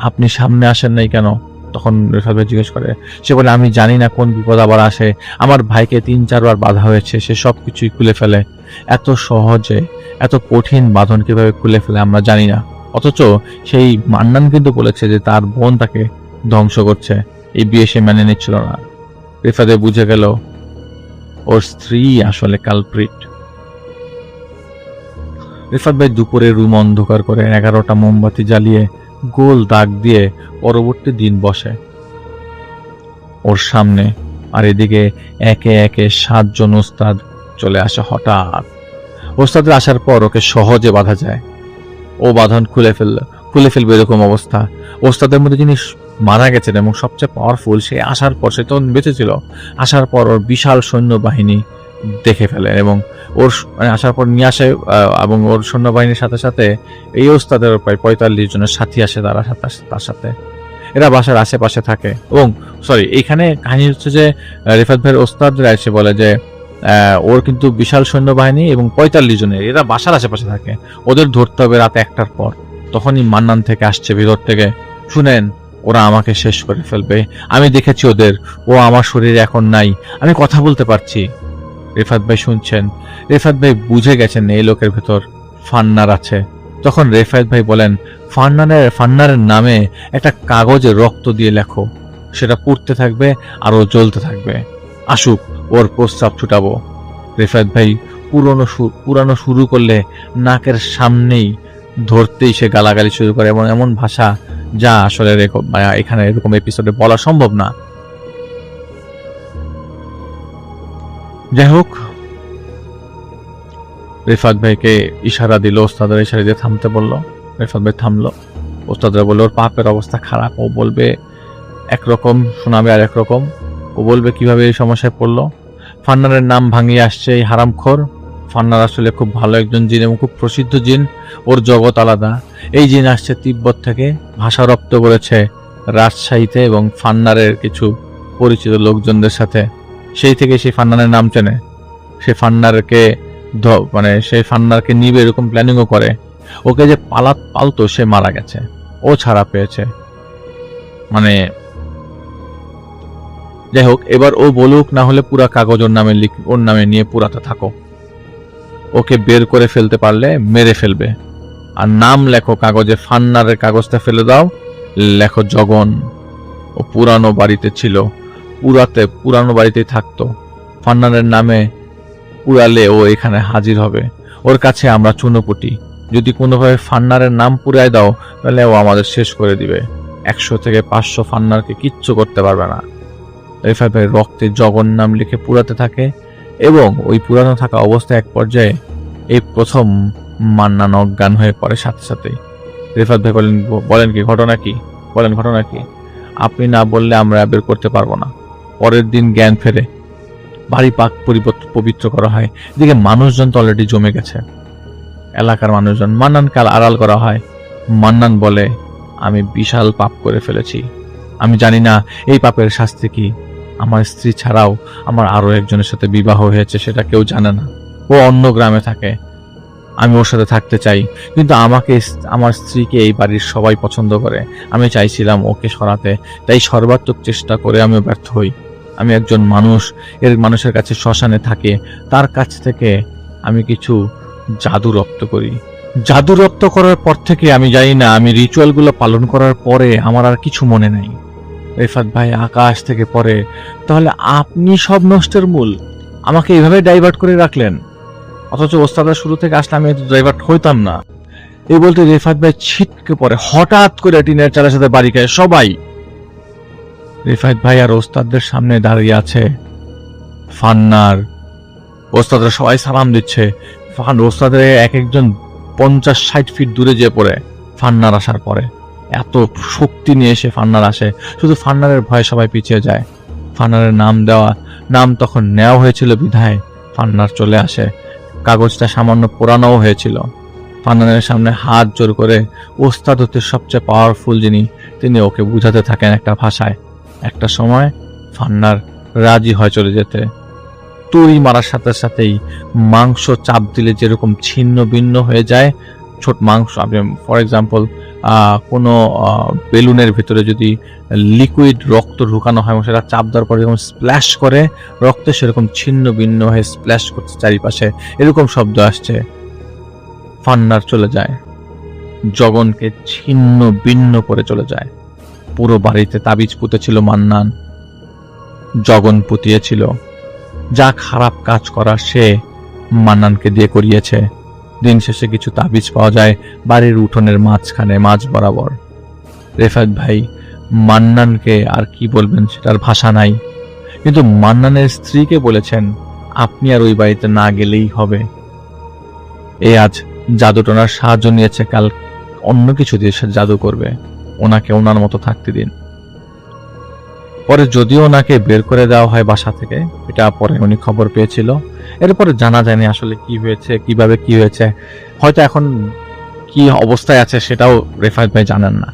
আপনি সামনে আসেন নাই কেন? তখন রেফাত ভাই জিজ্ঞেস করে। সে বলে, আমি জানি না কোন বিপদ আবার আসে, আমার ভাইকে 3-4 বার বাধা হয়েছে, সে সবকিছুই খুলে ফেলে। এত সহজে এত কঠিন বাঁধন কিভাবে খুলে ফেলে আমরা জানি না। অথচ সেই মান্নান কিন্তু বলেছে যে তার বোন তাকে ধ্বংস করছে, এই বিয়ে সে মেনে নিচ্ছিল না। রেফাতে বুঝে গেল ওর স্ত্রী আসলে কালপ্রিট। রিফাত ভাই দুপুরে রুম অন্ধকার করে 11টা মোমবাতি জ্বালিয়ে গোল দাগ দিয়ে পরবর্তী দিন বসে ওর সামনে। আর এদিকে একে একে 7 জন ওস্তাদ চলে আসে। হঠাৎ ওস্তাদের আসার পর ওকে সহজে বাধা যায়, ও বাঁধন খুলে ফেলবে এরকম অবস্থা। ওস্তাদের মধ্যে যিনি মারা গেছেন এবং সবচেয়ে পাওয়ারফুল, সে আসার পর, সে তখন বেঁচে ছিল, আসার পর ওর বিশাল সৈন্যবাহিনী দেখে ফেলে এবং ওর আসার পর নিয়ে আসে, এবং ওর সৈন্যবাহিনীর সাথে সাথে এই ওস্তাদের প্রায় 45 জনের সাথী আসে তার সাথে। এরা বাসার আশেপাশে থাকে। এবং এইখানে কাহিনী হচ্ছে যে রিফাত ভাইয়ের ওস্তাদরা এসে বলে যে ওর কিন্তু বিশাল সৈন্যবাহিনী এবং 45 জনের, এরা বাসার আশেপাশে থাকে, ওদের ধরতে হবে রাত 1টার পর। তখনই মান্নান থেকে আসছে ভিতর থেকে, শুনেন, ওরা আমাকে শেষ করে ফেলবে, আমি দেখেছি ওদের, ও আমার শরীরে এখন নাই, আমি কথা বলতে পারছি। রিফাত ভাই শুনছেন, রিফাত ভাই বুঝে গেছেন এই লোকের ভেতর ফান্নার আছে। তখন রিফাত ভাই বলেন, ফান্নারের নামে একটা কাগজে রক্ত দিয়ে লেখো, সেটা পুড়তে থাকবে আর ও জ্বলতে থাকবে, আসুক, ওর প্রস্তাব ছুটাবো। রিফাত ভাই পুরানো শুরু করলে নাকের সামনেই ধরতেই সে গালাগালি শুরু করে, এবং এমন ভাষা যা আসলে এখানে এরকম এপিসোডে বলা সম্ভব না। যাই হোক, রিফাত ভাইকে ইশারা দিল, ওস্তাদরা ইশারা দিয়ে থামতে বলল। রিফাত ভাই থামলো। ওস্তাদরা বলল, ওর পাপের অবস্থা খারাপ, ও বলবে একরকম, শোনাবে আর একরকম। ও বলবে কিভাবে এই সমস্যায় পড়লো। ফান্নারের নাম ভাঙিয়ে আসছে এই হারামখোর। ফান্নার আসলে খুব ভালো একজন জিন এবং খুব প্রসিদ্ধ জিন, ওর জগৎ আলাদা। এই জিন আসছে তিব্বত থেকে, ভাষা রপ্ত করেছে রাজশাহীতে এবং ফান্নারের কিছু পরিচিত লোকজনদের সাথে। সেই থেকে সেই ফান্নারের নাম চেনে। সে ফান্নারকে মানে সেই ফান্নারকে নিবে এরকম প্ল্যানিংও করে। ওকে যে পালতো সে মারা গেছে, ও ছাড়া পেয়েছে। মানে যাই হোক, এবার ও বলুক, না হলে পুরা কাগজ ওর নামে নিয়ে পুরাতে থাকো। ওকে বের করে ফেলতে পারলে মেরে ফেলবে। আর নাম লেখো কাগজে, ফান্নারের কাগজটা ফেলে দাও, লেখো জগন। ও পুরানো বাড়িতে ছিল, পুরানো বাড়িতেই থাকতো। ফান্নারের নামে পুরালে ও এখানে হাজির হবে। ওর কাছে আমরা চুনোপুটি। যদি কোনোভাবে ফান্নারের নাম পুরাই দাও, তাহলে ও আমাদের শেষ করে দিবে। 100 থেকে 500 ফান্নারকে কিচ্ছু করতে পারবে না। রেফাত ভাই রক্তে জগন নাম লিখে পুরাতে থাকে এবং ওই পুরানো থাকা অবস্থায় এক পর্যায়ে এই প্রথম মান্নান অজ্ঞান হয়ে পড়ে সাথে সাথেই। রেফাত ভাই বলেন কি ঘটনা কি? বলেন ঘটনা কি? আপনি না বললে আমরা বের করতে পারবো না। পরের দিন জ্ঞান ফেরে, বাড়ি পাক পবিত্র করা হয়। এদিকে মানুষজন তো অলরেডি জমে গেছে, এলাকার মানুষজন। মান্নানকে আড়াল করা হয়। মান্নান বলে, আমি বিশাল পাপ করে ফেলেছি, আমি জানি না এই পাপের শাস্তি কি। আমার স্ত্রী ছাড়াও আমার আরো একজনের সাথে বিবাহ হয়েছে, সেটা কেউ জানে না। ও অন্য গ্রামে থাকে, আমি ওর সাথে থাকতে চাই, কিন্তু আমার স্ত্রীকে এই বাড়ির সবাই পছন্দ করে। আমি চাইছিলাম ওকে সরাতে, তাই সর্বাত্মক চেষ্টা করে আমি ব্যর্থ হই। আমি একজন মানুষের কাছে শ্মশানে থাকে, তার কাছ থেকে আমি কিছু জাদু রপ্ত করি। জাদু রপ্ত করার পর থেকে আমি জানি না, আমি রিচুয়ালগুলো পালন করার পরে আমার আর কিছু মনে নাই। রেফাত ভাই আকাশ থেকে পড়ে, তাহলে আপনি সব নষ্টের মূল, আমাকে এইভাবে ডাইভার্ট করে রাখলেন। অথচ ওস্তাদা শুরু থেকে আসলে আমি ডাইভার্ট হইতাম না। এই বলতে রেফাত ভাই ছিটকে পড়ে, হঠাৎ করে টিনের চালের সাথে বাড়ি খায় সবাই। রেফাত ভাই আর ওস্তাদদের সামনে দাঁড়িয়ে আছে ফান্নার। ওস্তাদরা সবাই সালাম দিচ্ছে। ওস্তাদের এক একজন 50-60 ফিট দূরে যেয়ে পড়ে ফান্নার আসার পরে। এত শক্তি নিয়ে এসে ফান্নার আসে, শুধু ফান্নারের ভয়ে সবাই পিছিয়ে যায়। ফান্নারের নাম তখন নেওয়া হয়েছিল বিধায় ফান্নার চলে আসে। কাগজটা সামান্য পোড়ানোও হয়েছিল। ফান্নারের সামনে হাত জোর করে ওস্তাদ হতে সবচেয়ে পাওয়ারফুল যিনি, তিনি ওকে বুঝাতে থাকেন একটা ভাষায়। একটা সময় ফান্নার রাজি হয় চলে যেতে। তুড়ি মারার সাথে সাথেই মাংস চাপ দিলে যেরকম ছিন্ন ভিন্ন হয়ে যায়, ছোট মাংস, ফর এক্সাম্পল কোনো বেলুনের ভিতরে যদি লিকুইড রক্ত ঢুকানো হয় এবং সেটা চাপ দেওয়ার পরে যখন স্প্ল্যাশ করে রক্তে, সেরকম ছিন্ন ভিন্ন হয়ে স্প্ল্যাশ করছে চারিপাশে, এরকম শব্দ আসছে। ফান্নার চলে যায়, জগনকে ছিন্ন ভিন্ন করে চলে যায়। পুরো বাড়িতে তাবিজ পুঁতেছিল মান্নান, জগন পুঁতিয়েছিল। যা খারাপ কাজ করার সে মান্নানকে দিয়ে করিয়েছে। দিন শেষে কিছু তাবিজ পাওয়া যায় বাড়ির উঠোনের মাঝখানে, মাঝ বরাবর। রেফাত ভাই মান্নানকে আর কি বলবেন, সেটার ভাষা নাই। কিন্তু মান্নানের স্ত্রীকে বলেছেন, আপনি আর ওই বাড়িতে না গেলেই হবে। এই আজ জাদুটনার সাহায্য নিয়েছে, কাল অন্য কিছু দিয়ে সে জাদু করবে। ওনাকে ওনার মতো থাকতে দিন। পরে যদিও ওনাকে বের করে দেওয়া হয় বাসা থেকে, এটা পরে উনি খবর পেয়েছিল। এরপরে জানা যায়নি আসলে কি হয়েছে, কিভাবে কি হয়েছে। হয়তো এখন কি অবস্থায় আছে সেটাও রেফাত ভাই জানেন না।